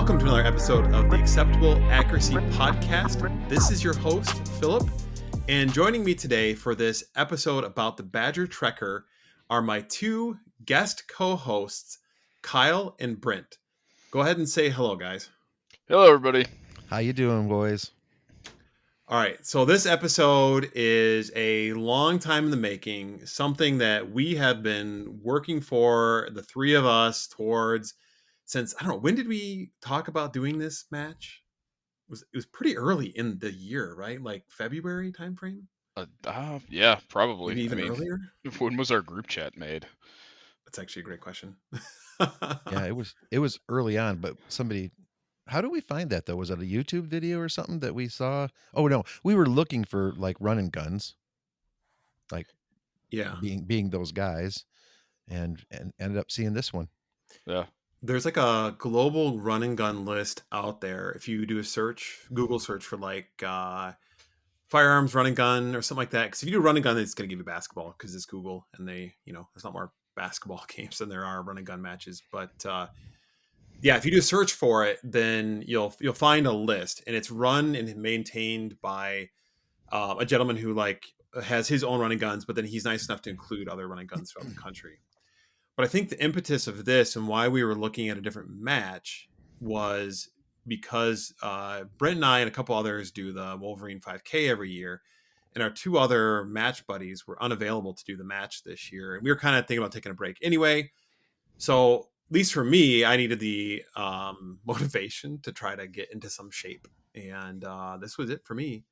Welcome to another episode of the Acceptable Accuracy Podcast. This is your host, Philip, and joining me today for this episode about the Badger Trekker are my two guest co-hosts, Kyle and Brent. Go ahead and say hello, guys. Hello, everybody. How you doing, boys? All right, so this episode is a long time in the making, something that we have been working for, the three of us, towards since, I don't know, when did we talk about doing this match? It was pretty early in the year, right? Like February timeframe? Yeah, probably. Maybe even earlier? When was our group chat made? That's actually a great question. Yeah, it was early on, but somebody, how do we find that though? Was it a YouTube video or something that we saw? Oh no, we were looking for like running guns, like Yeah. being those guys, and ended up seeing this one. Yeah. There's like a global run and gun list out there. If you do a search, Google search for like firearms run and gun or something like that. Because if you do run and gun, it's going to give you basketball because it's Google and they, there's not more basketball games than there are run and gun matches. But yeah, if you do a search for it, then you'll find a list, and it's run and maintained by a gentleman who like has his own running guns, but then he's nice enough to include other running guns throughout the country. But I think the impetus of this and why we were looking at a different match was because Brent and I and a couple others do the Wolverine 5K every year, and our two other match buddies were unavailable to do the match this year, and we were kind of thinking about taking a break anyway. So at least for me, I needed the motivation to try to get into some shape, and this was it for me.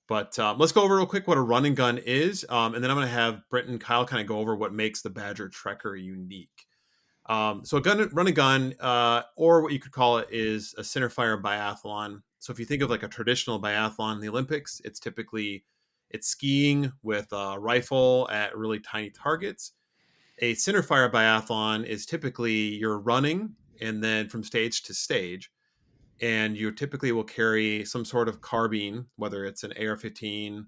But let's go over real quick what a run and gun is, and then I'm going to have Brent and Kyle kind of go over what makes the Badger Trekker unique. So a run and gun, or what you could call it, is a centerfire biathlon. So if you think of like a traditional biathlon in the Olympics, it's skiing with a rifle at really tiny targets. A centerfire biathlon is typically you're running and then from stage to stage, and you typically will carry some sort of carbine, whether it's an AR-15,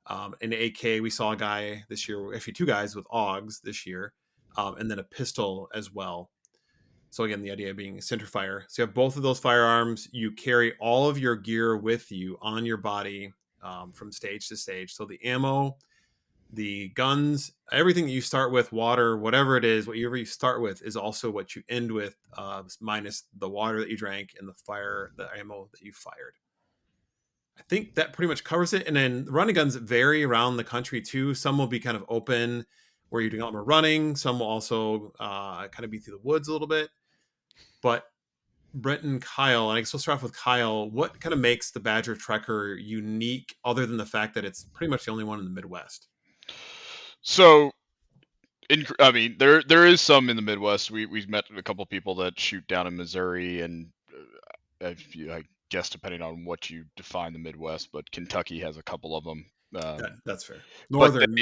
an AK. We saw a guy this year, actually two guys with AUGs this year, and then a pistol as well. So again, the idea being centerfire. So you have both of those firearms. You carry all of your gear with you on your body from stage to stage. So the ammo, the guns, everything that you start with, water, whatever it is, whatever you start with is also what you end with, minus the water that you drank and the ammo that you fired. I think that pretty much covers it. And then running guns vary around the country too. Some will be kind of open where you're doing a lot more running. Some will also kind of be through the woods a little bit. But Brent and Kyle, and I guess we'll start off with Kyle. What kind of makes the Badger Trekker unique other than the fact that it's pretty much the only one in the Midwest? So, there is some in the Midwest. We've met a couple people that shoot down in Missouri, and I guess depending on what you define the Midwest, but Kentucky has a couple of them. That's fair. Northern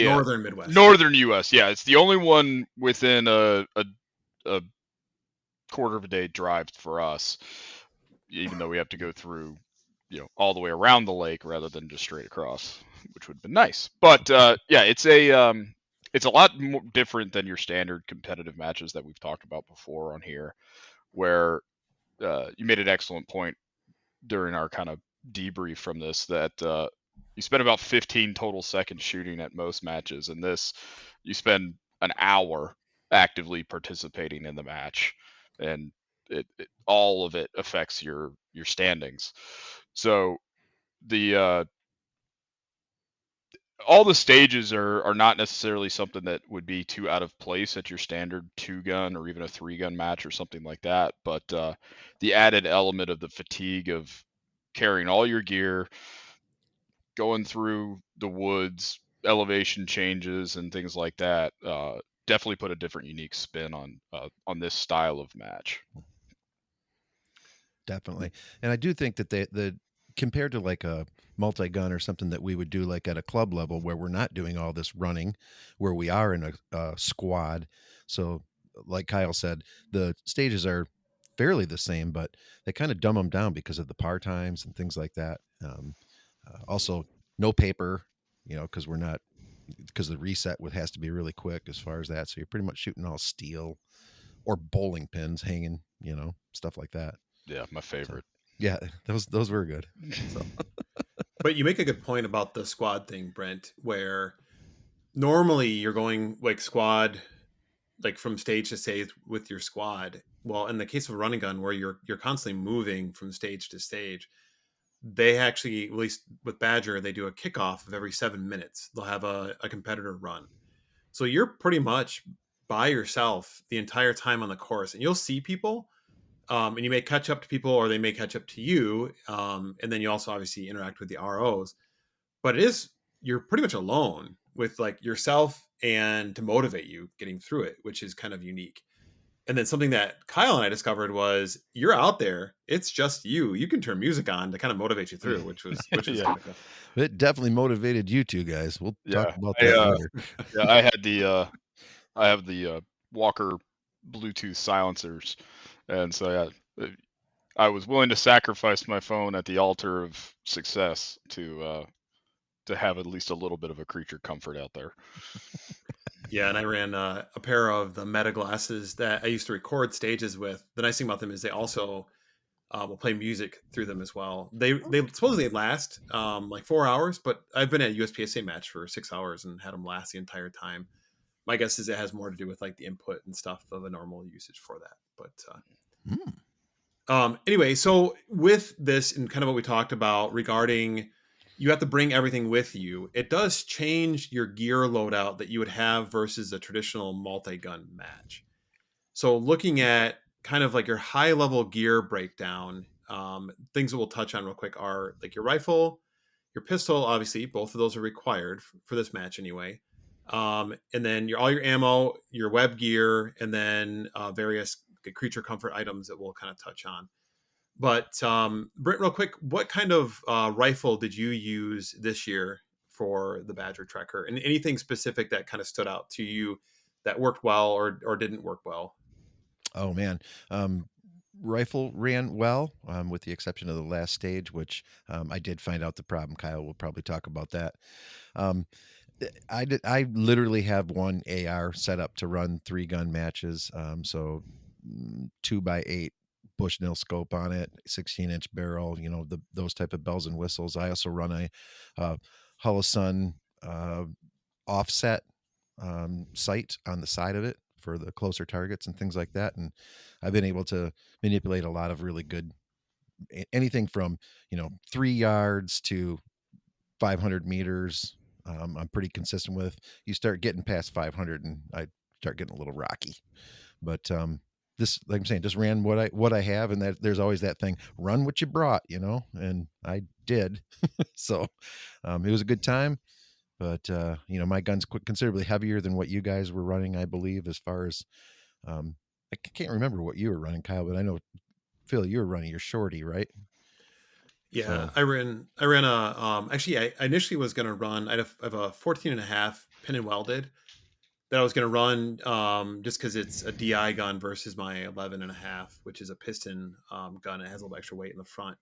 Midwest. Northern U.S. Yeah, it's the only one within a quarter of a day drive for us, even though we have to go through, all the way around the lake rather than just straight across, which would have been nice. But yeah, it's a lot more different than your standard competitive matches that we've talked about before on here, where you made an excellent point during our kind of debrief from this that you spend about 15 total seconds shooting at most matches, and this you spend an hour actively participating in the match, and all of it affects your standings. So the all the stages are not necessarily something that would be too out of place at your standard 2-gun or even a 3-gun match or something like that. But the added element of the fatigue of carrying all your gear, going through the woods, elevation changes, and things like that definitely put a different, unique spin on this style of match. Definitely, and I do think that the compared to like a multi-gun or something that we would do like at a club level where we're not doing all this running, where we are in a squad. So like Kyle said, the stages are fairly the same, but they kind of dumb them down because of the par times and things like that. Also, no paper, because the reset has to be really quick as far as that. So you're pretty much shooting all steel or bowling pins hanging, stuff like that. Yeah, my So, favorite. yeah, those were good. So But you make a good point about the squad thing, Brent, where normally you're going like squad, like from stage to stage with your squad. Well, in the case of a running gun, where you're constantly moving from stage to stage, they actually, at least with Badger, they do a kickoff of every 7 minutes. They'll have a competitor run, so you're pretty much by yourself the entire time on the course, and you'll see people, and you may catch up to people, or they may catch up to you, and then you also obviously interact with the ROs. But it is, you're pretty much alone with like yourself and to motivate you getting through it, which is kind of unique. And then something that Kyle and I discovered was you're out there, it's just you. You can turn music on to kind of motivate you through, which was Yeah, kind of cool. it definitely motivated you two guys. We'll talk yeah. about I that later. yeah, I had the I have the Walker Bluetooth silencers, and so yeah, I was willing to sacrifice my phone at the altar of success to have at least a little bit of a creature comfort out there. Yeah, and I ran a pair of the Meta glasses that I used to record stages with. The nice thing about them is they also will play music through them as well. They supposedly last like 4 hours, but I've been at a USPSA match for 6 hours and had them last the entire time. My guess is it has more to do with like the input and stuff of a normal usage for that. But Hmm. anyway, so with this and kind of what we talked about regarding you have to bring everything with you, it does change your gear loadout that you would have versus a traditional multi-gun match. So looking at kind of like your high level gear breakdown, things that we'll touch on real quick are like your rifle, your pistol. Obviously, both of those are required for this match anyway. And then all your ammo, your web gear, and then various creature comfort items that we'll kind of touch on. But Brent, real quick, what kind of rifle did you use this year for the Badger Trekker, and anything specific that kind of stood out to you that worked well or didn't work well? Oh man, um, rifle ran well, with the exception of the last stage, which I did find out the problem. Kyle will probably talk about that. Um, I did. I literally have one AR set up to run 3 gun matches. So 2x8 Bushnell scope on it, 16-inch barrel. You know those type of bells and whistles. I also run a uh, Holosun uh, offset sight on the side of it for the closer targets and things like that. And I've been able to manipulate a lot of really good anything from 3 yards to 500 meters. I'm pretty consistent with. You start getting past 500, and I start getting a little rocky. But this, like I'm saying, just ran what I have, and that there's always that thing: run what you brought, and I did. So it was a good time. But my gun's considerably heavier than what you guys were running, I believe, as far as I can't remember what you were running, Kyle, but I know Phil, you were running your shorty, right? Yeah, So I ran a actually I initially was going to run I have a 14 and a half pin and welded that I was going to run just because it's a DI gun versus my 11 and a half, which is a piston gun. It has a little extra weight in the front.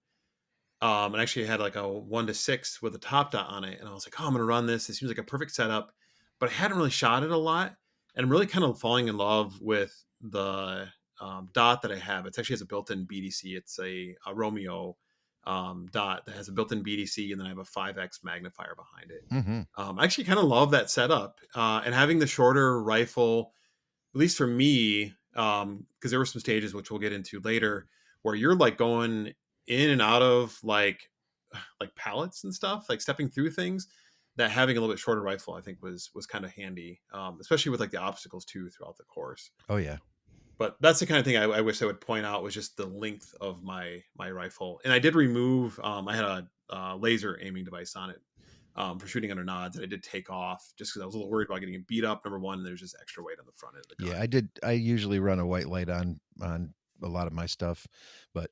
And actually had like a 1-6 with a top dot on it. And I was like, oh, I'm going to run this. It seems like a perfect setup, but I hadn't really shot it a lot. And I'm really kind of falling in love with the dot that I have. It actually has a built-in BDC. It's a Romeo dot that has a built-in BDC, and then I have a 5x magnifier behind it. mhm. I actually kind of love that setup, and having the shorter rifle, at least for me, because there were some stages which we'll get into later where you're like going in and out of like pallets and stuff, like stepping through things. That having a little bit shorter rifle, I think, was kind of handy, especially with like the obstacles too throughout the course. Oh yeah. But that's the kind of thing I wish I would point out was just the length of my rifle. And I did remove. I had a laser aiming device on it for shooting under nods, and I did take off just because I was a little worried about getting beat up. Number one, and there's just extra weight on the front end of the Yeah, gun. I did. I usually run a white light on a lot of my stuff, but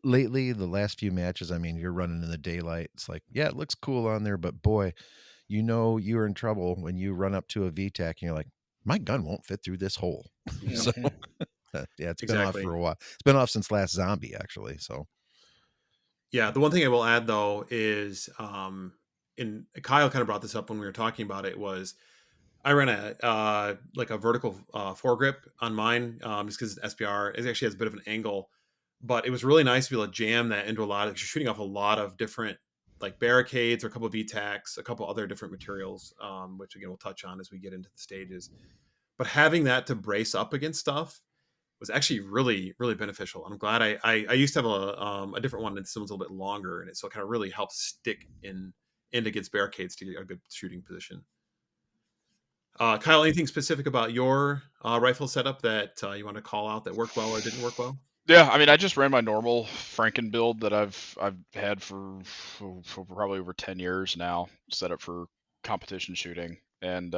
lately, the last few matches, I mean, you're running in the daylight. It's like, yeah, it looks cool on there, but boy, you're in trouble when you run up to a VTAC and you're like, my gun won't fit through this hole. Yeah, So yeah, it's been off for exactly. a while. It's been off since last zombie, actually. So Yeah, the one thing I will add though is, and Kyle kind of brought this up when we were talking about it, was I ran a like a vertical foregrip on mine, just because SBR it actually has a bit of an angle but it was really nice to be able to jam that into a lot of, 'cause you're shooting off a lot of different like barricades or a couple of VTACs, a couple other different materials, which again we'll touch on as we get into the stages. But having that to brace up against stuff was actually really, really beneficial. I'm glad I used to have a different one, and this one's a little bit longer, and it so it kind of really helps stick in against barricades to get a good shooting position. Kyle, anything specific about your rifle setup that you want to call out that worked well or didn't work well? Yeah, I mean, I just ran my normal Franken build that I've had for probably over 10 years now, set up for competition shooting, and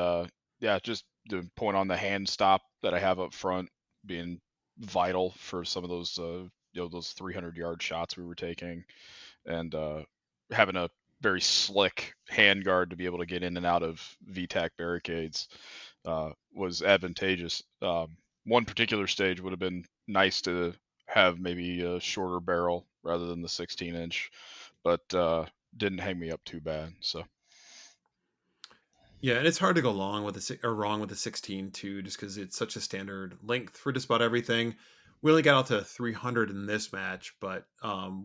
yeah, just the point on the hand stop that I have up front being vital for some of those those 300-yard shots we were taking, and having a very slick hand guard to be able to get in and out of VTAC barricades was advantageous. One particular stage would have been nice to have maybe a shorter barrel rather than the 16-inch, but didn't hang me up too bad. So Yeah, and it's hard to go long with or wrong with the 16 too, just because it's such a standard length for just about everything. We only got out to 300 in this match, but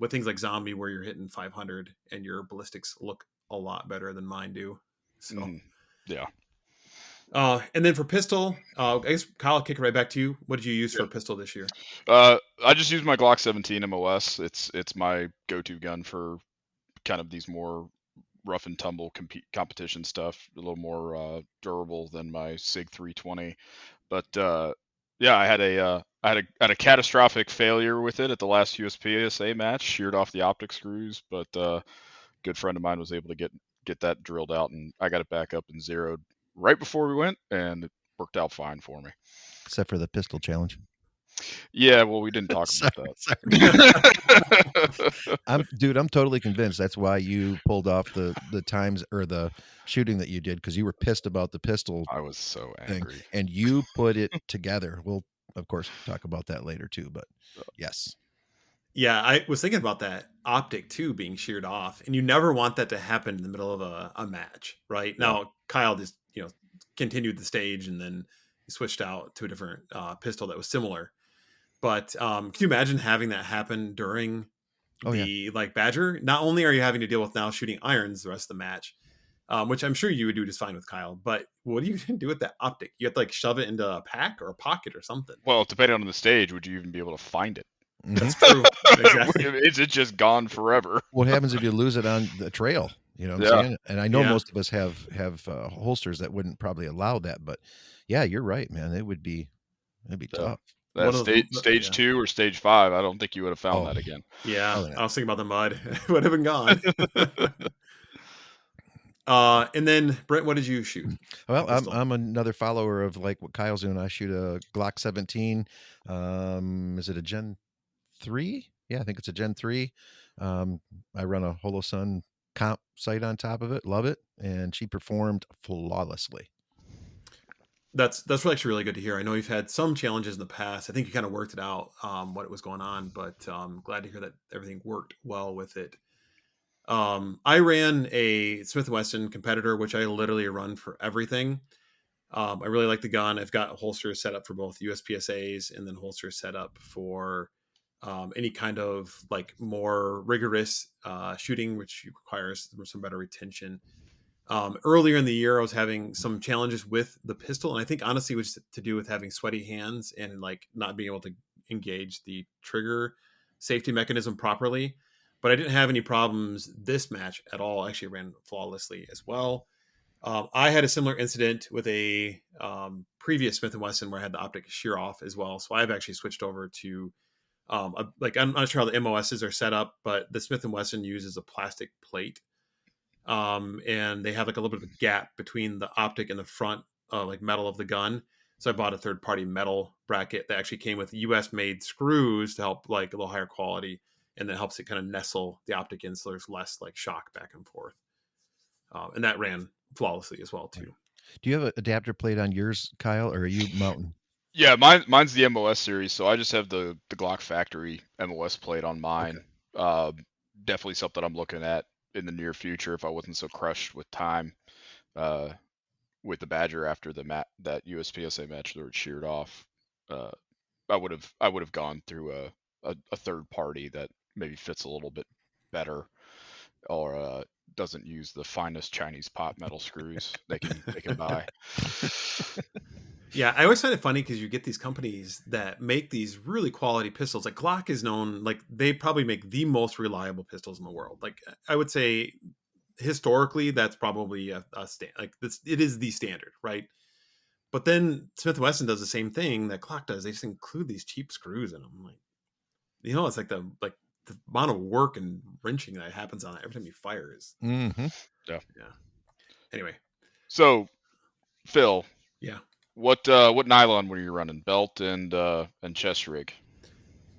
with things like zombie where you're hitting 500 and your ballistics look a lot better than mine do. So, yeah. And then for pistol, I guess Kyle, I'll kick it right back to you. What did you use for Yeah. a pistol this year? I just use my Glock 17 MOS. It's my go-to gun for kind of these more rough and tumble competition stuff. A little more durable than my Sig 320. But yeah, I had a catastrophic failure with it at the last USPSA match. Sheared off the optic screws, but a good friend of mine was able to get that drilled out, and I got it back up and zeroed right before we went, and it worked out fine for me. Except for the pistol challenge. Yeah, well, we didn't talk Sorry, about sorry. that. I'm totally convinced that's why you pulled off the times or the shooting that you did, because you were pissed about the pistol I was so thing, angry. and you put it together. We'll of course talk about that later too, but yes. Yeah, I was thinking about that optic too being sheared off, and you never want that to happen in the middle of a match, right? Yeah. Now, Kyle just continued the stage and then he switched out to a different pistol that was similar. But can you imagine having that happen during Oh yeah. the like Badger? Not only are you having to deal with now shooting irons the rest of the match, which I'm sure you would do just fine with Kyle, but what do you do with that optic? You have to like shove it into a pack or a pocket or something. Well, depending on the stage, would you even be able to find it? That's true. Exactly. Is it just gone forever? What happens if you lose it on the trail? You know what I'm Yeah. saying? And I know Yeah. most of us have holsters that wouldn't probably allow that, but yeah, you're right, man. It'd be Yeah. tough. That One of those, stage yeah. 2 or stage 5, I don't think you would have found Oh, that again. Yeah, probably I not. was thinking about the mud. It would have been gone. And then Brent, what did you shoot? Well, For pistol? I'm another follower of like what Kyle's doing. I shoot a Glock 17. Is it a Gen 3? Yeah, I think it's a Gen 3. I run a Holosun comp sight on top of it. Love it, and she performed flawlessly. That's really actually really good to hear. I know you've had some challenges in the past. I think you kind of worked it out, what was going on, but glad to hear that everything worked well with it. I ran a Smith & Wesson competitor, which I literally run for everything. I really like the gun. I've got holsters set up for both USPSAs and then holsters set up for any kind of like more rigorous shooting, which requires some better retention. Earlier in the year, I was having some challenges with the pistol, and I think honestly it was to do with having sweaty hands and like not being able to engage the trigger safety mechanism properly. But I didn't have any problems this match at all. I actually ran flawlessly as well. I had a similar incident with a previous Smith & Wesson where I had the optic shear off as well. So I've actually switched over to I'm not sure how the MOSs are set up, but the Smith & Wesson uses a plastic plate, and they have like a little bit of a gap between the optic and the front like metal of the gun. So I bought a third party metal bracket that actually came with US made screws to help like a little higher quality, and that helps it kind of nestle the optic in so there's less like shock back and forth. And that ran flawlessly as well too. Do you have an adapter plate on yours, Kyle, or are you mountain? Yeah, mine's the MOS series, so I just have the Glock factory MOS plate on mine. Okay. Definitely something I'm looking at in the near future if I wasn't so crushed with time uh, with the Badger after that USPSA match that was sheared off. Uh, I would have gone through a third party that maybe fits a little bit better, or doesn't use the finest Chinese pot metal screws they can buy. Yeah, I always find it funny because you get these companies that make these really quality pistols. Like Glock is known, like they probably make the most reliable pistols in the world. Like I would say, historically, that's probably a stand. Like this, it is the standard, right? But then Smith and Wesson does the same thing that Glock does. They just include these cheap screws in them. Like it's like the amount of work and wrenching that happens on it every time you fire is Mm-hmm. Yeah. yeah. Anyway, So Phil, yeah. what nylon were you running? Belt and chest rig.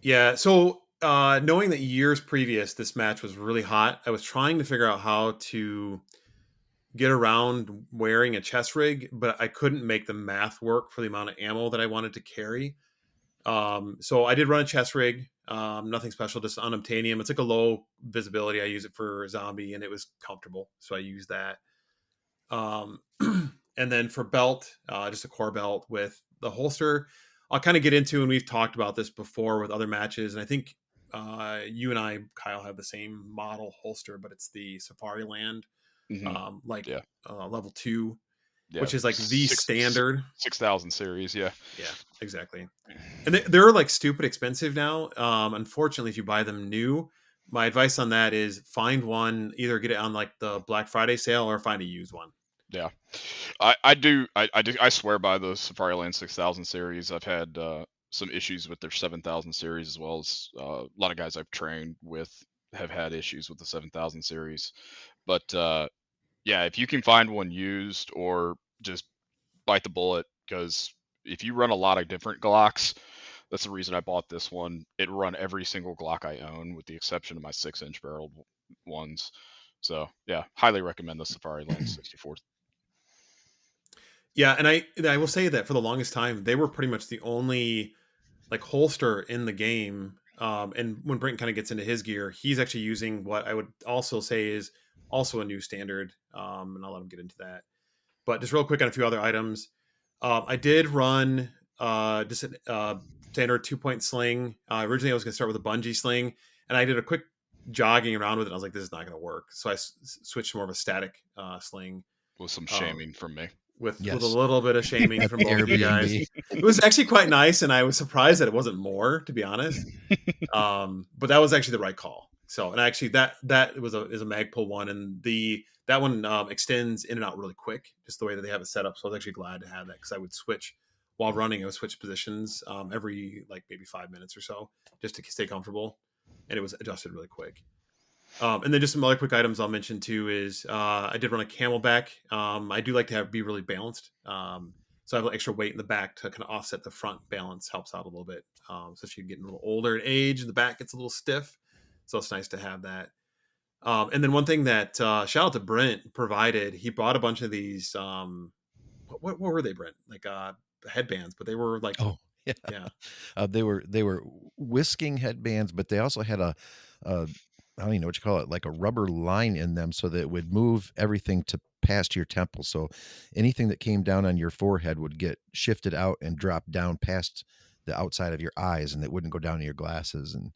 Yeah. So knowing that years previous this match was really hot, I was trying to figure out how to get around wearing a chest rig, but I couldn't make the math work for the amount of ammo that I wanted to carry. So I did run a chest rig, nothing special, just unobtainium. It's like a low visibility. I use it for zombie, and it was comfortable, so I used that. Um, and then for belt, just a core belt with the holster. I'll kind of get into, and we've talked about this before with other matches, and I think you and I, Kyle, have the same model holster, but it's the Safari Land, Mm-hmm. like Yeah. level 2, Yeah. which is like the standard. 6,000 series. Yeah. Yeah, exactly. And they're like stupid expensive now. Unfortunately, if you buy them new, my advice on that is find one, either get it on like the Black Friday sale or find a used one. Yeah, I swear by the Safari Land 6,000 series. I've had some issues with their 7,000 series, as well as a lot of guys I've trained with have had issues with the 7,000 series. But yeah, if you can find one used, or just bite the bullet, because if you run a lot of different Glocks, that's the reason I bought this one. It run every single Glock I own, with the exception of my 6-inch barreled ones. So yeah, highly recommend the Safari Land 64. Yeah, and I will say that for the longest time they were pretty much the only like holster in the game. And when Brent kind of gets into his gear, he's actually using what I would also say is also a new standard. And I'll let him get into that. But just real quick on a few other items, I did run just a standard 2-point sling. Originally, I was going to start with a bungee sling, and I did a quick jogging around with it. And I was like, this is not going to work. So I switched to more of a static sling. With some Um, shaming from me. with a Yes. little bit of shaming At from the both of you guys. Airbnb. It was actually quite nice, and I was surprised that it wasn't more, to be honest. But that was actually the right call. So, and actually, that was is a Magpul one, and that one extends in and out really quick, just the way that they have it set up. So I was actually glad to have that, because I would switch while running. I would switch positions every like maybe 5 minutes or so, just to stay comfortable, and it was adjusted really quick. And then just some other quick items I'll mention too is I did run a Camelback. I do like to be really balanced. So I have extra weight in the back to kind of offset the front balance, helps out a little bit. Especially getting a little older in age, the back gets a little stiff. So it's nice to have that. And then one thing that shout out to Brent provided, he bought a bunch of these. What were they, Brent? Like headbands, but they were like, Oh, yeah. yeah. They were whisking headbands, but they also had a I don't even know what you call it, like a rubber line in them, so that it would move everything to past your temple. So anything that came down on your forehead would get shifted out and drop down past the outside of your eyes, and it wouldn't go down to your glasses and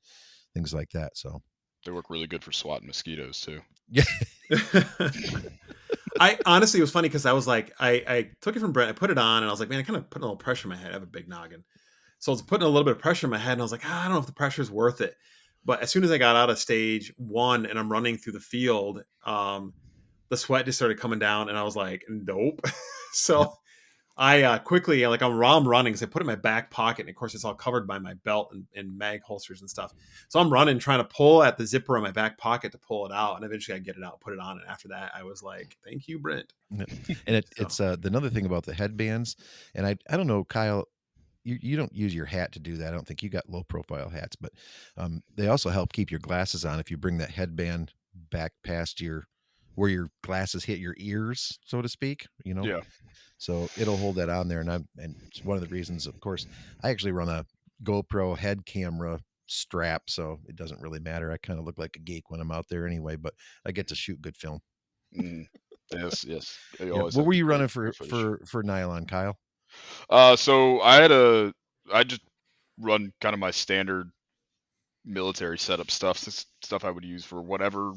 things like that. So They work really good for swatting mosquitoes too. yeah. I honestly, it was funny because I was like, I took it from Brent, I put it on, and I was like, man, I kind of put a little pressure in my head. I have a big noggin. So I was putting a little bit of pressure in my head, and I was like, I don't know if the pressure is worth it. But as soon as I got out of stage 1 and I'm running through the field, the sweat just started coming down, and I was like, nope. Yep. So I quickly, like, while I'm running, so I put it in my back pocket, and of course it's all covered by my belt and mag holsters and stuff. So I'm running, trying to pull at the zipper in my back pocket to pull it out, and eventually I get it out, put it on, and after that I was like, thank you, Brent. And it's the another thing about the headbands, and I don't know, Kyle, you don't use your hat to do that. I don't think you got low profile hats, but they also help keep your glasses on if you bring that headband back past where your glasses hit your ears, so to speak. Yeah. So it'll hold that on there, and it's one of the reasons. Of course, I actually run a GoPro head camera strap, so it doesn't really matter. I kind of look like a geek when I'm out there anyway, but I get to shoot good film. Yes. They Yeah. always What have were the you running great footage. for nylon, Kyle? So I just run kind of my standard military setup stuff. This stuff I would use for whatever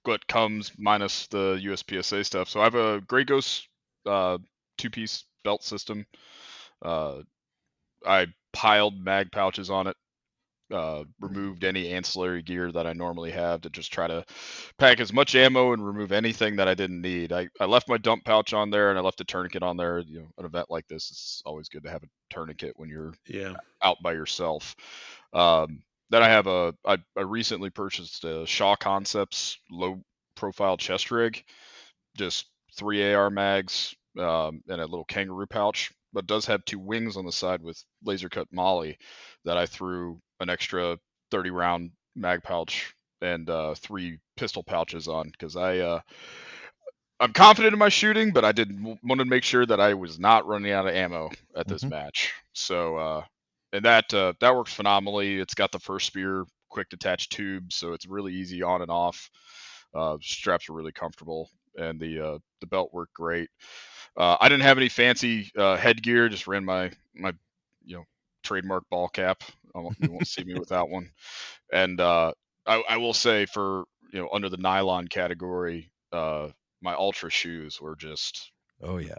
what comes minus the USPSA stuff. So I have a Grey Ghost 2-piece belt system. I piled mag pouches on it. Removed any ancillary gear that I normally have to just try to pack as much ammo and remove anything that I didn't need. I left my dump pouch on there and I left a tourniquet on there. An event like this, it's always good to have a tourniquet when you're out by yourself. Then I have I recently purchased a Shaw Concepts low profile chest rig, just 3 AR mags and a little kangaroo pouch, but it does have 2 wings on the side with laser cut molly that I threw an extra 30 round mag pouch and 3 pistol pouches on because I'm confident in my shooting, but I wanted to make sure that I was not running out of ammo at this match. So and that works phenomenally. It's got the first spear quick detach tube, so it's really easy on and off. Straps are really comfortable, and the belt worked great. I didn't have any fancy headgear; just ran my trademark ball cap. You won't see me without one. And I will say, for under the nylon category, my Ultra shoes were just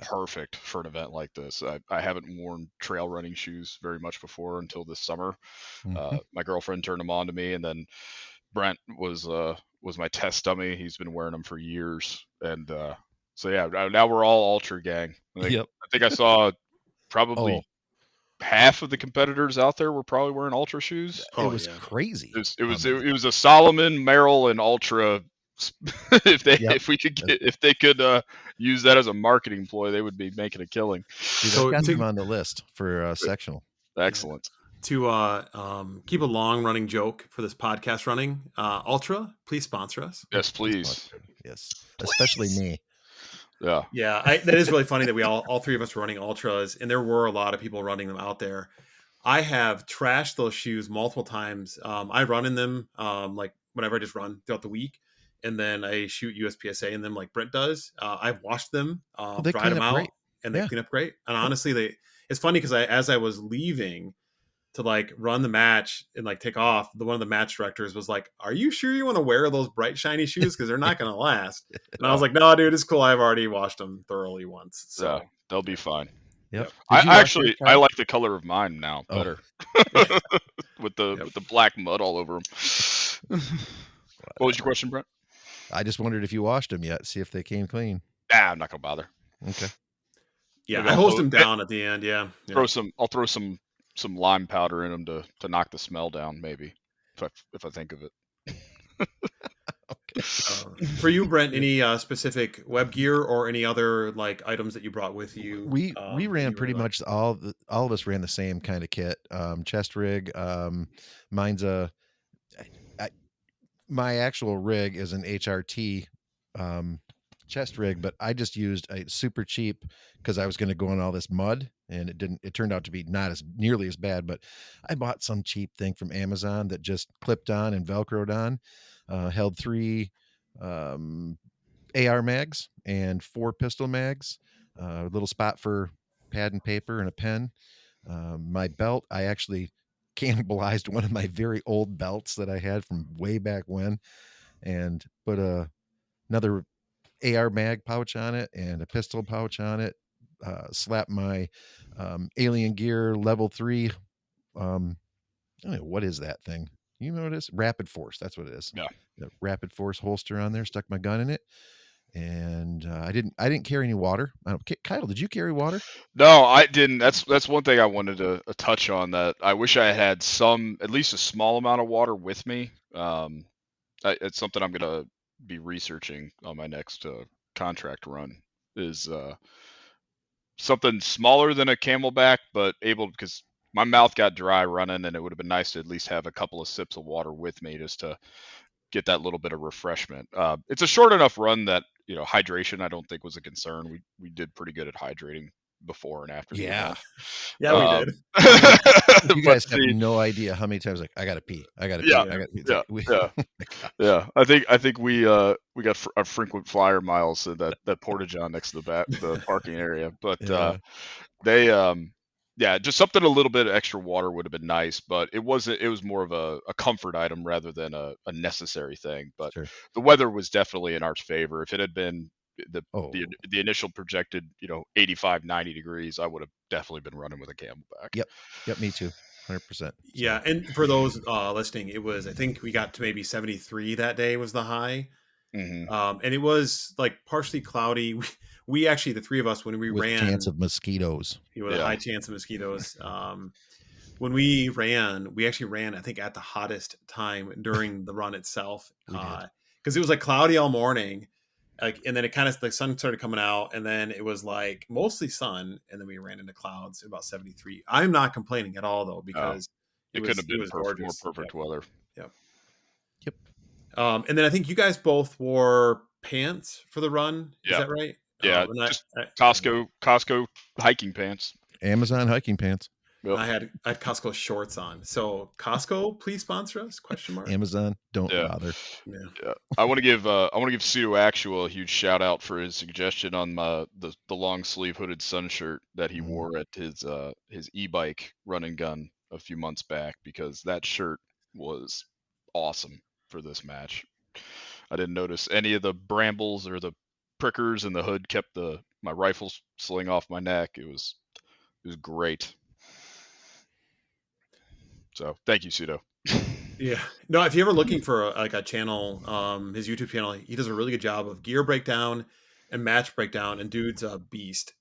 perfect for an event like this. I haven't worn trail running shoes very much before until this summer. My girlfriend turned them on to me, and then Brent was my test dummy. He's been wearing them for years, and so yeah, now we're all Ultra gang. I think I saw probably half of the competitors out there were probably wearing Ultra shoes. It was crazy. It was a Solomon, Merrill, and Ultra. If they could use that as a marketing ploy, they would be making a killing. Dude, so I've got them on the list for sectional. Excellent. To keep a long running joke for this podcast running, Ultra, please sponsor us. Yes, please. Yes, especially me. Yeah. That is really funny that we all 3 of us were running Ultras, and there were a lot of people running them out there. I have trashed those shoes multiple times. I run in them like whenever I just run throughout the week, and then I shoot USPSA in them like Brent does. I've washed them, dried them out, great. And they clean up great. And honestly, it's funny because as I was leaving to like run the match and like take off, one of the match directors was like, "Are you sure you want to wear those bright shiny shoes? Because they're not going to last." And I was like, "No, dude, it's cool. I've already washed them thoroughly once, so they'll be fine." Yep. I like the color of mine now better with the black mud all over them. What was your question, Brent? I just wondered if you washed them yet. See if they came clean. Nah, I'm not gonna bother. Okay. Yeah, I hosed them down at the end. Yeah. I'll throw some lime powder in them to knock the smell down, maybe if I think of it. Okay. For you, Brent, any specific web gear or any other like items that you brought with you? We ran pretty much all of us ran the same kind of kit. Chest rig. Mine's my actual rig is an HRT chest rig, but I just used a super cheap because I was going to go in all this mud, and it turned out to be not as nearly as bad, but I bought some cheap thing from Amazon that just clipped on and velcroed on, held 3 AR mags and 4 pistol mags, a little spot for pad and paper and a pen. My belt, I actually cannibalized one of my very old belts that I had from way back when, and put another AR mag pouch on it and a pistol pouch on it. Slap my Alien Gear level 3. I don't know, what is that thing? You know what it is? Rapid Force. That's what it is. Yeah. The Rapid Force holster on there. Stuck my gun in it, and I didn't carry any water. Kyle, did you carry water? No, I didn't. That's one thing I wanted to touch on. That I wish I had at least a small amount of water with me. It's something I'm gonna be researching on my next contract run. Is something smaller than a Camelback, but because my mouth got dry running, and it would have been nice to at least have a couple of sips of water with me just to get that little bit of refreshment. It's a short enough run that hydration I don't think was a concern. We did pretty good at hydrating before and after. Yeah, we did. You guys have no idea how many times I gotta pee. I gotta pee. Yeah. I think we got our frequent flyer miles at that Porta John next to the parking area, but Yeah, just something a little bit extra water would have been nice, but it wasn't. It was more of a comfort item rather than a necessary thing. But Sure. the weather was definitely in our favor. If it had been the Oh, the initial projected 85, 90 degrees, I would have definitely been running with a Camelback. yep. Yep. Me too. 100%. Yeah, So and for those listening, it was, I think we got to maybe 73 that day was the high. Hmm. And it was like partially cloudy. We actually, the three of us, when we with chance ran, of mosquitoes. with a Yeah. high chance of mosquitoes. When we ran, we actually ran, I think, at the hottest time during the run itself, We did. because it was like cloudy all morning, like, and then it kind of, the sun started coming out, and then it was like mostly sun, and then we ran into clouds at about 73. I'm not complaining at all though, Oh, because it couldn't have it been was more gorgeous. Yep, perfect weather. yep. Yep. And then I think you guys both wore pants for the run. Is Yeah. that right? Yeah. And Just I Costco hiking pants. Amazon hiking pants. Yep. I had Costco shorts on. So Costco, please sponsor us? Question mark. Amazon, don't Yeah. bother. Yeah. Yeah. I want to give Pseudo Actual a huge shout out for his suggestion on the long sleeve hooded sun shirt that he Mhm. wore at his e-bike run and gun a few months back, because that shirt was awesome for this match. I didn't notice any of the brambles or the prickers, and the hood kept my rifle sling off my neck. It was great. So thank you, Pseudo. Yeah. No, if you're ever looking for like a channel, his YouTube channel, he does a really good job of gear breakdown and match breakdown, and dude's a beast.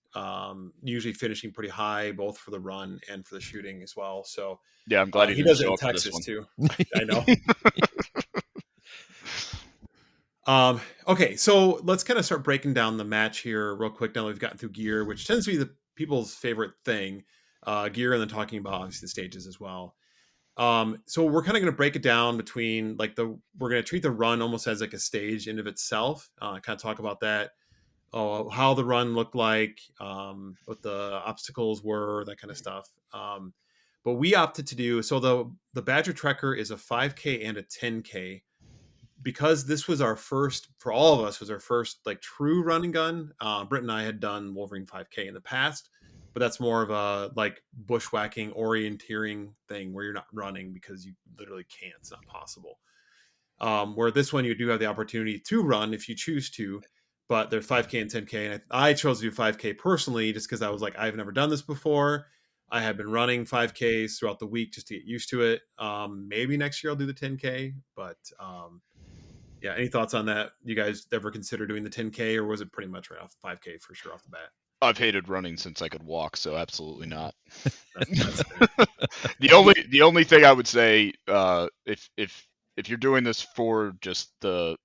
Usually finishing pretty high, both for the run and for the shooting as well. So Yeah, I'm glad he he didn't does it show in up for this Texas one. too. I know. Okay, so let's kind of start breaking down the match here real quick. Now that we've gotten through gear, which tends to be the people's favorite thing, gear, and then talking about obviously the stages as well. So we're kind of going to break it down between like we're going to treat the run almost as like a stage in of itself. Kind of talk about that, how the run looked like, what the obstacles were, that kind of stuff. But we opted to do, so the Badger Trekker is a 5K and a 10K, because this was our first, for all of us, was our first like true running gun. Britt and I had done Wolverine 5K in the past, but that's more of a like bushwhacking orienteering thing where you're not running because you literally can't. It's not possible. Where this one you do have the opportunity to run if you choose to, but there's 5K and 10K, and I chose to do 5K personally just because I was like, I've never done this before. I had been running 5Ks throughout the week just to get used to it. Maybe next year I'll do the 10K, but yeah, any thoughts on that? You guys ever consider doing the 10K, or was it pretty much right off 5K for sure off the bat? I've hated running since I could walk, so absolutely not. That's fair. The only thing I would say, if you're doing this for just the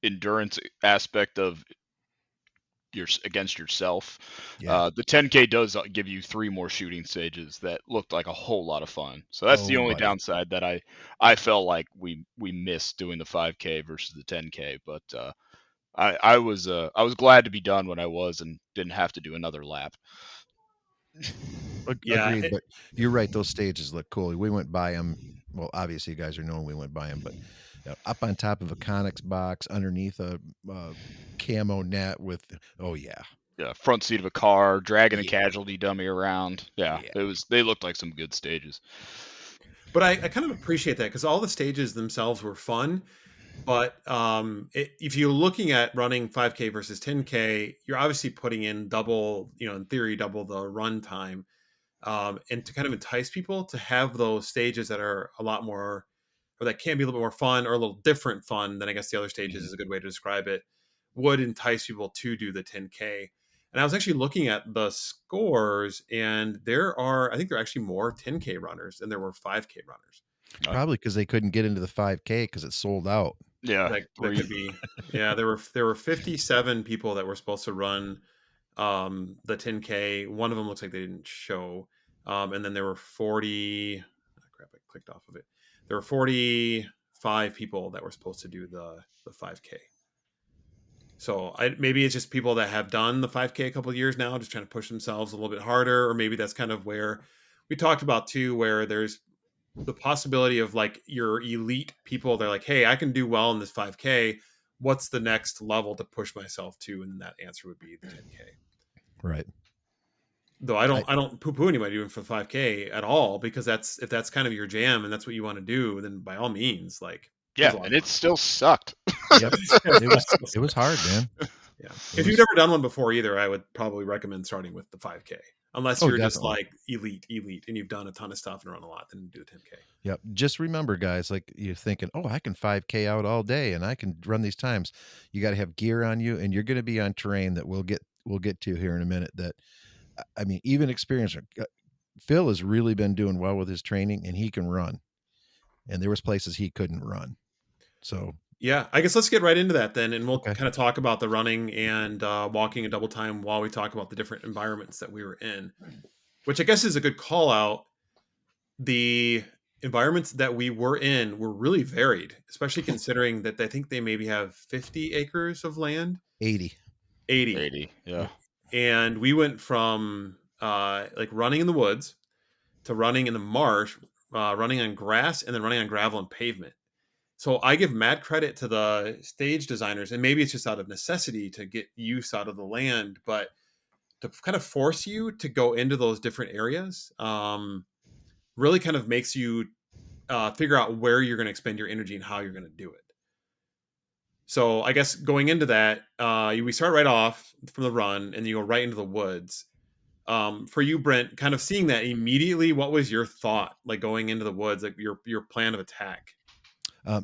endurance aspect of against yourself, Yeah. the 10K does give you 3 more shooting stages that looked like a whole lot of fun. So that's the Oh, only buddy. downside that I felt like we missed doing the 5K versus the 10K. But I was glad to be done when I was and didn't have to do another lap. Yeah, Agreed, but you're right. Those stages look cool. We went by them. Well, obviously, you guys are knowing we went by them, but up on top of a Conex box, underneath a camo net with, oh yeah, Yeah, front seat of a car, dragging a yeah, casualty dummy around. Yeah, yeah. they looked like some good stages. but I kind of appreciate that because all the stages themselves were fun. But if you're looking at running 5K versus 10K, you're obviously putting in double, in theory, double the run time. And to kind of entice people to have those stages that are a lot more, or that can be a little bit more fun or a little different fun than I guess the other stages Mhm. is a good way to describe it, would entice people to do the 10K. And I was actually looking at the scores, and I think there are actually more 10K runners than there were 5K runners. Probably because they couldn't get into the 5K because it sold out. Yeah, That could be, yeah. There were 57 people that were supposed to run the 10K. One of them looks like they didn't show, and then there were 40. Oh, crap! I clicked off of it. There were 45 people that were supposed to do the 5K. So maybe it's just people that have done the 5K a couple of years now, just trying to push themselves a little bit harder, or maybe that's kind of where we talked about too, where there's the possibility of like your elite people. They're like, hey, I can do well in this 5K. What's the next level to push myself to? And that answer would be the 10K. Right. Though I I don't poo poo anybody doing for the 5K at all, because if that's kind of your jam and that's what you want to do, then by all means, like it was Yeah, a lot of and it fun. still sucked. Yep. It was hard, man. Yeah. It If you've was never done one before either, I would probably recommend starting with the 5K. Unless oh, you're just definitely. like elite and you've done a ton of stuff and run a lot, then do the 10K. Yep. Just remember, guys, like you're thinking, oh, I can 5K out all day and I can run these times. You got to have gear on you, and you're going to be on terrain that we'll get to here in a minute. That I mean, even experienced Phil has really been doing well with his training, and he can run. And there was places he couldn't run. So Yeah, I guess let's get right into that then, and we'll okay, kind of talk about the running and walking a double time while we talk about the different environments that we were in, which I guess is a good call out. The environments that we were in were really varied, especially considering that I think they maybe have 50 acres of land, 80. 80. 80. Yeah. And we went from like running in the woods to running in the marsh, running on grass, and then running on gravel and pavement. So I give mad credit to the stage designers, and maybe it's just out of necessity to get use out of the land, but to kind of force you to go into those different areas really kind of makes you figure out where you're going to expend your energy and how you're going to do it. So I guess going into that, we start right off from the run, and you go right into the woods. For you, Brent, kind of seeing that immediately, what was your thought, like going into the woods, like your plan of attack?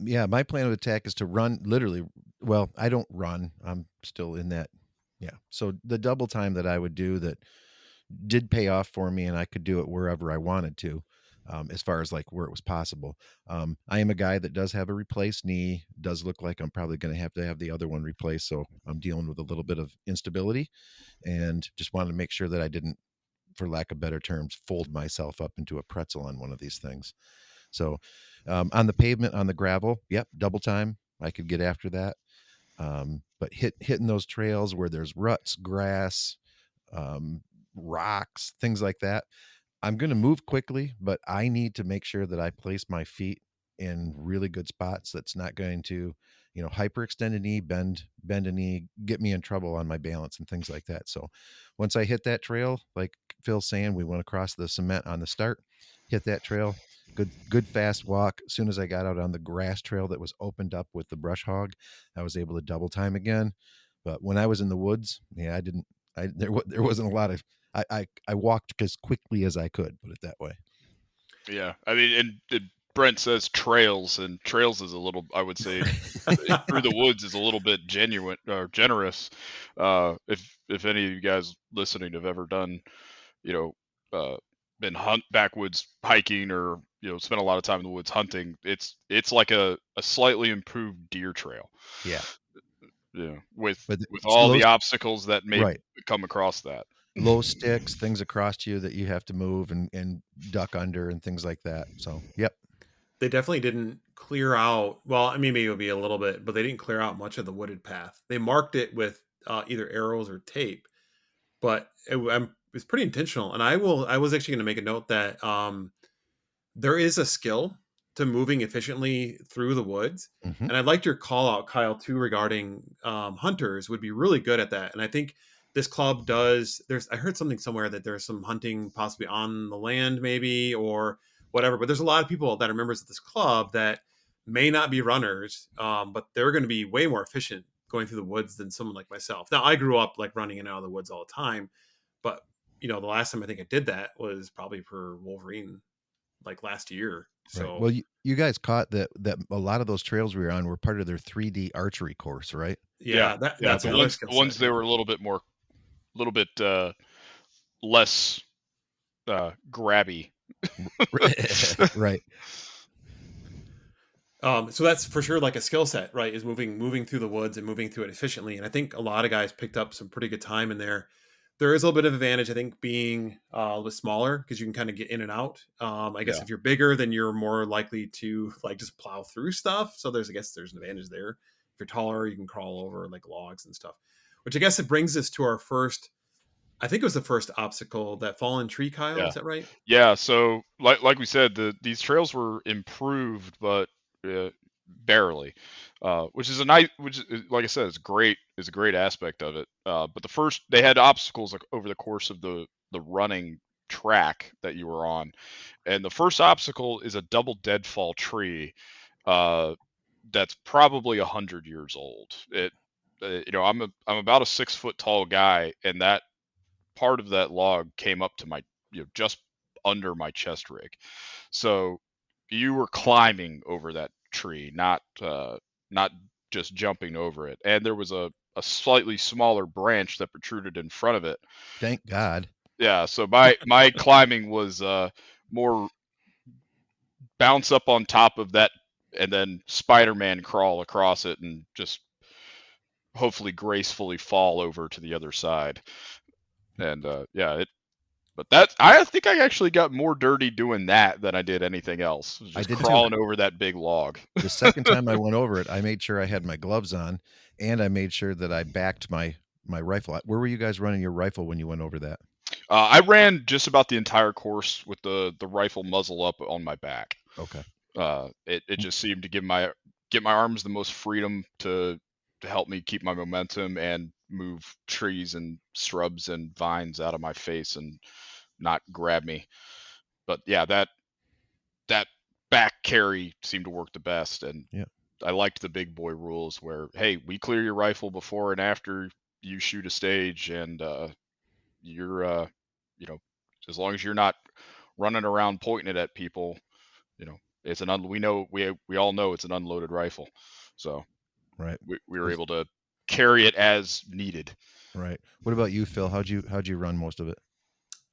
Yeah, my plan of attack is to run literally. Well, I don't run. I'm still in that. Yeah. So the double time that I would do that did pay off for me, and I could do it wherever I wanted to, as far as like where it was possible. I am a guy that does have a replaced knee. Does look like I'm probably going to have the other one replaced. So I'm dealing with a little bit of instability, and just wanted to make sure that I didn't, for lack of better terms, fold myself up into a pretzel on one of these things. So on the pavement, on the gravel, yep, double time. I could get after that. But hitting those trails where there's ruts, grass, um, rocks, things like that, I'm going to move quickly, but I need to make sure that I place my feet in really good spots. That's not going to, hyperextend a knee, bend a knee, get me in trouble on my balance and things like that. So once I hit that trail, like Phil's saying, we went across the cement on the start, hit that trail, good fast walk. As soon as I got out on the grass trail that was opened up with the brush hog, I was able to double time again. But when I was in the woods, yeah, I didn't. There wasn't a lot of I walked as quickly as I could, put it that way. Yeah. I mean, and Brent says trails, and trails is a little, I would say, through the woods is a little bit genuine or generous. If any of you guys listening have ever done, you know, been backwoods hiking, or spent a lot of time in the woods hunting, it's like a slightly improved deer trail. Yeah, Yeah, with but all low, the obstacles that may right, come across that. low sticks, things across you that you have to move and duck under and things like that. So, yep. They definitely didn't clear out. Well, I mean, maybe it'll be a little bit, but they didn't clear out much of the wooded path. They marked it with either arrows or tape, but it was pretty intentional. And I was actually going to make a note that there is a skill to moving efficiently through the woods. Hmm. And I liked your call out, Kyle, too, regarding hunters would be really good at that. And I think this club does. I heard something somewhere that there's some hunting possibly on the land, maybe, or whatever. But there's a lot of people that are members of this club that may not be runners, but they're going to be way more efficient going through the woods than someone like myself. Now, I grew up like running in and out of the woods all the time, but the last time I think I did that was probably for Wolverine like last year. Right. So Well, you guys caught that a lot of those trails we were on were part of their 3D archery course, right? Yeah, yeah, yeah. that's another The skill set. ones they were a little bit less grabby. Right. So that's for sure like a skill set, right? Is moving through the woods and moving through it efficiently. And I think a lot of guys picked up some pretty good time in there. There is a little bit of advantage, I think, being a little bit smaller because you can kind of get in and out. I guess Yeah. if you're bigger, then you're more likely to like just plow through stuff. So I guess there's an advantage there. If you're taller, you can crawl over like logs and stuff. Which I guess it brings us to our first. I think it was the first obstacle, that fallen tree, Kyle. Yeah. Is that right? Yeah, so like we said, these trails were improved, but barely. which is a nice, which is, like I said, is a great aspect of it. But they had obstacles like over the course of the running track that you were on, and the first obstacle is a double deadfall tree, uh, that's probably 100 years old. I'm about a 6 foot tall guy, and that part of that log came up to my, just under my chest rig. So you were climbing over that tree, not just jumping over it. And there was a slightly smaller branch that protruded in front of it. Thank God. Yeah, so my climbing was more bounce up on top of that and then Spider-Man crawl across it and just hopefully gracefully fall over to the other side. And but I think I actually got more dirty doing that than I did anything else. I Just did too. crawling over that big log. The second time I went over it, I made sure I had my gloves on, and I made sure that I backed my rifle. Where were you guys running your rifle when you went over that? I ran just about the entire course with the rifle muzzle up on my back. Okay. It just seemed to get my arms the most freedom to help me keep my momentum and move trees and shrubs and vines out of my face and not grab me. But yeah, that back carry seemed to work the best, and Yeah. I liked the big boy rules where, hey, we clear your rifle before and after you shoot a stage, and you're as long as you're not running around pointing it at people, it's we all know it's an unloaded rifle, so Right. we were able to carry it as needed. Right. What about you, Phil? How'd you run most of it?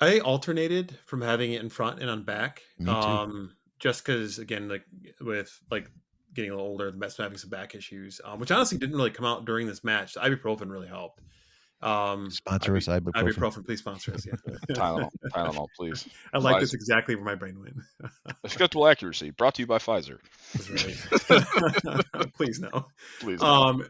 I alternated from having it in front and on back. Me too. Just because, again, like with like getting a little older, the Mets having some back issues, which honestly didn't really come out during this match. Ibuprofen really helped. Sponsor us, ibuprofen. Ibuprofen, please sponsor us. Yeah. Tylenol, please. I like Pfizer. this exactly where my brain went. Skeptical accuracy brought to you by Pfizer. That's right. Please no. Please no.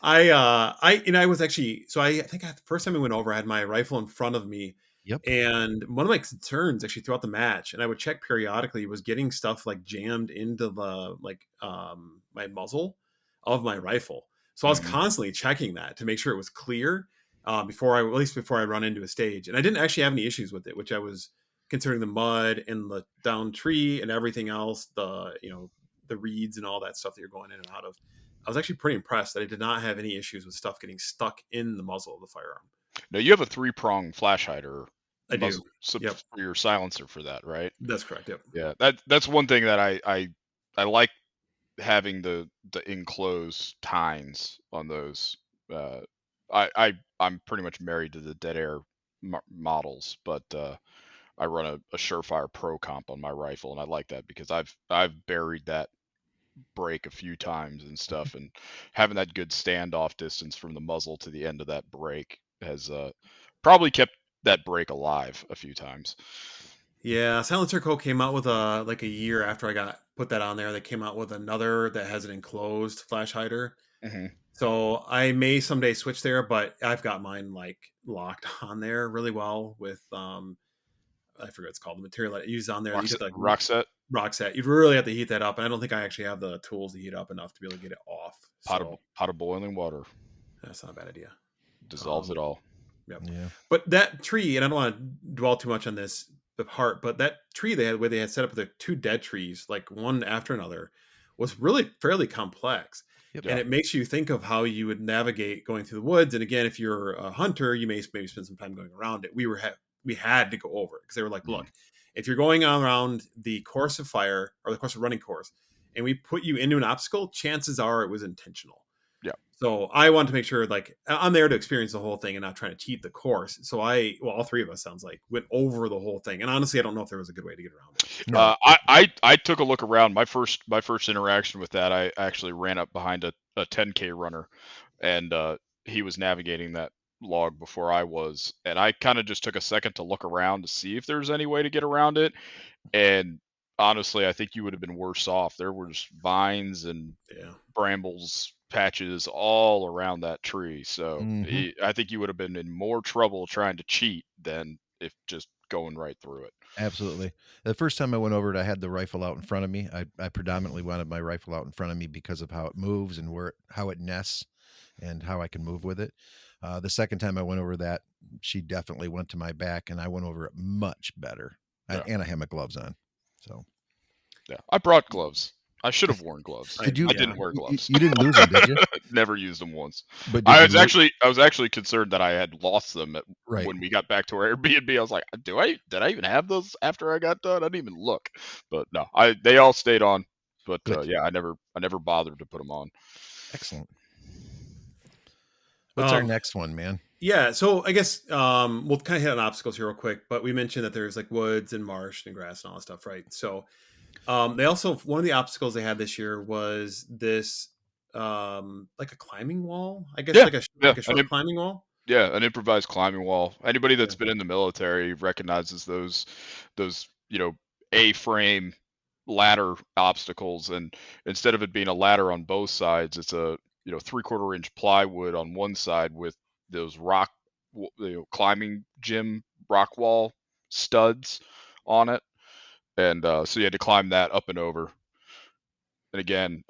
I was actually, so I think the first time I went over, I had my rifle in front of me. Yep. And one of my concerns actually throughout the match, and I would check periodically, was getting stuff like jammed into the my muzzle of my rifle. So I was constantly checking that to make sure it was clear before I run into a stage. And I didn't actually have any issues with it, which I was considering the mud and the down tree and everything else, the reeds and all that stuff that you're going in and out of. I was actually pretty impressed that I did not have any issues with stuff getting stuck in the muzzle of the firearm. No, you have a 3-prong flash hider. I do. Yep. For your silencer for that, right? That's correct. Yep. Yeah, that's one thing that I like having the enclosed tines on those. I'm pretty much married to the dead air models, but I run a Surefire Pro comp on my rifle, and I like that because I've buried that break a few times and stuff, and having that good standoff distance from the muzzle to the end of that break has probably kept that break alive a few times. Yeah, Silencer Co. came out with a year after I put that on there. They came out with another that has an enclosed flash hider. So I may someday switch there, but I've got mine locked on there really well with I forget what it's called, the material that I use on there. Roxette. You'd really have to heat that up, and I don't think I actually have the tools to heat up enough to be able to get it off. Pot of boiling water. That's not a bad idea. Dissolves it all. Yep. Yeah. But that tree, and I don't want to dwell too much on this part, but that tree they had set up the 2 dead trees, like one after another, was really fairly complex. Yep. And it makes you think of how you would navigate going through the woods. And again, if you're a hunter, you may maybe spend some time going around it. We had to go over it because they were like, look, if you're going around the course of fire or the course of running course, and we put you into an obstacle, chances are it was intentional. Yeah. So I wanted to make sure, I'm there to experience the whole thing and not trying to cheat the course. So all 3 of us, sounds like, went over the whole thing. And honestly, I don't know if there was a good way to get around it. No. I took a look around. My first interaction with that, I actually ran up behind a 10K runner, and he was navigating that log before I was, and I kind of just took a second to look around to see if there's any way to get around it. And honestly, I think you would have been worse off. There were just vines and brambles patches all around that tree. So I think you would have been in more trouble trying to cheat than if just going right through it. Absolutely. The first time I went over it, I had the rifle out in front of me. I predominantly wanted my rifle out in front of me because of how it moves and how it nests and how I can move with it. The second time I went over that, she definitely went to my back, and I went over it much better. Yeah. And I had my gloves on. So Yeah, I brought gloves. I should have worn gloves. Did you? I didn't wear gloves. You didn't lose them, did you? Never used them once. But did you? I was actually concerned that I had lost them Right. when we got back to our Airbnb. I was like, did I even have those after I got done? I didn't even look. But no, they all stayed on. But yeah, I never bothered to put them on. Excellent. What's our next one, man? Yeah, so I guess we'll kind of hit on obstacles here real quick, but we mentioned that there's like woods and marsh and grass and all that stuff, right? So they also, one of the obstacles they had this year was this like a climbing wall, I guess, Yeah, like a short climbing wall. Yeah, an improvised climbing wall. Anybody that's been in the military recognizes those A-frame ladder obstacles, and instead of it being a ladder on both sides, it's a 3/4 inch plywood on one side with those climbing gym rock wall studs on it, and so you had to climb that up and over. And again,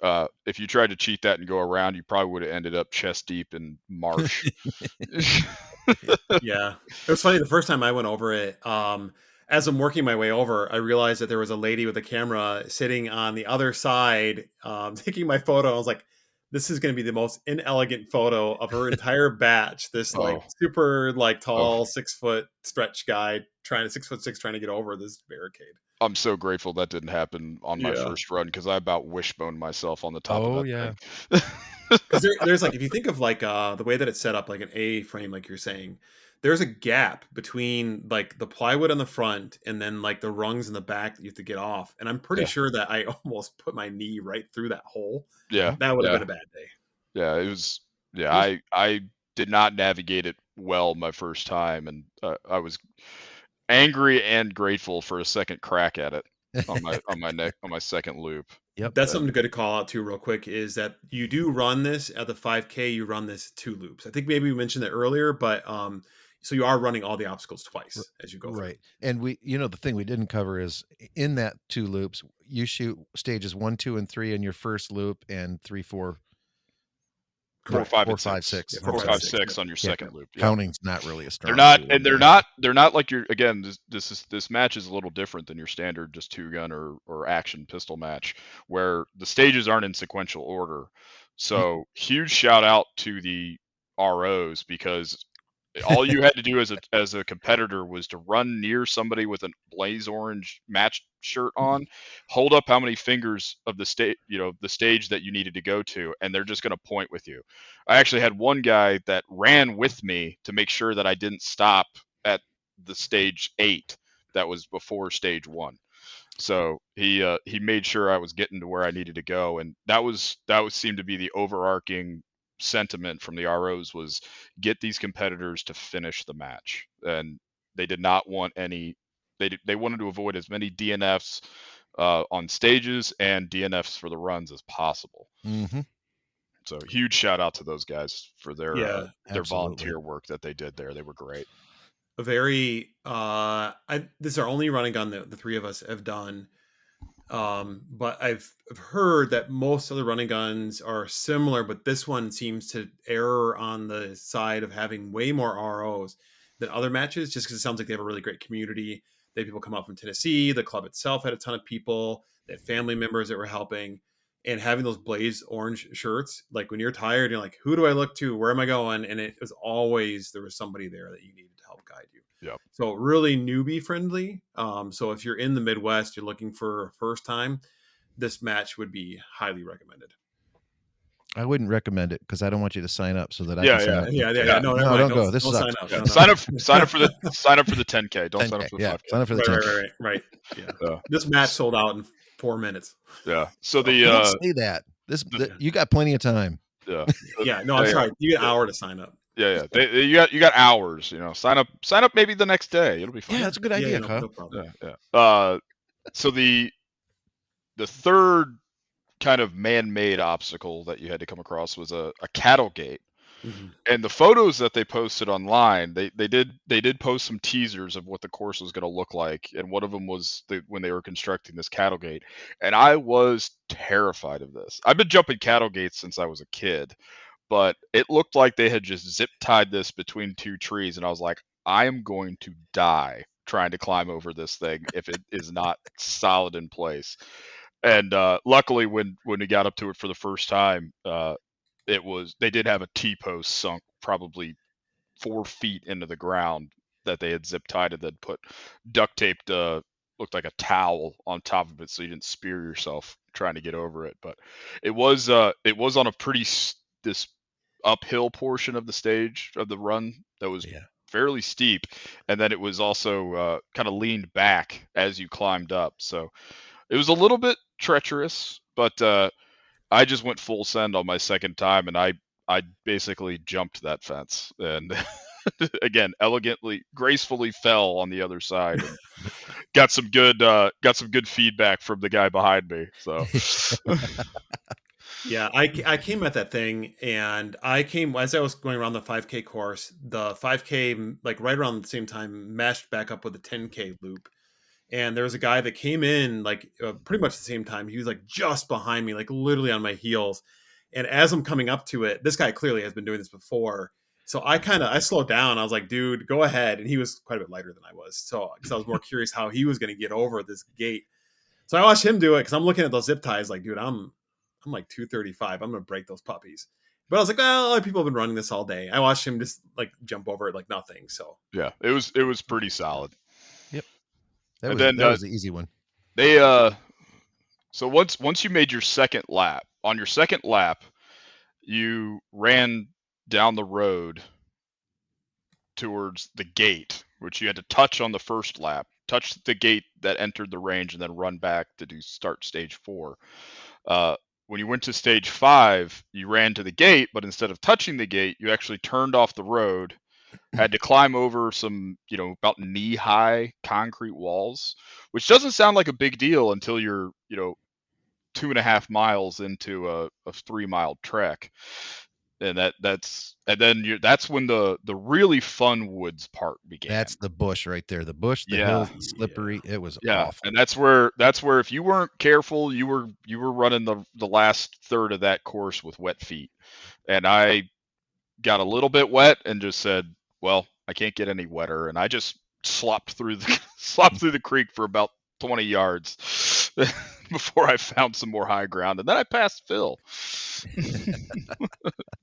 if you tried to cheat that and go around, you probably would have ended up chest deep in marsh. Yeah, it was funny the first time I went over it. As I'm working my way over, I realized that there was a lady with a camera sitting on the other side, taking my photo. I was like, "This is going to be the most inelegant photo of her entire batch." This like super like tall 6 foot stretch guy trying to 6'6" trying to get over this barricade. I'm so grateful that didn't happen on my first run, because I about wishboned myself on the top of that thing. Because there's like, if you think of like the way that it's set up, like an A frame, like you're saying, there's a gap between like the plywood on the front and then like the rungs in the back that you have to get off. And I'm pretty sure that I almost put my knee right through that hole. Yeah, that would have been a bad day. Yeah, it was. Yeah, I did not navigate it well my first time, and I was angry and grateful for a second crack at it on my second loop. Yep. That's something good to call out too real quick, is that you do run this at the 5K, you run this 2 loops. I think maybe we mentioned it earlier, but so you are running all the obstacles twice as you go through. Right. And we, the thing we didn't cover is in that 2 loops, you shoot stages 1, 2, and 3 in your first loop, and 3, 4, 4, 5, 6. 4, 5, 6 on your second loop. Yeah. Counting's not really a strong. They're not like your, again, this match is a little different than your standard just 2-gun or action pistol match, where the stages aren't in sequential order. So huge shout out to the ROs, because all you had to do as a competitor was to run near somebody with a blaze orange match shirt on, hold up how many fingers of the stage that you needed to go to, and they're just going to point with you. I actually had one guy that ran with me to make sure that I didn't stop at the stage 8 that was before stage 1. So he made sure I was getting to where I needed to go, and that seemed to be the overarching sentiment from the ROs, was get these competitors to finish the match. And they did not want any. They wanted to avoid as many DNFs on stages and DNFs for the runs as possible. Mm-hmm. So huge shout out to those guys for their absolutely. volunteer work that they did there. They were great. A very this is our only running gun that the 3 of us have done. But I've heard that most of the running guns are similar, but this one seems to err on the side of having way more ROs than other matches, just because it sounds like they have a really great community. They have people come out from Tennessee. The club itself had a ton of people. They had family members that were helping. And having those blaze orange shirts, like when you're tired, you're like, who do I look to? Where am I going? And it was always, there was somebody there that you needed to help guide you. Yep. So really newbie friendly. So if you're in the Midwest, you're looking for a first time, this match would be highly recommended. I wouldn't recommend it because I don't want you to sign up so that I can sign up. Yeah. No, don't go. This is sign up. Sign up for the 10K. Don't 10K. Sign up for the 5K. Yeah, sign up for the 10K. Right. Yeah. This match sold out in 4 minutes. Yeah. So don't say that. You got plenty of time. Yeah. Yeah. No, I'm sorry. You get an hour to sign up. Yeah. You got hours. Sign up maybe the next day. It'll be fine. Yeah, that's a good idea, Kyle. No problem. Yeah. So the third kind of man-made obstacle that you had to come across was a cattle gate. Mhm. And the photos that they posted online, they did post some teasers of what the course was going to look like, and one of them was when they were constructing this cattle gate, and I was terrified of this. I've been jumping cattle gates since I was a kid, but it looked like they had just zip tied this between two trees, and I was like, I am going to die trying to climb over this thing if it is not solid in place. And luckily, when we got up to it for the first time, they did have a T post sunk probably 4 feet into the ground that they had zip tied and then put duct taped looked like a towel on top of it so you didn't spear yourself trying to get over it. But it was on a this uphill portion of the stage of the run that was Yeah. fairly steep, and then it was also kind of leaned back as you climbed up, so it was a little bit treacherous. But I just went full send on my second time, and I basically jumped that fence, and again, elegantly, gracefully fell on the other side, and got some good feedback from the guy behind me. So Yeah, I came at that thing, and I came as I was going around the 5K course. The 5K, like right around the same time, meshed back up with the 10K loop. And there was a guy that came in like pretty much the same time. He was like just behind me, like literally on my heels. And as I'm coming up to it, this guy clearly has been doing this before. So I slowed down. I was like, dude, go ahead. And he was quite a bit lighter than I was. So because I was more curious how he was going to get over this gate. So I watched him do it because I'm looking at those zip ties like, dude, I'm like 235. I'm gonna break those puppies. But I was like, well, other people have been running this all day. I watched him just like jump over it like nothing. So yeah, it was pretty solid. Yep. And then That was the easy one. they so once you made your second lap, on your second lap, you ran down the road towards the gate, which you had to touch on the first lap, touch the gate that entered the range, and then run back to do start stage 4. When you went to stage 5, you ran to the gate, but instead of touching the gate, you actually turned off the road, had to climb over some, about knee-high concrete walls, which doesn't sound like a big deal until you're, 2.5 miles into a 3-mile trek. And that's when the really fun woods part began. That's the bush right there. The bush, the Yeah, hills, the slippery. It was yeah, awful. and that's where if you weren't careful, you were running the last third of that course with wet feet. And I got a little bit wet and just said, well, I can't get any wetter, and I just slopped through the slopped through the creek for about 20 yards before I found some more high ground, and then I passed Phil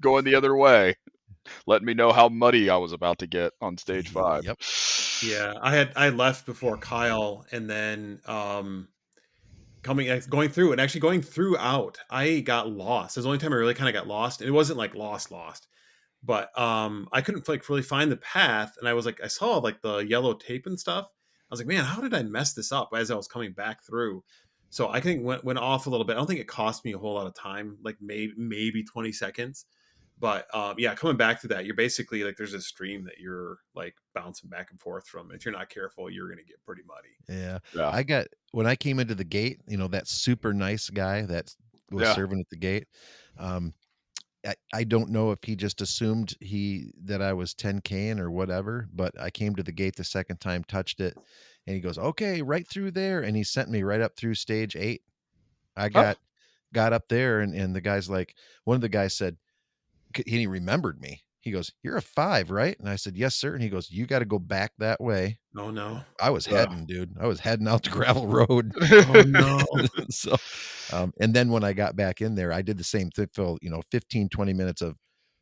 going the other way, letting me know how muddy I was about to get on stage 5. Yep. yeah, I left before Kyle, and then going through and actually going throughout, I got lost. It was the only time I really kind of got lost, and it wasn't like lost. But I couldn't like really find the path, and I was like, I saw like the yellow tape and stuff. I was like, man, how did I mess this up as I was coming back through? So I think went off a little bit. I don't think it cost me a whole lot of time, like maybe 20 seconds. But yeah, coming back to that, you're basically like there's a stream that you're like bouncing back and forth from. If you're not careful, you're gonna get pretty muddy. Yeah. Yeah, When I came into the gate, that super nice guy that was yeah. serving at the gate. Um, I don't know if he just assumed that I was 10K or whatever, but I came to the gate the second time, touched it, and he goes, "Okay, right through there," and he sent me right up through stage 8. I Huh? got up there, and the guy's like, one of the guys said, he remembered me. He goes, "You're a 5, right?" And I said, "Yes, sir." And he goes, "You got to go back that way." Oh no. I was Yeah. heading, dude. I was heading out the gravel road. Oh no. So, and then when I got back in there, I did the same thing, Phil, 15, 20 minutes of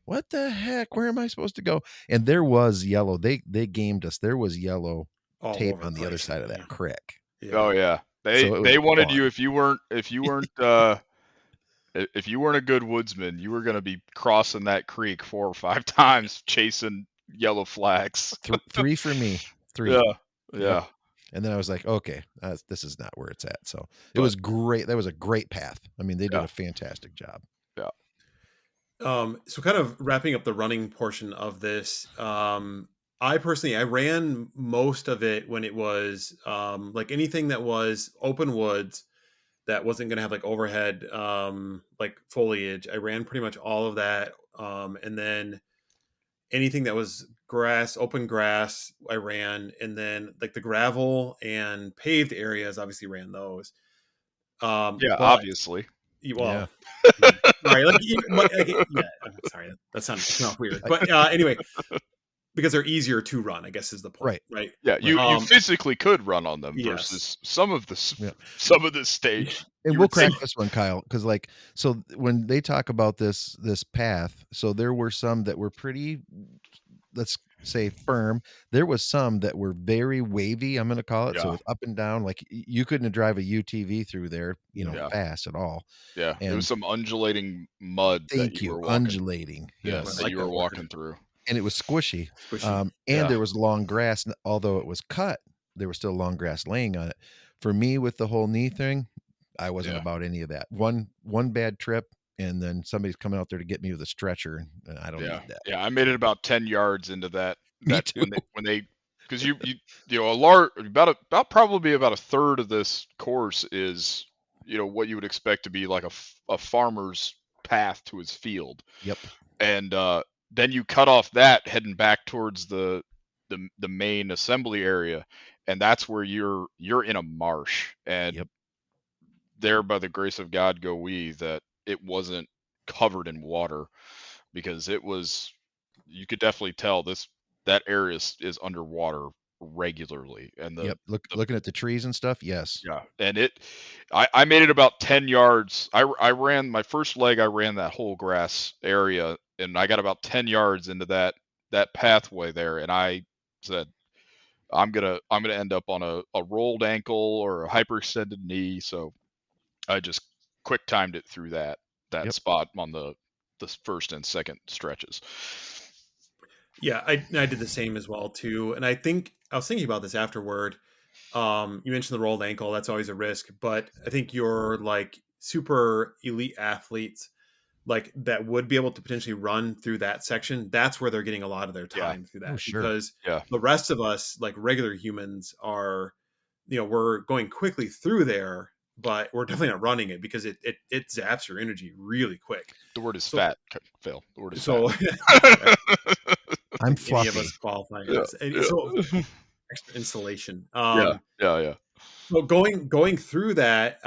what the heck? Where am I supposed to go? And there was yellow. They gamed us. There was yellow All tape over the on the other place. side of Yeah. that creek. Oh Yeah. yeah. They So it was they wanted you, fun. if you weren't a good woodsman, you were going to be crossing that creek 4 or 5 times chasing yellow flags. 3 for me. 3. Yeah. Yep. Yeah. And then I was like, okay, this is not where it's at. So it But was great. That was a great path. I mean, they did yeah. a fantastic job. Yeah. So kind of wrapping up the running portion of this, I personally I ran most of it when it was like anything that was open woods that wasn't going to have like overhead like foliage. I ran pretty much all of that And then anything that was grass, open grass, I ran, and then like the gravel and paved areas, obviously ran those. Yeah, But obviously. Yeah. well, sorry, yeah. Sorry, that sounds weird, but anyway, because they're easier to run, I guess is the point, Right. right? Yeah, Right. you physically could run on them Yes. versus some of the Yeah. some of the stage. And You we'll would crack think, this one, Kyle, because like so when they talk about this path, so there were some that were pretty, let's say, firm. There was some that were very wavy, I'm gonna call it. So yeah, it's up and down. Like you couldn't drive a UTV through there, No. yeah, fast at all. yeah. There was And some undulating mud that thank you you, were walking. undulating. Yeah, I Yes. that like you that were word. walking through. And it was squishy. Squishy. And Yeah, there was long grass, although it was cut, there was still long grass laying on it. For me, with the whole knee thing, I wasn't yeah. about any of that. One bad trip, and then somebody's coming out there to get me with a stretcher, and I don't Yeah, need that. yeah. I made it about 10 yards into that Me too. when they because you know a large about probably about a third of this course is what you would expect to be like a farmer's path to his field, Yep. and then you cut off that heading back towards the main assembly area, and that's where you're in a marsh, and Yep. there by the grace of God go we that it wasn't covered in water because it was you could definitely tell that area is underwater regularly and Yep. the Looking at the trees and stuff. Yes. yeah and I made it about 10 yards. I ran my first leg. I ran that whole grass area and I got about 10 yards into that pathway there and I said I'm gonna end up on a rolled ankle or a hyperextended knee, so I just quick timed it through that Yep. spot on the first and second stretches. Yeah, I did the same as well too. And I think I was thinking about this afterward. You mentioned the rolled ankle, that's always a risk, but I think your like super elite athletes like that would be able to potentially run through that section. That's where they're getting a lot of their Yeah, time through Oh, that sure. because yeah, the rest of us, like regular humans, are we're going quickly through there, but we're definitely not running it because it zaps your energy really quick. the word is So fat, Phil. The word is fat. so I I'm think any of us fluffy. qualifying Yeah, this. And so yeah, extra insulation. yeah, yeah, yeah, So going through that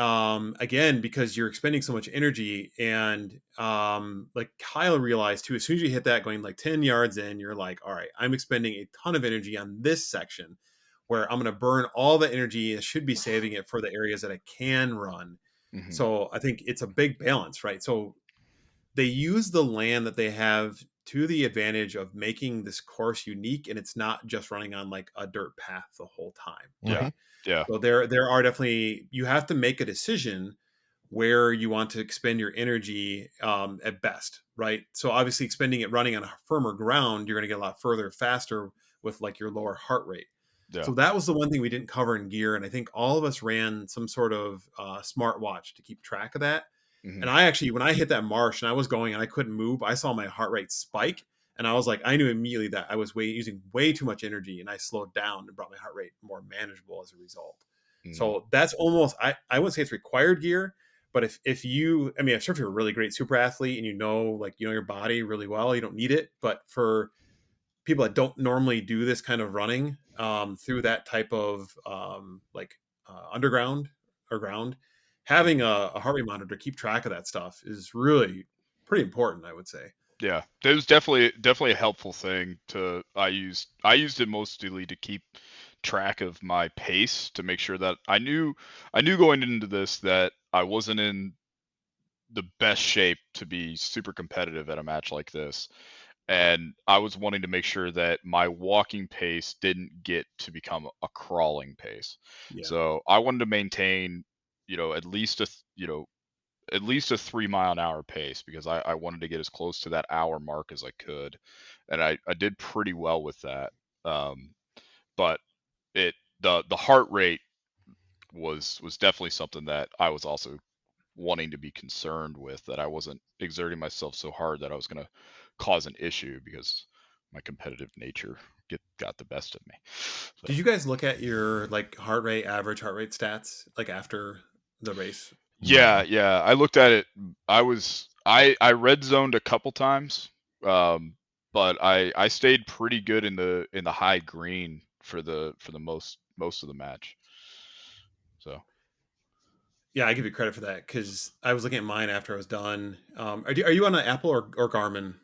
again because you're expending so much energy and like Kyle realized too as soon as you hit that going like 10 yards in you're like all right I'm expending a ton of energy on this section where I'm going to burn all the energy and should be saving it for the areas that I can run. hmm So I think it's a big balance, right? So they use the land that they have to the advantage of making this course unique and it's not just running on like a dirt path the whole time, yeah, Hmm. right? yeah, So there are definitely you have to make a decision where you want to expend your energy at best, right? So obviously expending it running on a firmer ground, you're going to get a lot further faster with like your lower heart rate. yeah. So that was the one thing we didn't cover in gear, and I think all of us ran some sort of smart watch to keep track of that. hmm And I actually, when I hit that marsh and I was going and I couldn't move, I saw my heart rate spike, and I was like, I knew immediately that I was using way too much energy, and I slowed down and brought my heart rate more manageable as a result. hmm So that's almost I wouldn't say it's required gear, but if you I mean I'm sure if you're a really great super athlete and you know your body really well, you don't need it. But for people that don't normally do this kind of running through that type of underground or ground, having a heart rate monitor to keep track of that stuff is really pretty important, I would say. Yeah, it was definitely a helpful thing to I used it mostly to keep track of my pace to make sure that I knew going into this that I wasn't in the best shape to be super competitive at a match like this. And I was wanting to make sure that my walking pace didn't get to become a crawling pace. Yeah. So I wanted to maintain, at least at least a 3 mile an hour pace because I wanted to get as close to that hour mark as I could. And I did pretty well with that. Um, but it the heart rate was definitely something that I was also wanting to be concerned with, that I wasn't exerting myself so hard that I was going to cause an issue because my competitive nature got the best of me. Did So you guys look at your like average heart rate stats like after the race? yeah, No. yeah, I looked at it. I red zoned a couple times, But I stayed pretty good in the high green for the most of the match. So Yeah, I give you credit for that because I was looking at mine after I was done. Are you on an Apple or Garmin?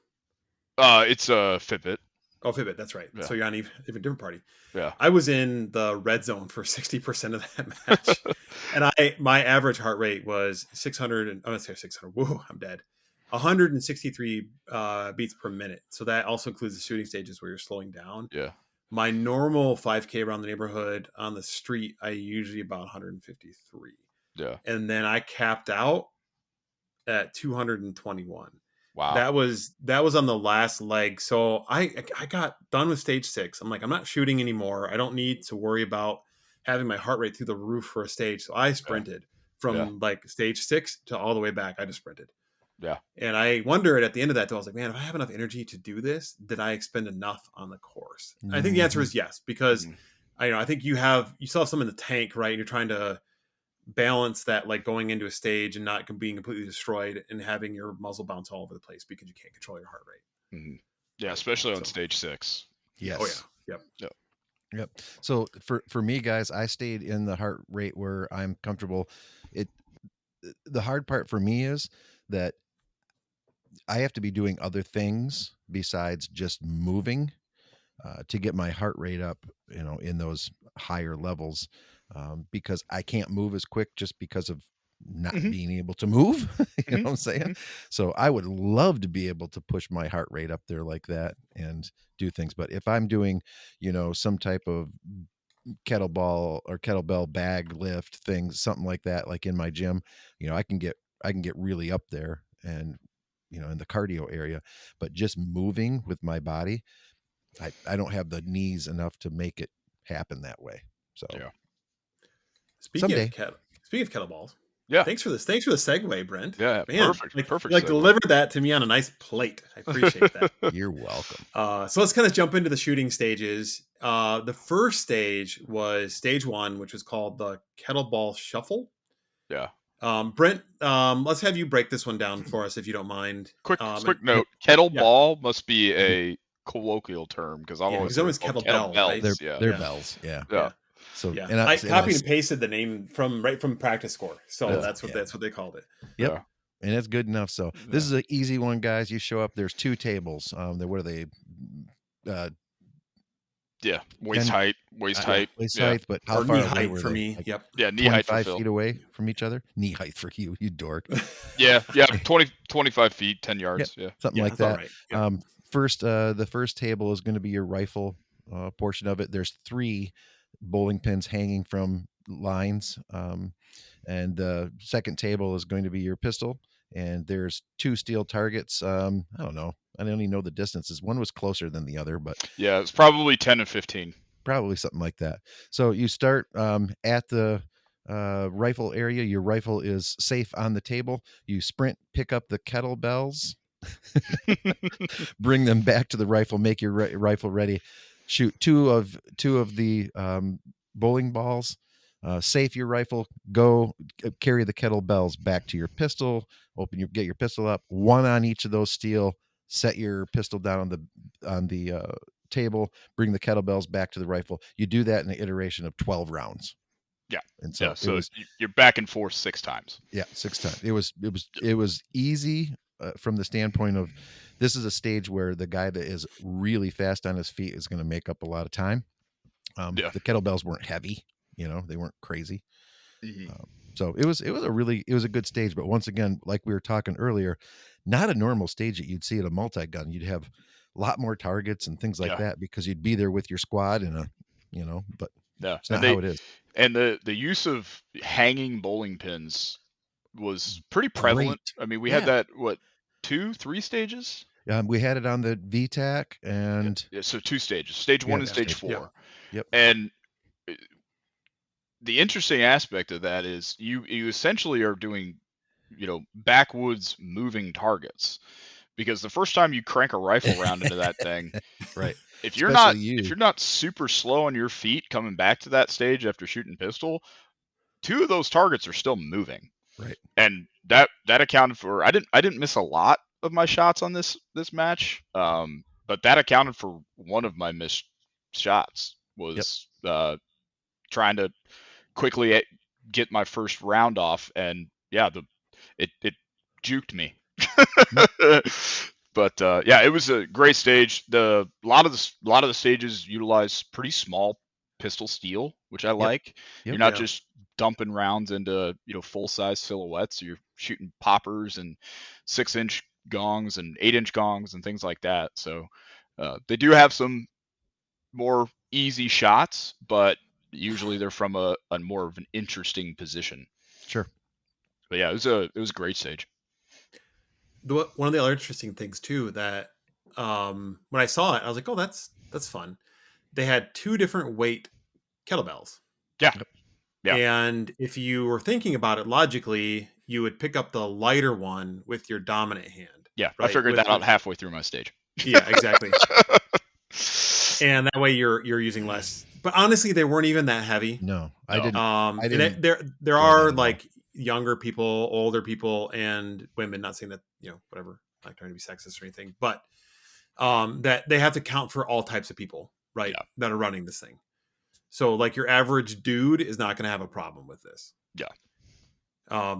it's a Fitbit. Oh, Fitbit, that's right. Yeah. So you're on even different party. Yeah. I was in the red zone for 60% of that match, and my average heart rate was 600. I'm gonna say 600. Whoa, I'm dead. 163 beats per minute. So that also includes the shooting stages where you're slowing down. Yeah. My normal 5K around the neighborhood on the street, I usually about 153, Yeah. and then I capped out at 221. Wow. That was on the last leg. So I got done with stage 6. I'm like, I'm not shooting anymore. I don't need to worry about having my heart rate through the roof for a stage. So I Yeah. sprinted Yeah. from like stage 6 to all the way back. I just sprinted. Yeah. And I wondered at the end of that, though, I was like, man, if I have enough energy to do this, did I expend enough on the course? I think the answer is yes, because Mhm. I think you still have some in the tank, right? And you're trying to balance that, like going into a stage and not being completely destroyed and having your muzzle bounce all over the place because you can't control your heart rate. Mhm. Yeah, especially on stage 6. Yes. Oh yeah. Yep. Yep. So for me, guys, I stayed in the heart rate where I'm comfortable. The hard part for me is that I have to be doing other things besides just moving to get my heart rate up, in those higher levels, because I can't move as quick just because of not Mhm. being able to move. You know Mhm. what I'm saying? Mhm. So I would love to be able to push my heart rate up there like that and do things. But if I'm doing, some type of kettlebell or kettlebell bag lift things, something like that, like in my gym, I can get really up there and in the cardio area, but just moving with my body, I don't have the knees enough to make it happen that way. So Yeah. someday. Speaking of kettlebells, Yeah. thanks for this. Thanks for the segue, Brent. Yeah. Man, Perfect like segue. delivered that to me on a nice plate. I appreciate that. You're welcome. So let's kind of jump into the shooting stages. The first stage was stage 1, which was called the kettlebell shuffle. Yeah. Brent, let's have you break this one down for us if you don't mind. Quick And, note. yeah, Kettleball must be a colloquial term because I've yeah, always because heard it always called kettlebell, right? They're kettlebells. Yeah. they're Yeah, bells. Yeah. Yeah. yeah, So yeah. and I and I copied and pasted the name from practice score, so Yeah. that's what yeah. they called it. Yep. Yeah. And it's good enough. So this Yeah. is an easy one, guys. You show up. There's 2 tables. What are they? Uh, Yeah. Waist 10 height. Waist Yeah, height. waist Yeah. height, but how or knee far away height were for they? me. Like Yep. Yeah. Knee height for 25 Phil. feet away from each other? Knee height for you dork. Yeah. Yeah. 25 feet, 10 Yep. yards. Yeah. Something Yeah, like that's all that. right. Yep. The first table is going to be your rifle portion of it. There's 3 bowling pins hanging from lines. And the second table is going to be your pistol. And there's 2 steel targets. I don't know. I don't even know the distances. One was closer than the other, but Yeah. It's probably 10 and 15. probably something like that. So you start at the rifle area. Your rifle is safe on the table. You sprint, pick up the kettlebells, bring them back to the rifle, make your rifle ready, shoot two of the bowling balls, safe your rifle, go carry the kettlebells back to your pistol, get your pistol up, one on each of those steel, set your pistol down on the table, bring the kettlebells back to the rifle. You do that in an iteration of 12 rounds. Yeah. And Yeah. so it So was, you're back and forth 6 times. yeah, 6 times. It was easy from the standpoint of this is a stage where the guy that is really fast on his feet is going to make up a lot of time. Yeah. The kettlebells weren't heavy, they weren't crazy. Mhm. So it was a good stage. But once again, like we were talking earlier, not a normal stage that you'd see at a multi-gun. You'd have a lot more targets and things like Yeah. that because you'd be there with your squad but Yeah. it's not how it is. And the use of hanging bowling pins was pretty Great. prevalent. I mean, we had Yeah. that 2-3 stages. We had it on the VTAC and Yeah, so 2 stages, stage 1 yeah, and 2 stage stages. Yep. 4. Yep. And the interesting aspect of that is you essentially are doing, backwoods moving targets, because the first time you crank a rifle round into that thing, Right. if you're not Especially you. super slow on your feet coming back to that stage after shooting pistol, 2 of those targets are still moving. Right. And that accounted for, I didn't miss a lot of my shots on this match, but that accounted for one of my missed shots. Was trying to quickly get my first round off, and yeah, it juked me. But yeah, it was a great stage. A lot of the stages utilize pretty small pistol steel, which I like. You're not just dumping rounds into full size silhouettes. You're shooting poppers and 6-inch gongs and 8-inch gongs and things like that. So they do have some more easy shots, but usually they're from a more of an interesting position. Sure. But yeah, it was a great stage. One of the other interesting things too that when I saw it, I was like, oh, that's fun. They had 2 different weight kettlebells. Yeah. Yeah. And if you were thinking about it logically, you would pick up the lighter one with your dominant hand. Yeah, right? I figured that out halfway through my stage. Yeah, exactly. And that way you're using less. But honestly, they weren't even that heavy. No, I didn't. And there are like younger people, older people, and women. Not saying that whatever, not trying to be sexist or anything, but that they have to count for all types of people, right? Yeah. That are running this thing. So like your average dude is not going to have a problem with this. Yeah.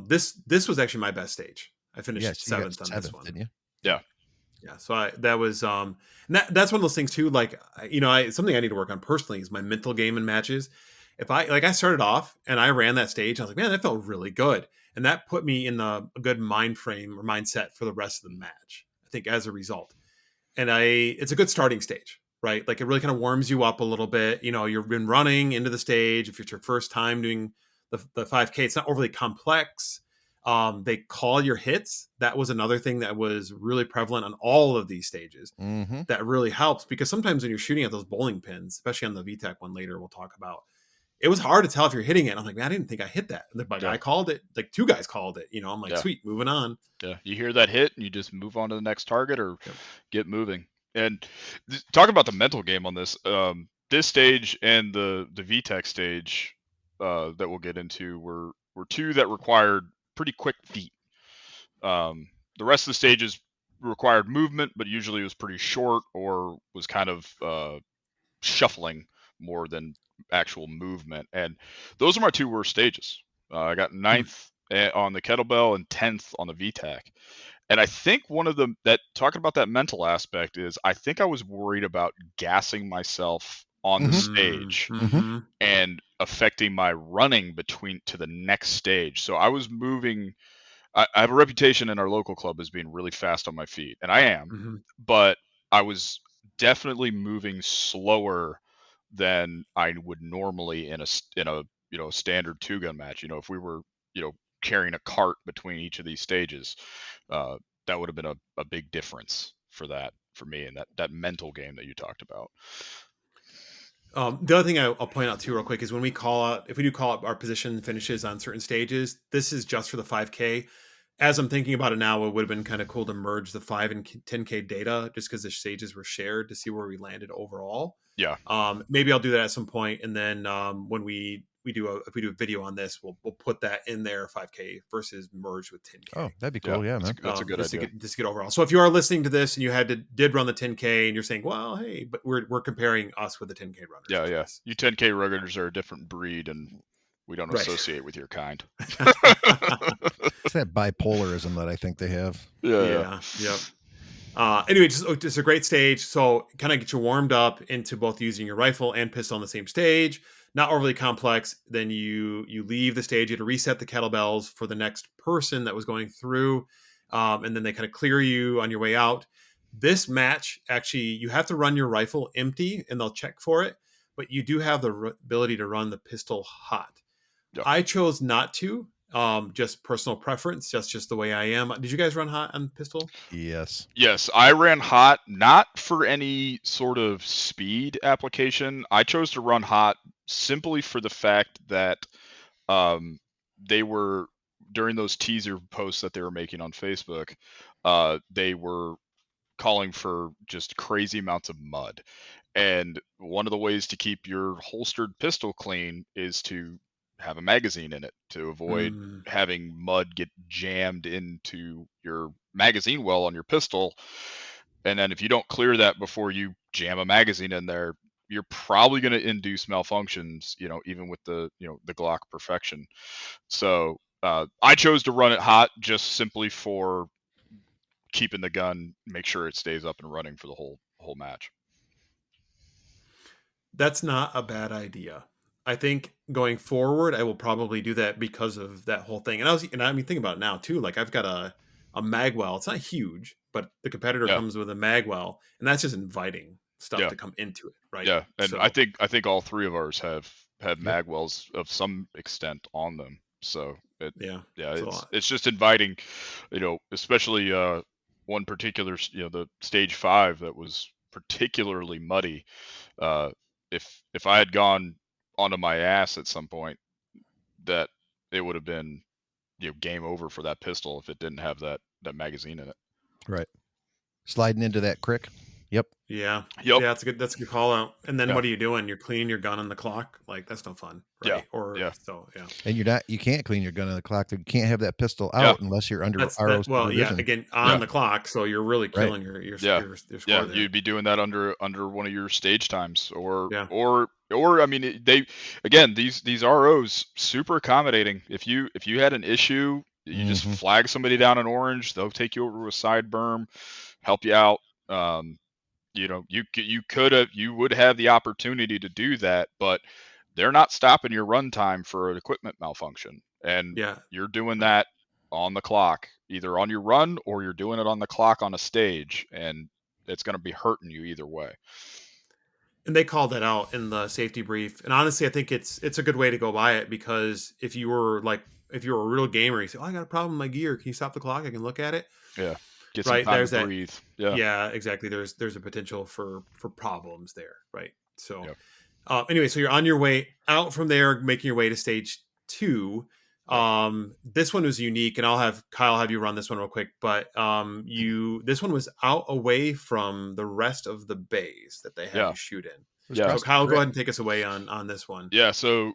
This was actually my best stage. I finished 7th on this one. Didn't you? Yeah. Yeah. So that was that's one of those things too. Like something I need to work on personally is my mental game in matches. If I started off and I ran that stage, I was like, man, that felt really good, and that put me in a good mind frame or mindset for the rest of the match. I think as a result, and it's a good starting stage. Right? Like it really kind of warms you up a little bit. You've been running into the stage. If it's your first time doing the 5K, it's not overly complex. They call your hits. That was another thing that was really prevalent on all of these stages. Mm-hmm. That really helps because sometimes when you're shooting at those bowling pins, especially on the VTech one later, we'll talk about, it was hard to tell if you're hitting it. I'm like, man, I didn't think I hit that. But I called it. Like 2 guys called it. I'm like, sweet, moving on. Yeah, you hear that hit and you just move on to the next target or get moving. And talking about the mental game on this, this stage and the VTech stage that we'll get into were 2 that required pretty quick feet. The rest of the stages required movement, but usually it was pretty short or was kind of shuffling more than actual movement. And those are my 2 worst stages. I got 9th on the kettlebell and 10th on the VTech. And I think one of them that talking about that mental aspect is I think I was worried about gassing myself on the stage and affecting my running to the next stage. So I was moving. I have a reputation in our local club as being really fast on my feet, and I am, but I was definitely moving slower than I would normally in a standard 2-gun match. If we were carrying a cart between each of these stages, that would have been a big difference for me and that mental game that you talked about. The other thing I'll point out too real quick is when if we do call out our position finishes on certain stages, this is just for the 5K. As I'm thinking about it now, it would have been kind of cool to merge the 5 and 10K data just because the stages were shared to see where we landed overall. Yeah. Maybe I'll do that at some point, and then when if we do a video on this, we'll put that in there 5K versus merged with 10K. Oh, that'd be cool. Yeah, man. That's a good idea. Just to get overall. So if you are listening to this and you did run the 10K and you're saying, well, hey, but we're comparing us with the 10K runners. Yeah, yeah. You 10K runners are a different breed, and we don't associate with your kind. It's that bipolarism that I think they have. Yeah. Anyway, just a great stage. So kind of get you warmed up into both using your rifle and pistol on the same stage. Not overly complex. Then you leave the stage. You have to reset the kettlebells for the next person that was going through. And then they kind of clear you on your way out. This match, actually, you have to run your rifle empty and they'll check for it. But you do have the ability to run the pistol hot. Yep. I chose not to. Just personal preference. That's just the way I am. Did you guys run hot on pistol? Yes, I ran hot, not for any sort of speed application. I chose to run hot simply for the fact that they were, during those teaser posts that they were making on Facebook, they were calling for just crazy amounts of mud. And one of the ways to keep your holstered pistol clean is to have a magazine in it to avoid Mm. having mud get jammed into your magazine well on your pistol. And then if you don't clear that before you jam a magazine in there, you're probably going to induce malfunctions, even with the Glock perfection. So I chose to run it hot just simply for keeping the gun, make sure it stays up and running for the whole match. That's not a bad idea. I think going forward, I will probably do that because of that whole thing. And I mean, think about it now too. Like I've got a magwell. It's not huge, but the competitor Yeah, comes with a magwell, and that's just inviting stuff yeah, to come into it, right? yeah. And I So think all three of ours have Yep. magwells of some extent on them. So yeah, yeah, so it's just inviting, especially one particular, the stage 5 that was particularly muddy. Uh, if I had gone onto my ass at some point, that it would have been game over for that pistol if it didn't have that magazine in it. Right. Sliding into that crick. Yep. yeah, Yep. yeah, that's a good call out. And then Yeah. what are you doing? You're cleaning your gun on the clock. Like that's no fun, Yeah. right? Or Yeah. so yeah. And you can't clean your gun on the clock. You can't have that pistol Yeah. out unless you're under That's RO that. Well, yeah. supervision. Again, Yeah. on the clock, so you're really Right. killing your Yeah. your score Yeah. there. You'd be doing that under one of your stage times, or Yeah. I mean, they again, these ROs super accommodating. If you had an issue, you just Mm-hmm. flag somebody down in orange. They'll take you over to a side berm, help you out. You would have the opportunity to do that, but they're not stopping your runtime for an equipment malfunction, and Yeah. you're doing that on the clock, either on your run or you're doing it on the clock on a stage, and it's going to be hurting you either way. And they called that out in the safety brief. And honestly, I think it's a good way to go by it because if you were a real gamer, you say, "Oh, I got a problem with my gear. Can you stop the clock? I can look at it." Yeah, get some Right? time to There's that. breathe. Yeah, Yeah, exactly. There's a potential for problems there, right? So yeah, anyway, so you're on your way out from there, making your way to stage 2. yeah, This one was unique, and I'll have Kyle have you run this one real quick. But this one was out away from the rest of the bays that they had yeah, you shoot in. It was yeah, So across the Kyle, go crick. ahead and take us away on this one. yeah. So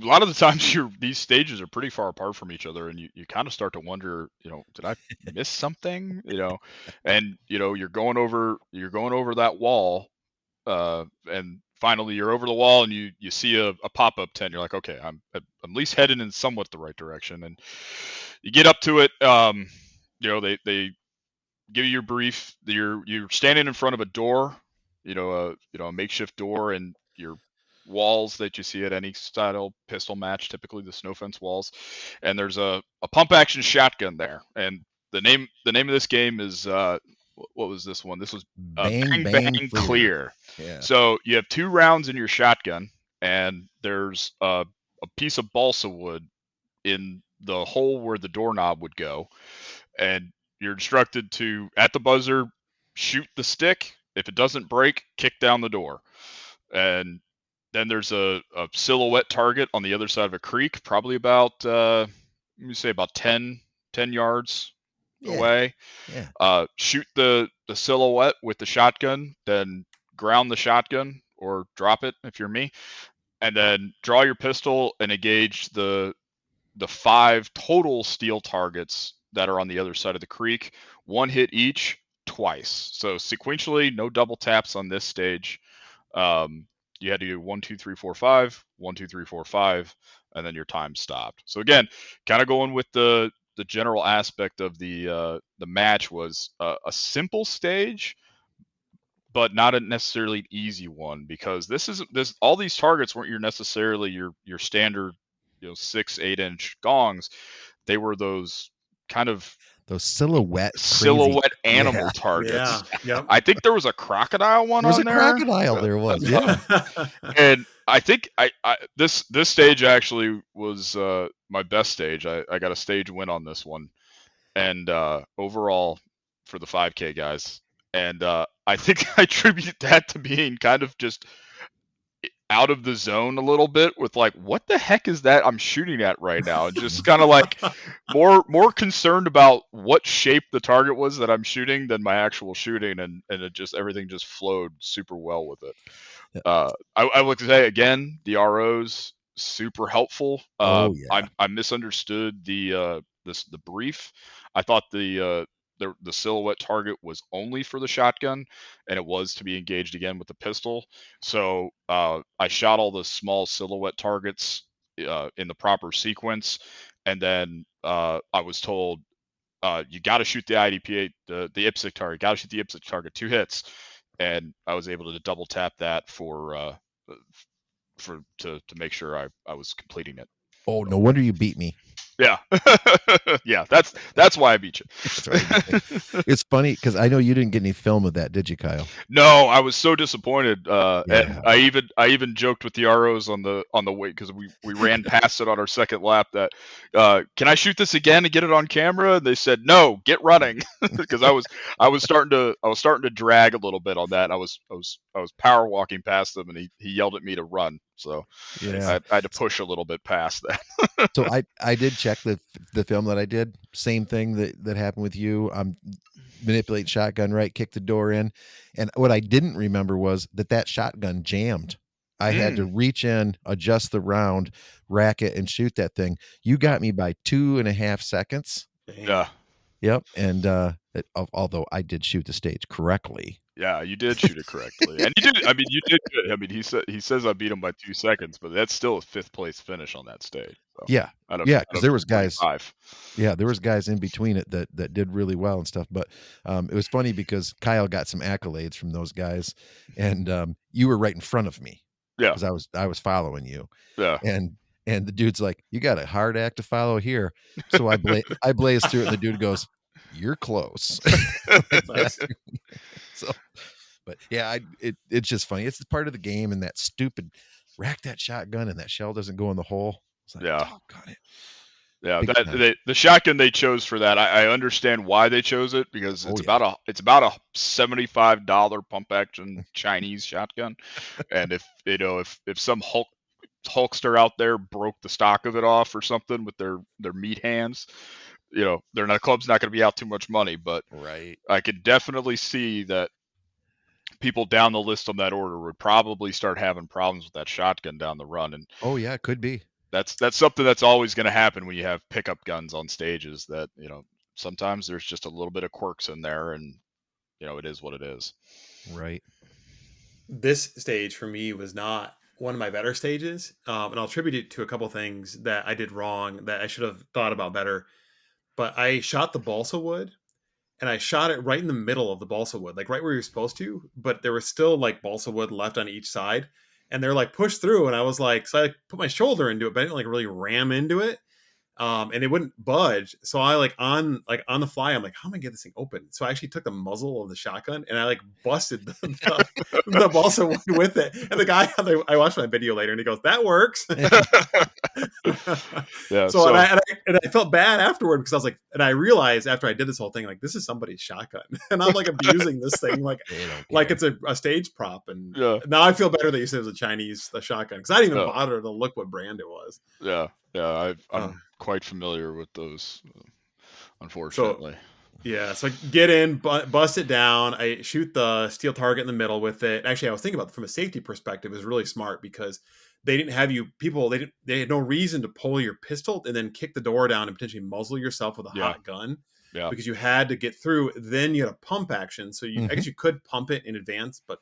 a lot of the times these stages are pretty far apart from each other, and you kind of start to wonder, did I miss something? And you're going over that wall, and finally you're over the wall, and you see a pop-up tent. You're like, okay, I'm at least heading in somewhat the right direction, and you get up to it. They give you your brief. You're standing in front of a door, a makeshift door, and your walls that you see at any style pistol match, typically the snow fence walls, and there's a pump action shotgun there. And the name of this game is what was this one? This was Bang, Bang bang, Bang clear. Clear. Yeah. So you have 2 rounds in your shotgun, and there's a piece of balsa wood in the hole where the doorknob would go, and you're instructed to, at the buzzer, shoot the stick. If it doesn't break, kick down the door. And then there's a silhouette target on the other side of a creek, probably about let me say about 10 yards Yeah. away. Yeah. Shoot the silhouette with the shotgun, then ground the shotgun or drop it if you're me, and then draw your pistol and engage the 5 total steel targets that are on the other side of the creek. 1 hit each twice. So sequentially, no double taps on this stage. You had to do 1, 2, 3, 4, 5, 1, 2, 3, 4, 5, and then your time stopped. So again, kind of going with the general aspect of the match was a simple stage, but not a necessarily easy one, because this all these targets weren't necessarily your standard 6-8 inch gongs. They were those kind of Those silhouette crazy. silhouette Yeah. animal targets. Yeah. Yep. I think there was a crocodile one There was on a there. crocodile. There was. Yeah. And I think this stage actually was my best stage. I got a stage win on this one, and overall for the 5K guys. And I think I attribute that to being kind of just out of the zone a little bit, with like, what the heck is that I'm shooting at right now? Just kind of like more concerned about what shape the target was that I'm shooting than my actual shooting, and everything just flowed super well with it. I would say again, the ROs super helpful. Oh yeah. I misunderstood the brief. I thought the silhouette target was only for the shotgun, and it was to be engaged again with the pistol. So I shot all the small silhouette targets in the proper sequence, and then I was told you got to shoot the IDP, the IPSC target. Got to shoot the IPSC target 2 hits, and I was able to double tap that to make sure I was completing it. Oh, no wonder you beat me. Yeah, yeah. That's why I beat you. That's right. It's funny because I know you didn't get any film of that, did you, Kyle? No, I was so disappointed. And Yeah. I even joked with the ROs on the way, because we ran past it on our second lap, that can I shoot this again and get it on camera? And they said no, get running, because I was starting to drag a little bit on that. And I was power walking past them, and he yelled at me to run. So Yeah. I had to push a little bit past that. So I did check the film that I did. Same thing that happened with you. Manipulate shotgun right, kick the door in, and what I didn't remember was that shotgun jammed. I had to reach in, adjust the round, rack it, and shoot that thing. You got me by 2.5 seconds. Yeah. Yep. And although I did shoot the stage correctly. Yeah, you did shoot it correctly, and you did. I mean, you did good. I mean, he says I beat him by 2 seconds, but that's still a 5th place finish on that stage. So, yeah, because there was guys. Yeah, there was guys in between it that did really well and stuff. But it was funny because Kyle got some accolades from those guys, and you were right in front of me. Yeah, because I was following you. Yeah, and the dude's like, "You got a hard act to follow here." So I blazed through it, and the dude goes, "You're close." So, but yeah, it's just funny. It's part of the game, and that stupid rack that shotgun, and that shell doesn't go in the hole. It's like, yeah, got it. Yeah, the shotgun they chose for that, I understand why they chose it, because it's about a $75 pump action Chinese shotgun, and if some Hulkster out there broke the stock of it off or something with their meat hands, club's not going to be out too much money. But right, I could definitely see that people down the list on that order would probably start having problems with that shotgun down the run. And oh yeah, it could be. That's something that's always going to happen when you have pickup guns on stages, that sometimes there's just a little bit of quirks in there, and it is what it is. Right. This stage for me was not one of my better stages, and I'll attribute it to a couple things that I did wrong that I should have thought about better. But I shot the balsa wood, and I shot it right in the middle of the balsa wood, like right where you're supposed to, but there was still like balsa wood left on each side, and they're like pushed through, and I was like, so I put my shoulder into it, but I didn't like really ram into it. And it wouldn't budge. So I on the fly, I'm like, how am I gonna get this thing open? So I actually took the muzzle of the shotgun and I like busted the balsa wood with it. And the guy, I watched my video later, and he goes, "That works." Yeah. So and I felt bad afterward, because I was like, and I realized after I did this whole thing, like, this is somebody's shotgun, and I'm like abusing this thing like it's a stage prop. And now I feel better that you said it was a shotgun, because I didn't even bother to look what brand it was. Yeah. I'm quite familiar with those, unfortunately. So I get in, bust it down. I shoot the steel target in the middle with it. Actually, I was thinking about it from a safety perspective. It was really smart, because they didn't have they had no reason to pull your pistol and then kick the door down and potentially muzzle yourself with a hot gun. Yeah. Because you had to get through. Then you had a pump action. So I guess you could pump it in advance, but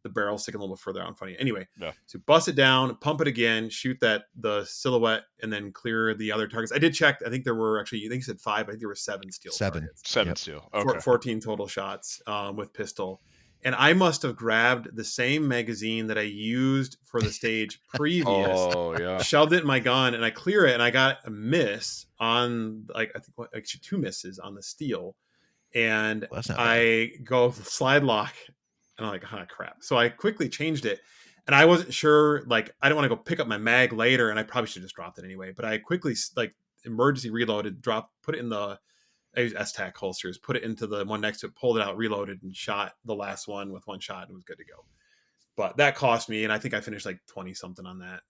the barrel sticking a little bit further out in front of you. Anyway, so bust it down, pump it again, shoot the silhouette, and then clear the other targets. I did check. I think there were actually, you said 5. I think there were 7 steel targets. 7 steel. Okay. 14 total shots with pistol. And I must have grabbed the same magazine that I used for the stage previous. Oh, yeah. Shoved it in my gun, and I clear it, and I got a miss on, I think actually 2 misses on the steel. And I go slide lock, and I'm like, oh, crap. So I quickly changed it, and I wasn't sure, I didn't want to go pick up my mag later, and I probably should have just dropped it anyway. But I quickly, emergency reloaded, put it in the, I used S-Tac holsters, put it into the one next to it, pulled it out, reloaded, and shot the last one with one shot, and was good to go. But that cost me, and I think I finished 20-something on that.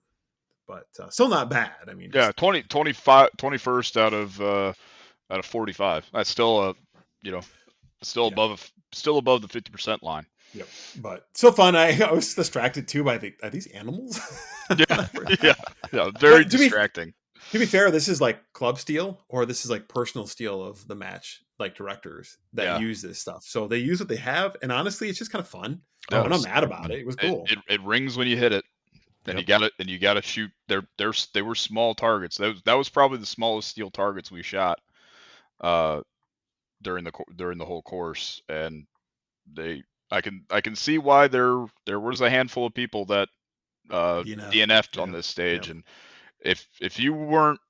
But still not bad. I mean, 21st out of 45. That's still still above the 50% line. Yep. But still fun. I was distracted too by are these animals? Yeah. Yeah, very But to be distracting. fair, this is like club steel, or this is like personal steel of the match, like directors that Yeah. use this stuff. So they use what they have, and honestly, it's just kind of fun. Yeah. Oh, I'm not it's mad super about fun. it. It was cool. It rings when you hit it, and Yep. you got to shoot. They were small targets. That was probably the smallest steel targets we shot during the whole course, and I can see why there was a handful of people that DNF. DNF'd on Yeah. this stage, Yeah. and if you weren't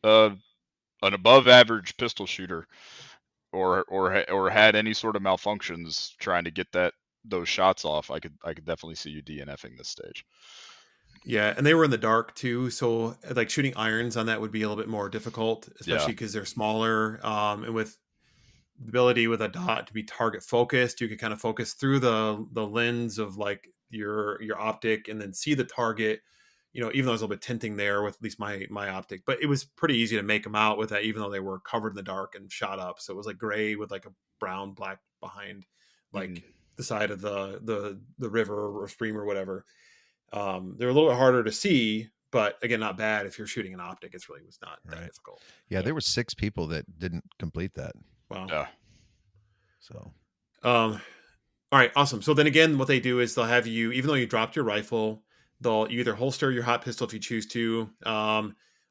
an above average pistol shooter or had any sort of malfunctions trying to get those shots off, I could definitely see you DNFing this stage. Yeah, and they were in the dark too, so like shooting irons on that would be a little bit more difficult, Yeah. especially because they're smaller. And with the ability with a dot to be target focused, you could kind of focus through the lens of like your optic and then see the target. You know, even though there's a little bit tinting there with at least my optic, but it was pretty easy to make them out with that, even though they were covered in the dark and shot up. So it was like gray with like a brown black behind, Mhm. like the side of the river or stream or whatever. They're a little bit harder to see, but again, not bad if you're shooting an optic. It's really was not that Right. difficult. Yeah, there were 6 people that didn't complete that. Wow. Yeah. So Um, all right, awesome. So then again, what they do is they'll have you, even though you dropped your rifle, they'll either holster your hot pistol if you choose to,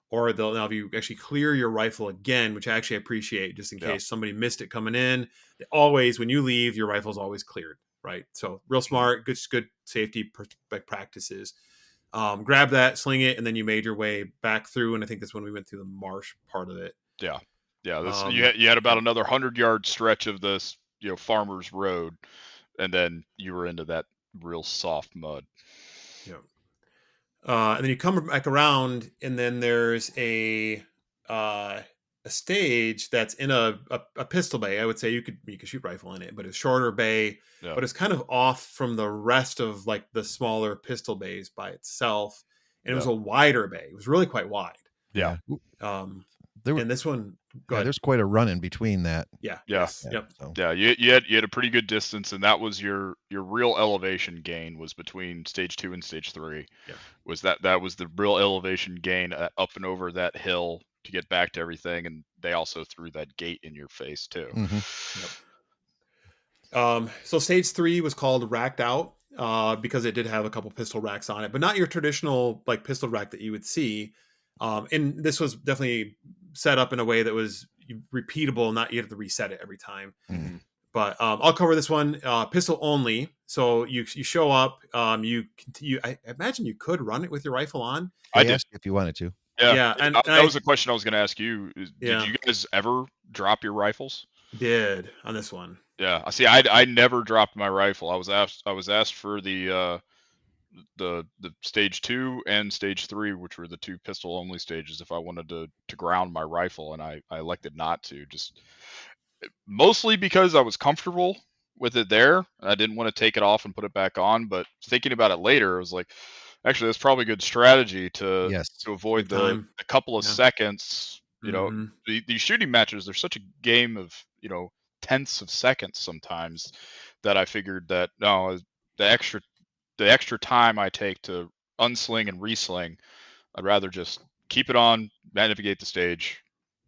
or they'll have you actually clear your rifle again, which I actually appreciate, just in Yeah. case somebody missed it coming in. Always, when you leave, your rifle's always cleared, right? So real smart, good safety practices. Grab that, sling it, and then you made your way back through. And I think that's when we went through the marsh part of it. Yeah. Yeah. This Um, you had about yeah. another 100-yard stretch of this, farmer's road, and then you were into that real soft mud. Yeah. And then you come back around, and then there's a stage that's in a pistol bay. I would say you could shoot rifle in it, but it's shorter bay, Yeah. but it's kind of off from the rest of like the smaller pistol bays by itself. And it was Yeah. a wider bay. It was really quite wide. Yeah. Um, there were and this one, go yeah, ahead. there's quite a run in between that. Yeah. Yeah. Yes. Yeah. Yep. So Yeah, you had a pretty good distance, and that was your real elevation gain was between stage 2 and stage 3. Yeah. Was that was the real elevation gain up and over that hill to get back to everything, and they also threw that gate in your face too. mhm. Yep. So stage 3 was called racked out because it did have a couple pistol racks on it, but not your traditional like pistol rack that you would see. And this was definitely set up in a way that was repeatable, not you have to reset it every time. Mhm. But I'll cover this one pistol only. So you show up. I imagine you could run it with your rifle on. I They did. asked you if you wanted to. Yeah, Yeah, and that I was a question I was going to ask you. Did yeah you guys ever drop your rifles? did on this one. Yeah, I see. I never dropped my rifle. I was asked for the stage 2 and stage 3, which were the 2 pistol only stages, if I wanted to ground my rifle, and I elected not to, just mostly because I was comfortable with it there. I didn't want to take it off and put it back on, but thinking about it later, I was like, actually, that's probably good strategy to Yes. avoid Save the time. couple of Yeah. seconds. Hmm. These shooting matches, they're such a game of tenths of seconds sometimes that I figured that no, the extra the extra time I take to unsling and resling, I'd rather just keep it on, navigate the stage,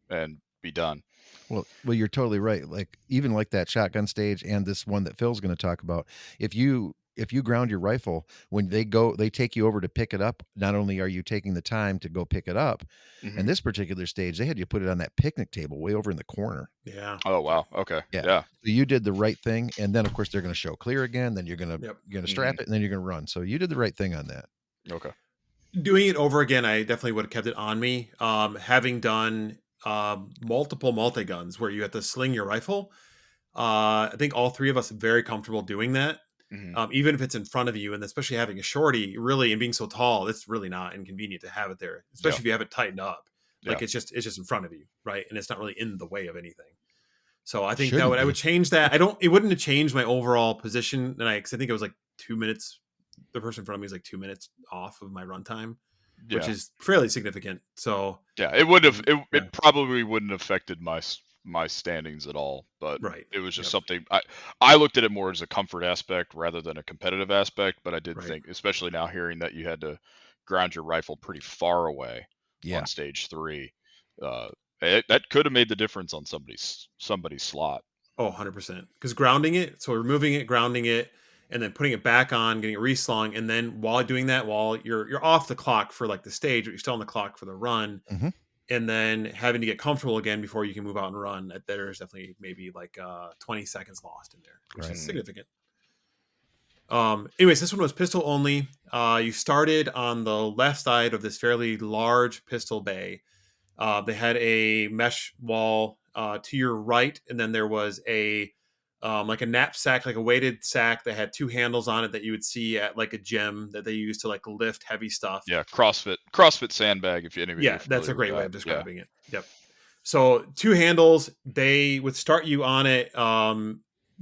and be done. Well, you're totally right. Like even like that shotgun stage and this one that Phil's going to talk about, if you ground your rifle when they take you over to pick it up. Not only are you taking the time to go pick it up, and Hmm. this particular stage they had you put it on that picnic table way over in the corner. Yeah. Oh wow, okay, Yeah, yeah. so you did the right thing, and then of course they're going to show clear again. Then Yep. you're gonna strap Hmm. it, and then you're going to run. So you did the right thing on that. Okay. Doing it over again, I definitely would have kept it on me. Having done multiple multi guns where you have to sling your rifle, I think all three of us are very comfortable doing that. Hmm. Even if it's in front of you, and especially having a shorty, really, and being so tall, it's really not inconvenient to have it there, Yeah, especially if you have it tightened up. yeah. Like it's just in front of you, right? And it's not really in the way of anything. So I think Shouldn't I would be. change that. It wouldn't have changed my overall position, and because I think it was like 2 minutes. The person in front of me is like 2 minutes off of my runtime, which Yeah, is fairly significant. So yeah. It would have. It yeah, probably wouldn't have affected my standings at all. But right, it was just yep, something I looked at it more as a comfort aspect rather than a competitive aspect. But I did right, think, especially now hearing that you had to ground your rifle pretty far away Yeah. on stage 3, that could have made the difference on somebody's slot. Oh, 100%. Because grounding it, so removing it, grounding it, and then putting it back on, getting it reslung, and then while doing that, while you're off the clock for like the stage, but you're still on the clock for the run, Mhm. and then having to get comfortable again before you can move out and run. There's definitely maybe like 20 seconds lost in there, which Right. is significant. Anyways, this one was pistol only. You started on the left side of this fairly large pistol bay. They had a mesh wall to your right, and then there was a like a knapsack, like a weighted sack that had 2 handles on it that you would see at like a gym that they use to like lift heavy stuff. Yeah, CrossFit sandbag, if anybody Yeah, are that's a familiar with great way that. of describing it. Yep. So 2 handles, they would start you on it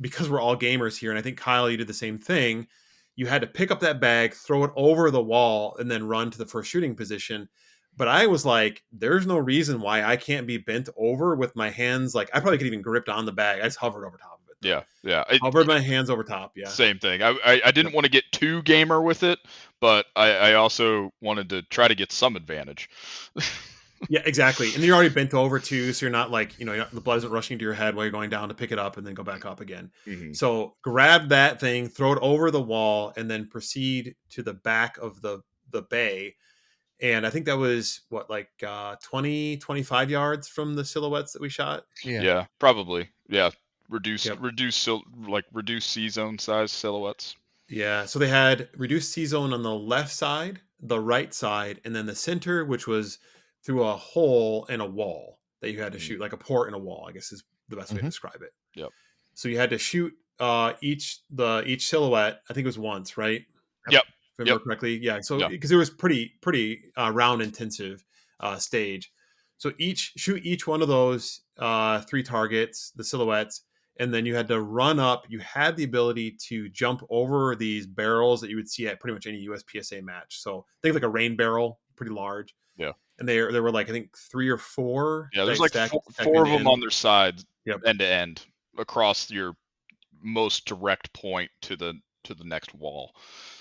because we're all gamers here, and I think Kyle, you did the same thing. You had to pick up that bag, throw it over the wall, and then run to the first shooting position. But I was like, there's no reason why I can't be bent over with my hands. Like I probably could even grip on the bag. I just hovered over top of it. Though. Yeah. Hovered my hands over top. Yeah. Same thing. I didn't want to get too gamer with it, but I also wanted to try to get some advantage. Yeah, exactly. And you're already bent over too, so you're not like, the blood isn't rushing to your head while you're going down to pick it up and then go back up again. Mm-hmm. So grab that thing, throw it over the wall, and then proceed to the back of the bay. And I think that was what, like 20, 25 yards from the silhouettes that we shot. Yeah, probably. Yeah, reduce Yep. reduce C zone size silhouettes. Yeah, so they had reduced C zone on the left side, the right side, and then the center, which was through a hole in a wall that you had to shoot, like a port in a wall, I guess is the best way to describe it. Yep. So you had to shoot each silhouette. I think it was once, right? Yep. If I remember correctly. Yeah. So because it was pretty round intensive stage. So shoot each one of those 3 targets, the silhouettes, and then you had to run up. You had the ability to jump over these barrels that you would see at pretty much any USPSA match. So think like a rain barrel, pretty large. Yeah. And there were like, I think 3 or 4. Yeah, there's like four of them on their sides, Yep. end to end, across your most direct point to the next wall.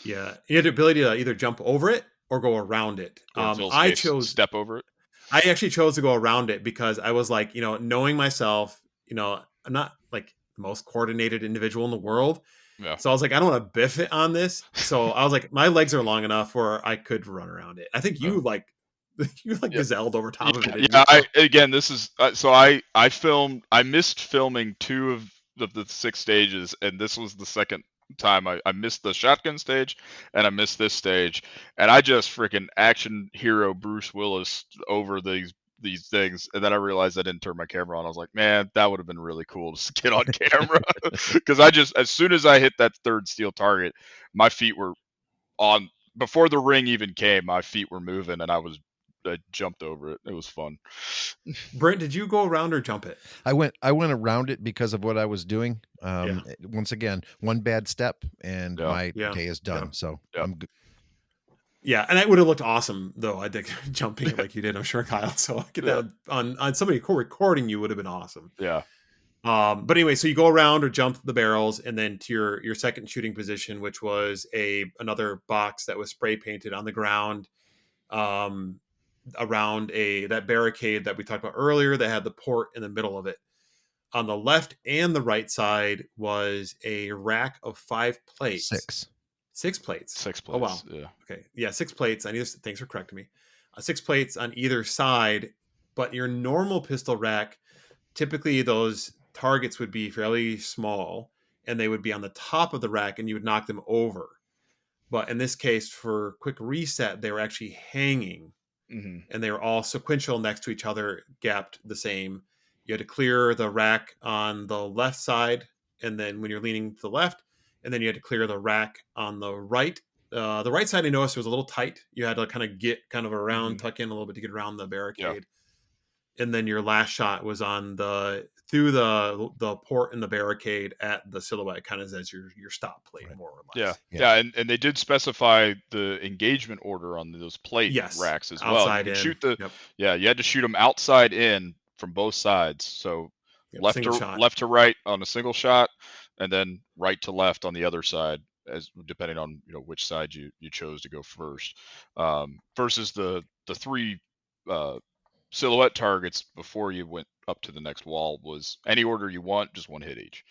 Yeah, you had the ability to either jump over it or go around it. I chose step over it. I actually chose to go around it because I was like, knowing myself, I'm not like the most coordinated individual in the world. Yeah. So I was like, I don't want to biff it on this. So I was like, my legs are long enough where I could run around it. I think you gazelled over top of it. Yeah. This is so I missed filming 2 of the 6 stages, and this was the second time I missed the shotgun stage and I missed this stage, and I just freaking action hero Bruce Willis over these things, and then I realized I didn't turn my camera on. I was like, man, that would have been really cool to get on camera, because as soon as I hit that 3rd steel target, my feet were on before the ring even came. My feet were moving, and I jumped over it. It was fun. Brent, did you go around or jump it? I went around it because of what I was doing. Once again, one bad step and my day is done. So I'm good. Yeah, and that would have looked awesome though. I think jumping it like you did, I'm sure, Kyle. So I get that on somebody recording you would have been awesome. Yeah. But anyway, so you go around or jump the barrels, and then to your second shooting position, which was another box that was spray painted on the ground, around that barricade that we talked about earlier that had the port in the middle of it. On the left and the right side was a rack of 5 plates. 6 plates. 6 plates. Oh wow. Yeah. Okay. Yeah, 6 plates. Thanks for correcting me. 6 plates on either side, but your normal pistol rack, typically those targets would be fairly small and they would be on the top of the rack and you would knock them over. But in this case, for quick reset, they were actually hanging. Mm-hmm. And they were all sequential next to each other, gapped the same. You had to clear the rack on the left side, and then when you're leaning to the left, and then you had to clear the rack on the right. The right side, I noticed, was a little tight. You had to kind of get around, tuck in a little bit to get around the barricade. And then your last shot was on through the port in the barricade at the silhouette, kind of as your stop plate, more or less. Yeah. And they did specify the engagement order on those plate racks as well. Outside you in. Shoot you had to shoot them outside in from both sides. So left to right on a single shot, and then right to left on the other side as depending on which side you chose to go first, versus the 3 silhouette targets before you went up to the next wall was any order you want, just 1 hit each.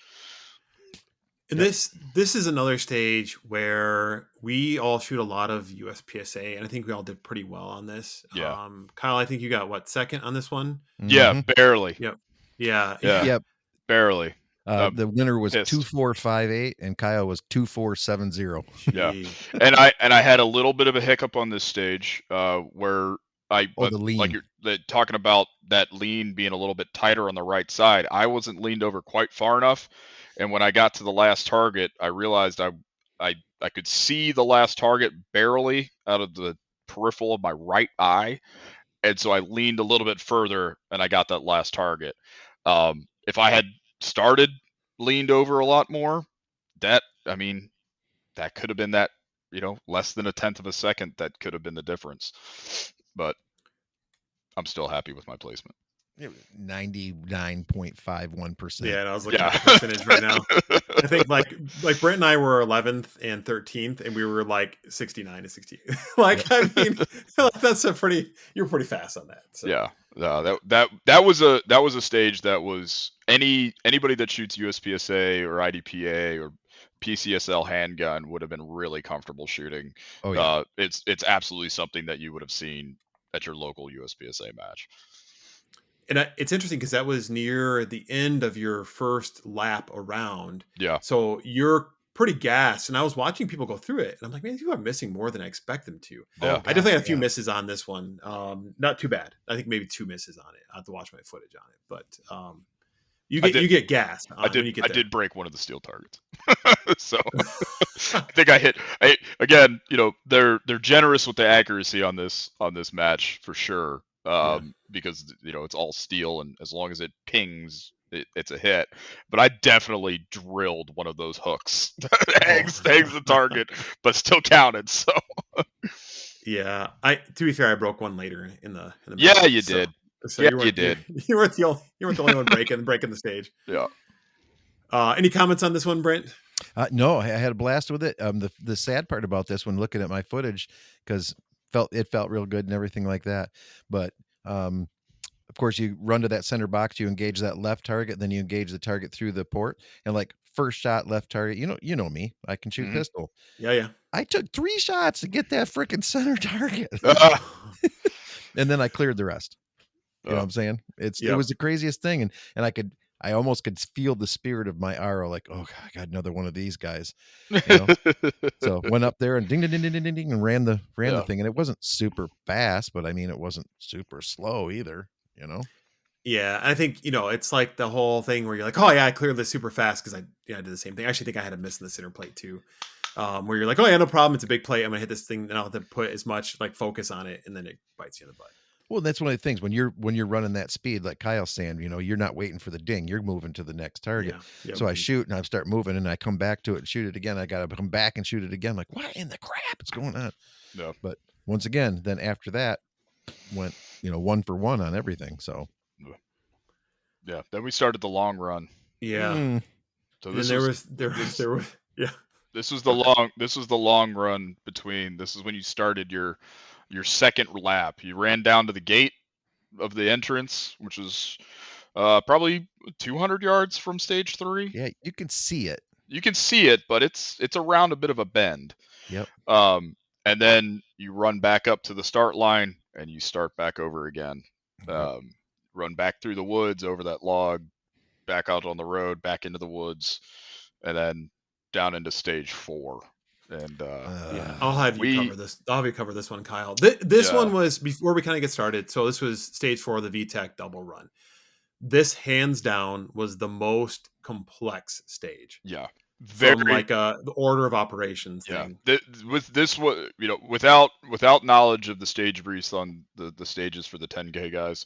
And this is another stage where we all shoot a lot of USPSA, and I think we all did pretty well on this. Yeah. Kyle, I think you got what, second on this one? Yeah, barely. Yep. Yeah. Yep. Barely. The winner was pissed. 2458, and Kyle was 2470. Yeah, Gee. and I had a little bit of a hiccup on this stage where the lean. like you're talking about that lean being a little bit tighter on the right side. I wasn't leaned over quite far enough, and when I got to the last target, I realized I could see the last target barely out of the peripheral of my right eye, and so I leaned a little bit further, and I got that last target. If I had started leaned over a lot more, that could have been that, less than 1/10 of a second. That could have been the difference. But I'm still happy with my placement. 99.51%. Yeah, and I was looking at the percentage right now. I think like Brent and I were 11th and 13th, and we were like 69 to 68. I mean, that's you're pretty fast on that. So. Yeah, that was a stage that was anybody that shoots USPSA or IDPA or PCSL handgun would have been really comfortable shooting. Oh yeah, it's absolutely something that you would have seen at your local USPSA match. And it's interesting because that was near the end of your first lap around. Yeah. So you're pretty gassed. And I was watching people go through it. And I'm like, man, people are missing more than I expect them to. Yeah. I definitely had a few misses on this one. Not too bad. I think maybe 2 misses on it. I have to watch my footage on it. But you get gassed. I did break one of the steel targets. So I think I hit. Again, they're generous with the accuracy on this match for sure. Because it's all steel, and as long as it pings, it's a hit. But I definitely drilled one of those hooks, hangs the target, but still counted. So yeah, to be fair, I broke one later in the yeah, match, you did. So yeah, you did. You weren't the only one breaking the stage. Yeah. Any comments on this one, Brent? No, I had a blast with it. The sad part about this one, looking at my footage, because it felt real good and everything like that. But of course, you run to that center box, you engage that left target, then you engage the target through the port, and like first shot left target. You know me, I can shoot pistol. Yeah. I took 3 shots to get that freaking center target, and then I cleared the rest. You know what I'm saying? It was the craziest thing, and I almost could feel the spirit of my RO, like, oh God, I got another one of these guys. So went up there and ding, ding, ding, ding, ding, ding, and ran the thing, and it wasn't super fast, but I mean, it wasn't super slow either. Yeah, I think it's like the whole thing where you're like, oh yeah, I cleared this super fast because I did the same thing. I actually think I had a miss in the center plate too, where you're like, oh yeah, no problem, it's a big plate, I'm gonna hit this thing, and I'll have to put as much like focus on it, and then it bites you in the butt. Well, that's one of the things when you're running that speed, like Kyle's saying, you're not waiting for the ding, you're moving to the next target. Yeah. So I shoot and I start moving, and I come back to it and shoot it again. I got to come back and shoot it again. Like, what in the crap is going on? Yeah. But once again, then after that went, 1 for 1 on everything. So yeah, then we started the long run. Yeah. So this there was yeah. This was the long run between. This is when you started your second lap. You ran down to the gate of the entrance, which was probably 200 yards from stage 3. Yeah, you can see it. You can see it, but it's around a bit of a bend. Yep. And then you run back up to the start line, and you start back over again. Run back through the woods, over that log, back out on the road, back into the woods, and then down into stage 4. And I'll have you cover this. I'll have you cover this one, Kyle. This one was before we kind of get started. So this was stage 4 of the VTEC double run. This hands down was the most complex stage. Yeah. From like the order of operations thing. With this, without knowledge of the stage briefs on the stages for the 10K guys,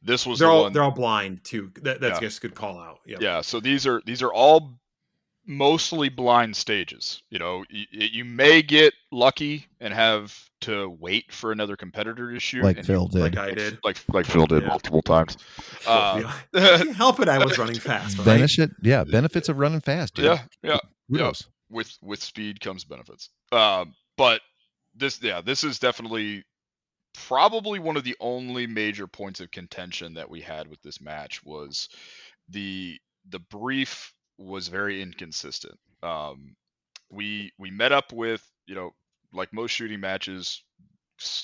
this was they're all blind too. That's just a good call out. Yep. Yeah. So these are all mostly blind stages. You may get lucky and have to wait for another competitor to shoot, like Phil did, like I did, like Phil did multiple times. Can't help it. I was running fast. Right? Benefits of running fast, dude. Yeah. Kudos. with speed comes benefits. But this is definitely probably one of the only major points of contention that we had with this match was the brief was very inconsistent. We met up with, like most shooting matches,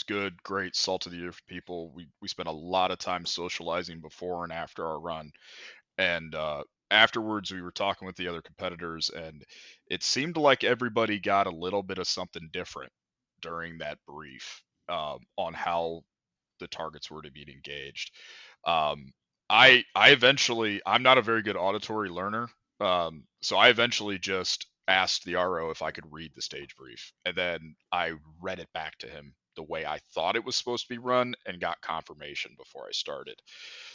good, great, salt of the earth people. We spent a lot of time socializing before and after our run, and afterwards we were talking with the other competitors, and it seemed like everybody got a little bit of something different during that brief, on how the targets were to be engaged. I eventually, I'm not a very good auditory learner, so I eventually just asked the RO if I could read the stage brief, and then I read it back to him the way I thought it was supposed to be run and got confirmation before I started.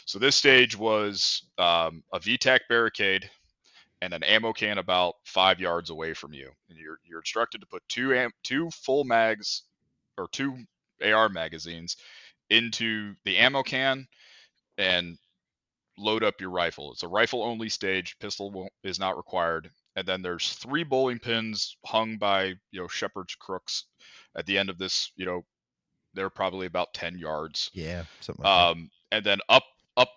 So this stage was a VTAC barricade and an ammo can about 5 yards away from you, and you're instructed to put two full mags or two AR magazines into the ammo can and load up your rifle. It's a rifle only stage. Pistol is not required. And then there's 3 bowling pins hung by, shepherd's crooks at the end of this. They're probably about 10 yards. Yeah, something like And then up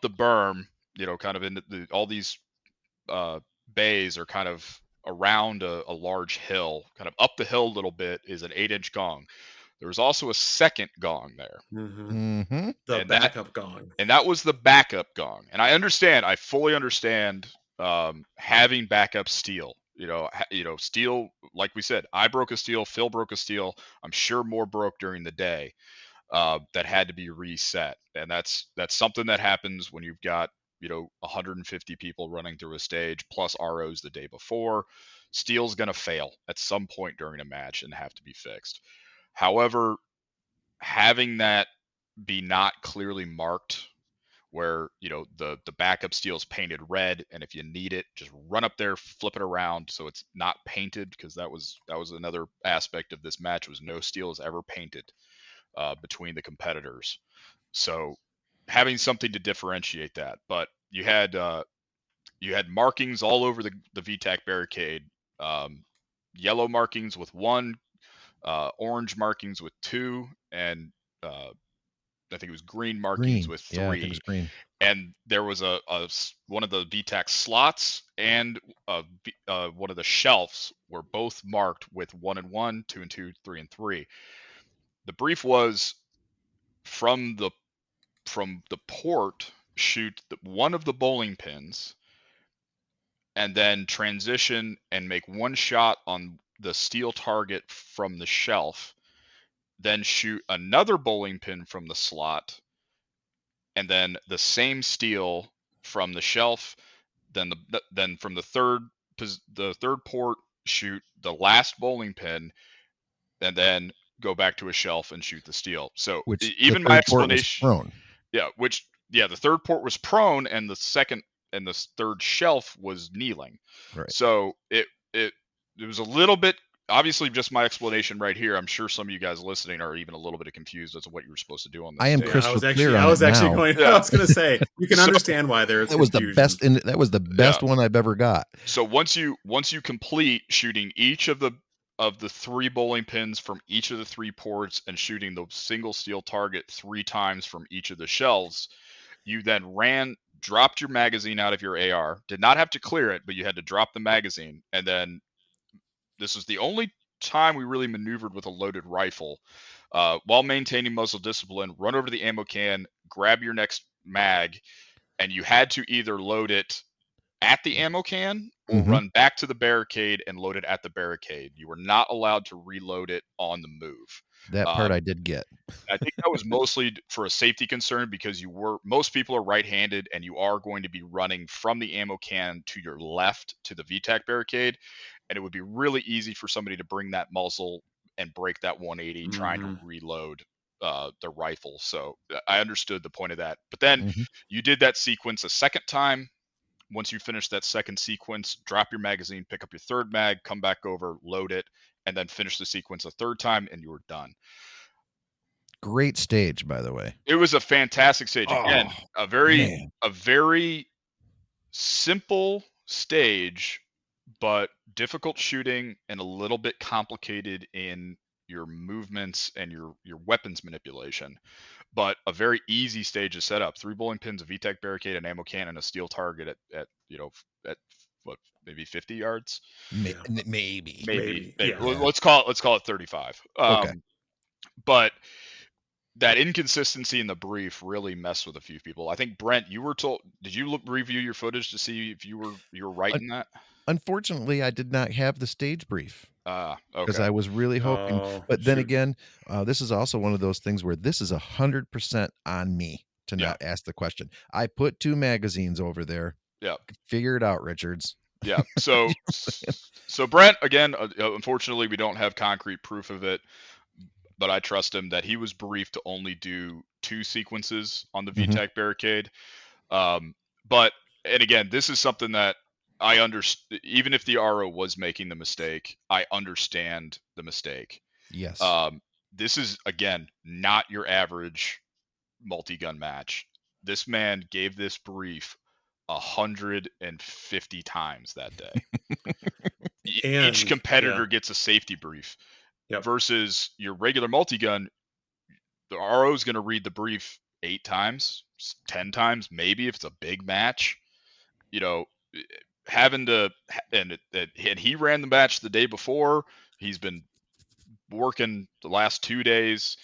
the berm, kind of in all these bays are kind of around a large hill. Kind of up the hill a little bit is an 8-inch gong. There was also a second gong there. Mm-hmm. The And backup gong. And that was the backup gong. And I fully understand having backup steel. Steel, like we said, I broke a steel, Phil broke a steel. I'm sure more broke during the day, that had to be reset. And that's something that happens when you've got, 150 people running through a stage plus ROs the day before. Steel's going to fail at some point during a match and have to be fixed. However, having that be not clearly marked, where the backup steel is painted red, and if you need it, just run up there, flip it around so it's not painted, because that was another aspect of this match, was no steel is ever painted between the competitors. So having something to differentiate that. But you had markings all over the VTAC barricade, yellow markings with 1, orange markings with 2, and I think it was green markings with 3. Yeah, I think it was green. And there was a one of the VTAC slots and one of the shelves were both marked with 1 and 1, 2 and 2, 3 and 3. The brief was from the port, shoot one of the bowling pins, and then transition and make 1 shot on the steel target from the shelf, then shoot another bowling pin from the slot, and then the same steel from the shelf, then from the third port, shoot the last bowling pin, and then go back to a shelf and shoot the steel. So Which even the my third port was explanation, prone. the third port was prone, and the second and the third shelf was kneeling. Right. So it was a little bit, obviously, just my explanation right here. I'm sure some of you guys listening are even a little bit confused as to what you were supposed to do on this I am stage. Yeah, crystal clear I on was it actually now. going. Yeah. I was going to say you can So- understand why there's That was the confusion. best, and that was the best one I've ever got. So once you complete shooting each of the 3 bowling pins from each of the 3 ports and shooting the single steel target 3 times from each of the shelves, you then dropped your magazine out of your AR. Did not have to clear it, but you had to drop the magazine. And then this was the only time we really maneuvered with a loaded rifle, while maintaining muzzle discipline. Run over to the ammo can, grab your next mag, and you had to either load it at the ammo can or run back to the barricade and load it at the barricade. You were not allowed to reload it on the move. That part I did get. I think that was mostly for a safety concern, because most people are right-handed, and you are going to be running from the ammo can to your left to the VTAC barricade, and it would be really easy for somebody to bring that muzzle and break that 180 trying to reload the rifle. So I understood the point of that. But then you did that sequence a second time. Once you finish that second sequence, drop your magazine, pick up your third mag, come back over, load it, and then finish the sequence a third time, and you were done. Great stage, by the way. It was a fantastic stage. Again, a very simple stage, but difficult shooting and a little bit complicated in your movements and your weapons manipulation. But a very easy stage to set up: 3 bowling pins, a VTEC barricade, an ammo cannon, a steel target at at what, maybe 50 yards. Yeah. Maybe. Maybe. Yeah. Let's call it 35. Okay. But that inconsistency in the brief really messed with a few people. I think, Brent, you were told. Did you review your footage to see if you were right in that? Unfortunately, I did not have the stage brief because Okay. I was really hoping. Oh, But then shoot. again, this is also one of those things where this is 100% on me to Yeah. not ask the question. I put 2 magazines over there. Yeah. Figure it out, Richards. Yeah. So, Brent, again, unfortunately, we don't have concrete proof of it, but I trust him that he was briefed to only do 2 sequences on the Mhm. VTEC barricade. But, and again, this is something that I understand. Even if the RO was making the mistake, I understand the mistake. Yes. This is, again, not your average multi-gun match. This man gave this brief 150 times that day. Each And competitor yeah. gets a safety brief. Yep. Versus your regular multi-gun, the RO is going to read the brief 8 times, 10 times, maybe, if it's a big match. You know, having to, and he ran the match the day before. He's been working the last 2 days,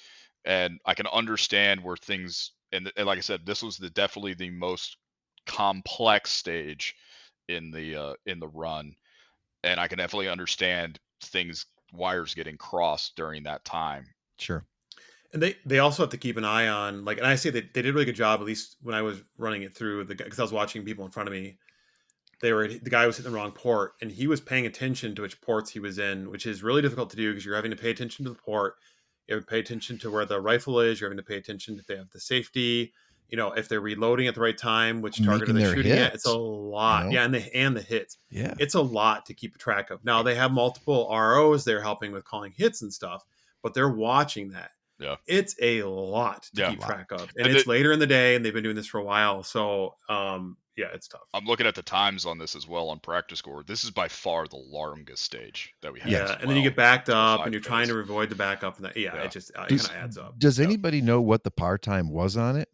and I can understand where things, and like I said, this was definitely the most complex stage in the run, and I can definitely understand wires getting crossed during that time. Sure. And they also have to keep an eye on, like, and I say that they did a really good job, at least when I was running it through, because I was watching people in front of me. The guy was hitting the wrong port, and he was paying attention to which ports he was in, which is really difficult to do because you're having to pay attention to the port. You have to pay attention to where the rifle is. You're having to pay attention if they have the safety. If they're reloading at the right time, which target are Making they their shooting at? It's a hits, lot. Yeah, and the hits. Yeah. It's a lot to keep track of. Now they have multiple ROs they're helping with calling hits and stuff, but they're watching that. Yeah. It's a lot to Yeah. keep track of. And it's later in the day, and they've been doing this for a while. So yeah, it's tough. I'm looking at the times on this as well on practice score. This is by far the longest stage that we have. Yeah, as and then you well. get backed Still up, 5 and you're days. trying to avoid the backup, and that, it just kind of adds up. Does anybody know what the par time was on it?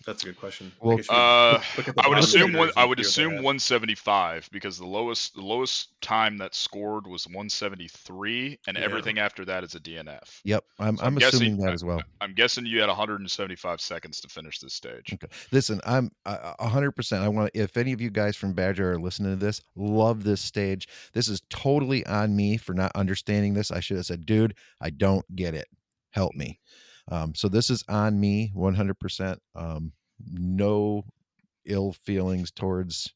That's a good question. Well, I guess you look at the I would bottom assume shooters I and would see what they assume had. 175, because the lowest time that scored was 173, and Yeah. everything after that is a DNF. Yep, I'm So I'm assuming guessing that as well. I'm guessing you had 175 seconds to finish this stage. Okay. Listen, I'm 100%. I want, if any of you guys from Badger are listening to this, love this stage. This is totally on me for not understanding this. I should have said, dude, I don't get it. Help me. So this is on me 100%. No ill feelings towards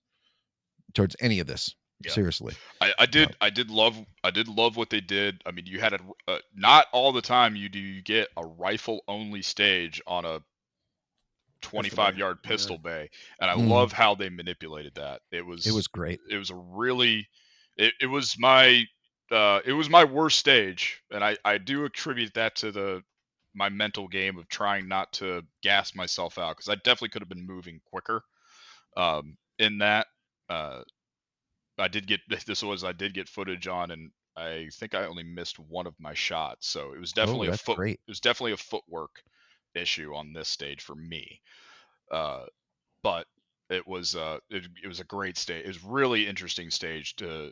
any of this. Yeah. Seriously. I did love what they did. I mean, you had not all the time you get a rifle only stage on a 25-yard pistol bay, and I love how they manipulated that. It was great. It was a really, it was my worst stage, and I do attribute that to my mental game of trying not to gas myself out, because I definitely could have been moving quicker in that. I did get footage on, and I think I only missed one of my shots, so it was definitely great. it was definitely a footwork issue on this stage for me. But it was it was a great stage. It was really interesting stage to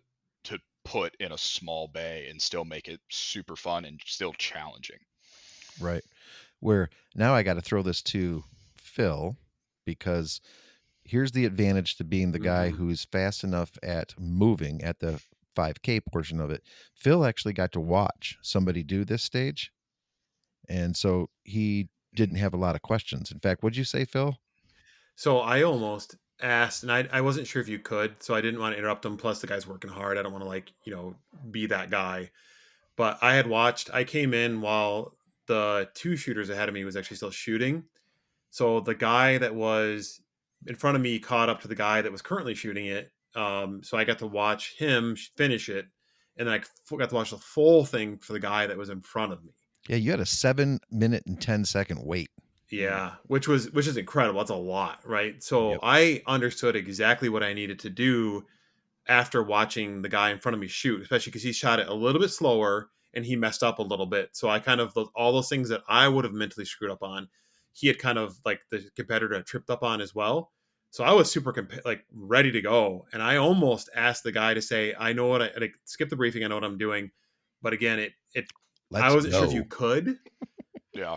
put in a small bay and still make it super fun and still challenging. Right. Where now I got to throw this to Phil, because here's the advantage to being the guy who's fast enough at moving at the 5K portion of it. Phil actually got to watch somebody do this stage, and so he didn't have a lot of questions. In fact, what'd you say, Phil? So I almost asked, and I wasn't sure if you could, so I didn't want to interrupt him. Plus, the guy's working hard. I don't want to be that guy. But I came in while the 2 shooters ahead of me was actually still shooting. So the guy that was in front of me caught up to the guy that was currently shooting it. So I got to watch him finish it, and then I got to watch the full thing for the guy that was in front of me. Yeah, you had a 7-minute and 10-second wait. Yeah, which is incredible. That's a lot, right? So I understood exactly what I needed to do after watching the guy in front of me shoot, especially because he shot it a little bit slower and he messed up a little bit. So I kind of, all those things that I would have mentally screwed up on, he had kind of like the competitor had tripped up on as well. So I was super like ready to go. And I almost asked the guy to say, I know what I skip the briefing. I know what I'm doing. But again, I Let's wasn't sure if you go. could. Yeah.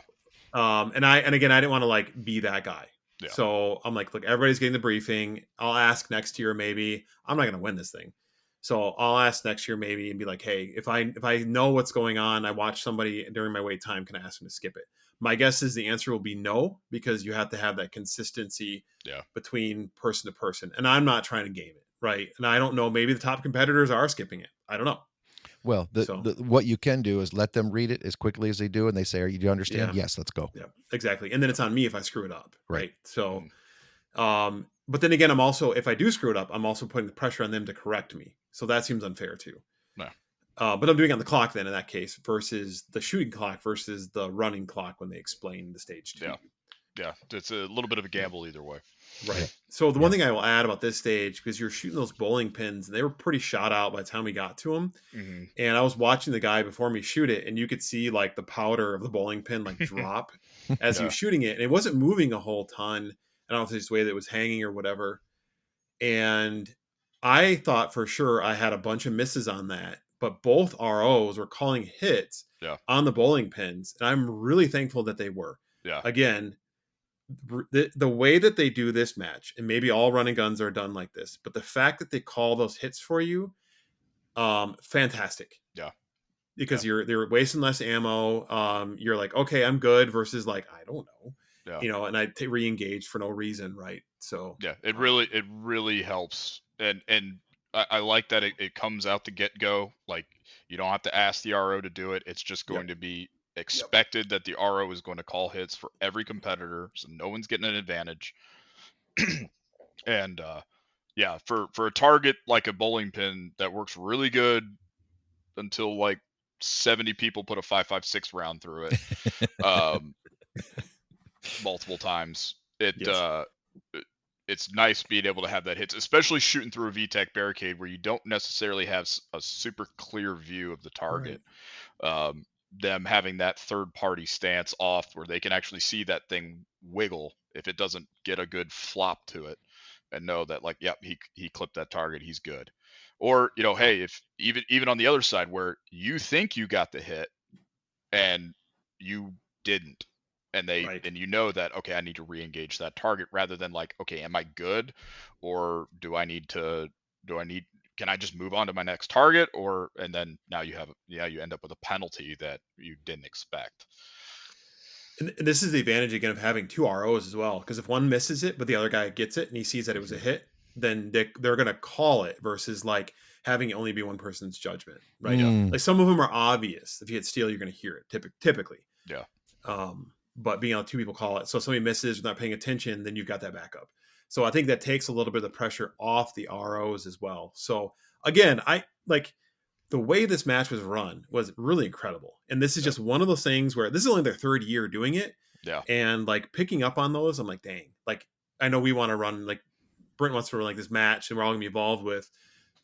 And again, I didn't want to like be that guy. Yeah. So I'm like, look, everybody's getting the briefing. I'll ask next year, maybe. I'm not going to win this thing. So I'll ask next year maybe and be like, hey, if I know what's going on, I watch somebody during my wait time, can I ask them to skip it? My guess is the answer will be no, because you have to have that consistency Yeah. between person to person. And I'm not trying to game it, right? And I don't know, maybe the top competitors are skipping it. I don't know. Well, what you can do is let them read it as quickly as they do, and they say, do you understand? Yeah. Yes, let's go. Yeah, exactly. And then it's on me if I screw it up, Right. right? So but then again, I'm also, if I do screw it up, I'm also putting the pressure on them to correct me. So that seems unfair too. No. But I'm doing it on the clock then in that case versus the shooting clock versus the running clock when they explain the stage to you. Yeah. It's a little bit of a gamble either way. Right. Yeah. So the one thing I will add about this stage, because you're shooting those bowling pins and they were pretty shot out by the time we got to them. Mm-hmm. And I was watching the guy before me shoot it, and you could see like the powder of the bowling pin like drop as he was shooting it. And it wasn't moving a whole ton. I don't know if it's the way that it was hanging or whatever. And I thought for sure I had a bunch of misses on that, but both ROs were calling hits on the bowling pins. And I'm really thankful that they were. Yeah. Again, the way that they do this match, and maybe all running guns are done like this, but the fact that they call those hits for you, fantastic. Yeah. Because they're wasting less ammo. You're like, okay, I'm good, versus like, I don't know. Yeah. And I re-engage for no reason, right? So yeah, it really helps, and I like that it comes out the get go. Like, you don't have to ask the RO to do it; it's just going to be expected that the RO is going to call hits for every competitor, so no one's getting an advantage. And yeah, for a target like a bowling pin, that works really good until like 70 people put a 5.56 round through it. Multiple times. It's nice being able to have that hits, especially shooting through a VTEC barricade where you don't necessarily have a super clear view of the target. Right. Them having that third party stance off where they can actually see that thing wiggle if it doesn't get a good flop to it, and know that, like, yep, he clipped that target, he's good. Or, hey, if even on the other side where you think you got the hit and you didn't, and and you know that, okay, I need to re-engage that target, rather than like, okay, am I good, or can I just move on to my next target, and then now you end up with a penalty that you didn't expect. And this is the advantage again of having two ROs as well, because if one misses it but the other guy gets it and he sees that it was a hit, then they're going to call it, versus like having it only be one person's judgment, right? Like some of them are obvious. If you hit steal, you're going to hear it typically. Yeah. But being able to two people call it, so if somebody misses, not paying attention, then you've got that backup. So I think that takes a little bit of the pressure off the ROs as well. So again, I like the way this match was run was really incredible. And this is just one of those things where this is only their third year doing it. Yeah. And like picking up on those, I'm like, dang, like I know we want to run, like Brent wants to run like this match and we're all gonna be involved with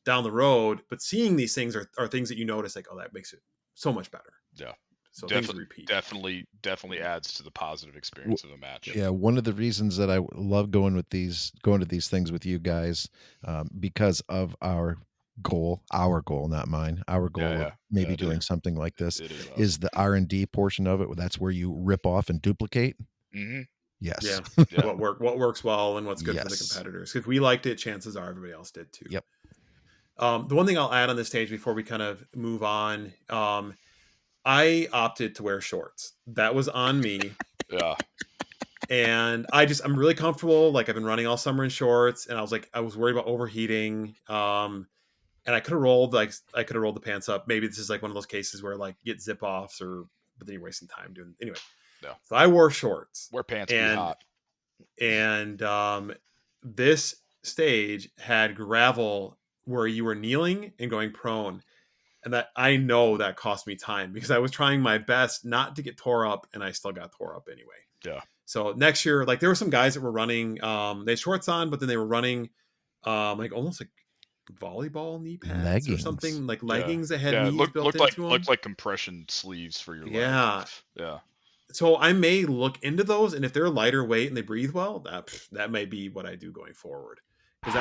down the road, but seeing these things are things that you notice, like, oh, that makes it so much better. Yeah. So things repeat. Definitely adds to the positive experience of a match. Yeah, one of the reasons that I love going to these things with you guys, because of our goal, not mine, our goal of maybe doing something like this, is the R&D portion of it. That's where you rip off and duplicate. Mm-hmm. Yes. Yeah. What works well and what's good for the competitors. If we liked it, chances are everybody else did too. Yep. The one thing I'll add on this stage before we kind of move on, I opted to wear shorts. That was on me. Yeah. And I'm really comfortable. Like I've been running all summer in shorts, and I was worried about overheating. And I could have rolled the pants up. Maybe this is like one of those cases where like you get zip offs, but then you're wasting time doing anyway. Yeah. So I wore shorts. Wear pants, be hot. And this stage had gravel where you were kneeling and going prone. And that I know that cost me time, because I was trying my best not to get tore up, and I still got tore up anyway. Yeah. So next year, like there were some guys that were running, they had shorts on, but then they were running like almost like volleyball knee pads or Leggings. something, like Yeah. leggings that had Yeah, it knees built into them. looked like compression sleeves for your leg. Yeah. Yeah. So I may look into those, and if they're lighter weight and they breathe well, that may be what I do going forward. Because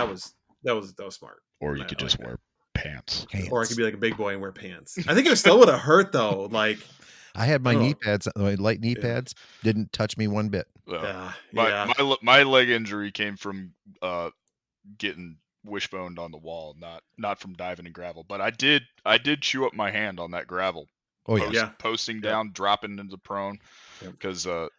that was smart. Or And you I could like just that. wear pants. Or I could be like a big boy and wear pants. I think it still would have hurt though. Like I had my I don't knee know. pads, my light knee Yeah. pads, didn't touch me one bit. Yeah. Yeah. My leg injury came from getting wishboned on the wall, not from diving in gravel. But I did chew up my hand on that gravel. Oh yeah. Yeah. Posting Yep. down, dropping into prone, Yep. because the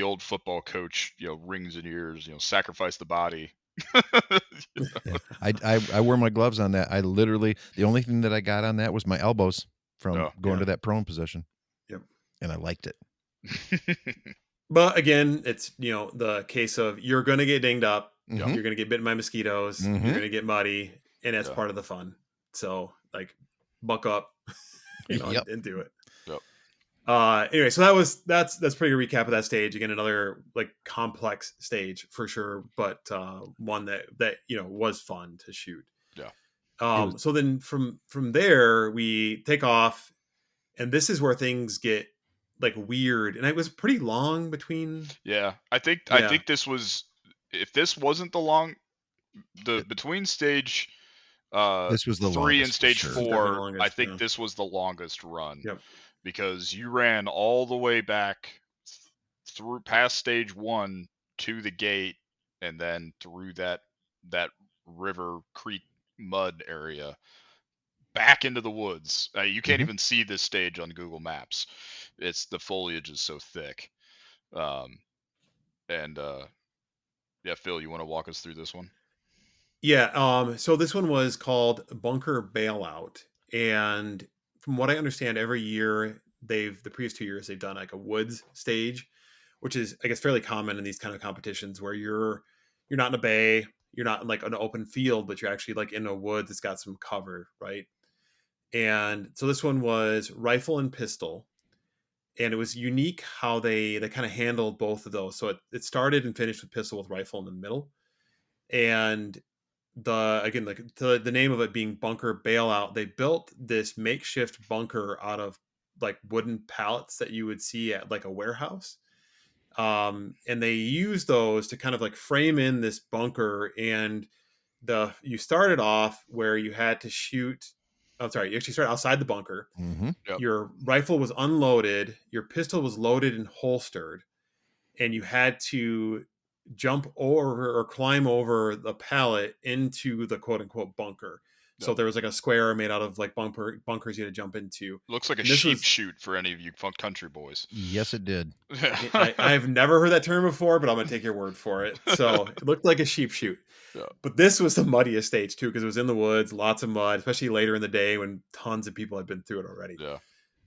old football coach, rings in ears, sacrifice the body. Yeah. I wore my gloves on that. I literally, the only thing that I got on that was my elbows from Oh. going Yeah. to that prone position. Yep. And I liked it. But again, it's the case of you're gonna get dinged up, Mhm. you're gonna get bitten by mosquitoes, Mhm. you're gonna get muddy, and that's Yeah. part of the fun. So like buck up, Yep. and do it. Yep. Anyway, so that's pretty good recap of that stage. Again, another like complex stage for sure, but one that was fun to shoot. Yeah. So then from there we take off, and this is where things get like weird, and it was pretty long between. Yeah. I think this was, if this wasn't the between stage This was the 3 and longest for stage sure. Definitely the 4, longest, I think yeah. this was the longest run. Yep. Because you ran all the way back through past stage 1 to the gate, and then through that river creek mud area back into the woods. You can't Mhm. even see this stage on Google Maps. The foliage is so thick. And yeah, Phil, you want to walk us through this one? Yeah. So this one was called Bunker Bailout, and from what I understand, every year the previous 2 years they've done like a woods stage, which is I guess fairly common in these kind of competitions where you're not in a bay, you're not in like an open field, but you're actually like in a wood that's got some cover, right? And so this one was rifle and pistol, and it was unique how they kind of handled both of those. So it started and finished with pistol with rifle in the middle, and like the name of it being Bunker Bailout, they built this makeshift bunker out of like wooden pallets that you would see at like a warehouse, and they used those to kind of like frame in this bunker. And you started off where you had to shoot. I'm sorry, you actually started outside the bunker. Mhm. Yep. Your rifle was unloaded, your pistol was loaded and holstered, and you had to jump over or climb over the pallet into the quote unquote bunker. So Yep. there was like a square made out of like bunkers you had to jump into. Looks like a And this sheep was shoot for any of you country boys. Yes, it did. I've never heard that term before, but I'm gonna take your word for it. So it looked like a sheep shoot. Yeah. But this was the muddiest stage too, because it was in the woods, lots of mud, especially later in the day when tons of people had been through it already. Yeah.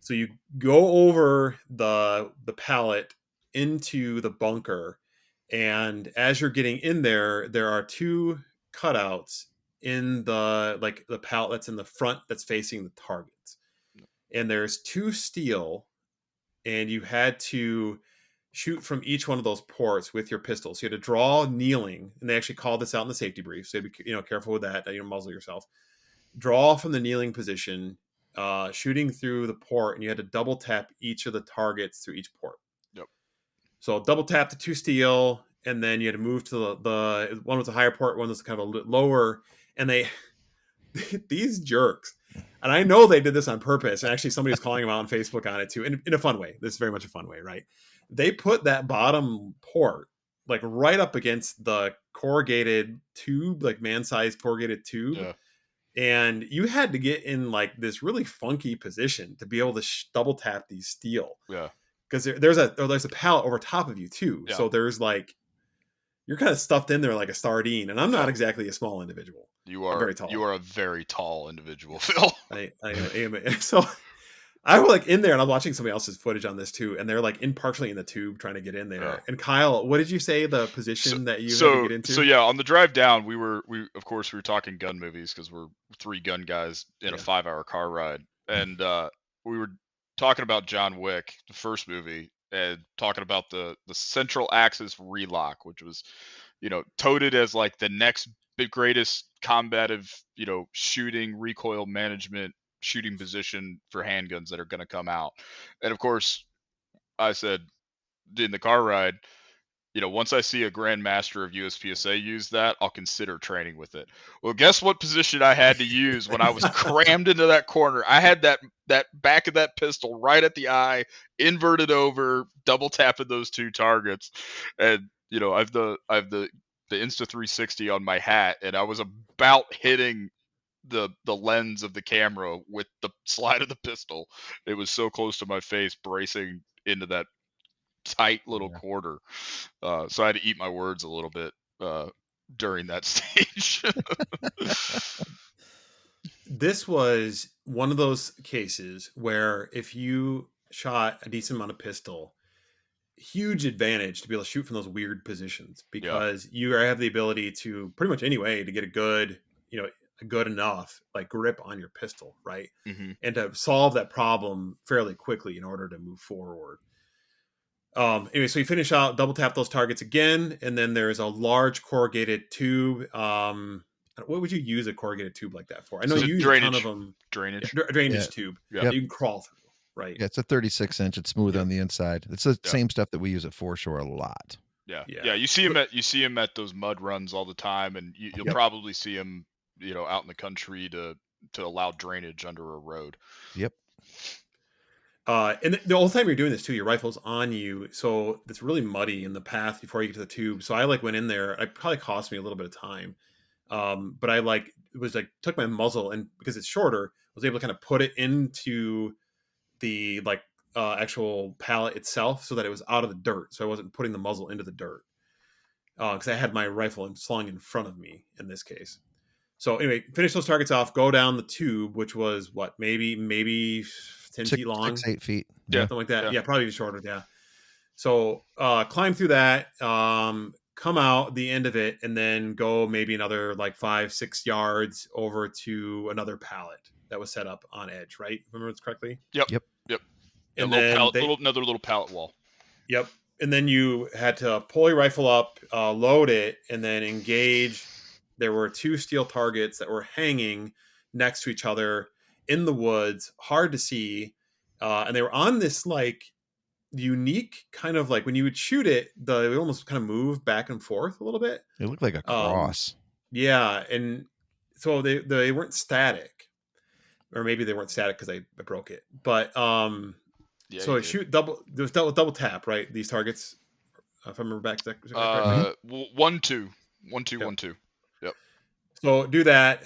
So you go over the pallet into the bunker, and as you're getting in there, there are two cutouts in the pallet that's in the front that's facing the targets. And there's two steel, and you had to shoot from each one of those ports with your pistol. So you had to draw kneeling, and they actually called this out in the safety brief. So be careful with that. You don't muzzle yourself. Draw from the kneeling position, shooting through the port, and you had to double tap each of the targets through each port. Yep. So double tap the two steel, and then you had to move to the one was a higher port, one was kind of a lower, and they these jerks. And I know they did this on purpose. And actually, somebody was calling them out on Facebook on it too, in a fun way. This is very much a fun way, right? They put that bottom port like right up against the corrugated tube, like man-sized corrugated tube. Yeah. And you had to get in like this really funky position to be able to double tap these steel. Yeah. Because there's a pallet over top of you too. Yeah. So there's like you're kind of stuffed in there like a sardine. And I'm not Yeah. exactly a small individual. You are very tall. You are a very tall individual, Phil. I am. So I was like in there, and I'm watching somebody else's footage on this too, and they're like partially in the tube trying to get in there. Yeah. And Kyle, what did you say the position that you had to get into? So yeah, on the drive down, we were talking gun movies because we're three gun guys in a 5-hour car ride, and we were talking about John Wick, the first movie, and talking about the central axis relock, which was touted as like the next greatest combative, shooting, recoil management, shooting position for handguns that are going to come out. And of course, I said in the car ride, once I see a grandmaster of USPSA use that, I'll consider training with it. Well, guess what position I had to use when I was crammed into that corner? I had that back of that pistol right at the eye, inverted over, double tapping those two targets, and I've the Insta 360 on my hat, and I was about hitting the lens of the camera with the slide of the pistol. It was so close to my face, bracing into that tight little quarter. So I had to eat my words a little bit during that stage. This was one of those cases where if you shot a decent amount of pistol, huge advantage to be able to shoot from those weird positions, because you have the ability to pretty much any way to get a good, a good enough like grip on your pistol, right? Mm-hmm. And to solve that problem fairly quickly in order to move forward. Anyway, so you finish out, double tap those targets again, and then there's a large corrugated tube. What would you use a corrugated tube like that for? I know you use a ton of them. Drainage. Drainage tube. Yeah. That you can crawl through, right? Yeah, it's a 36-inch. It's smooth on the inside. It's the same stuff that we use at foreshore a lot. Yeah. You see them at those mud runs all the time, and you'll probably see them, out in the country to allow drainage under a road. Yep. And the whole time you're doing this too, your rifle's on you, so it's really muddy in the path before you get to the tube. So I went in there. It probably cost me a little bit of time, but I took my muzzle, and because it's shorter, was able to kind of put it into the actual pallet itself, so that it was out of the dirt. So I wasn't putting the muzzle into the dirt, because I had my rifle slung in front of me in this case. So anyway, finish those targets off, go down the tube, which was maybe 10 feet long, 8 feet. Yeah. Something like that. Yeah, probably shorter. Yeah. So climb through that, come out the end of it, and then go maybe another 5-6 yards over to another pallet that was set up on edge, right? Remember this correctly? Yep. And another little pallet wall. Yep. And then you had to pull your rifle up, load it, and then engage. There were 2 steel targets that were hanging next to each other in the woods, hard to see, and they were on this unique kind of when you would shoot it, it almost kind of moved back and forth a little bit. It looked like a cross. Yeah, and so they weren't static, or maybe they weren't static because I broke it. But so I shoot double tap, right? These targets, if I remember back to that. 1 2 1 2 1 2. Yep. So do that.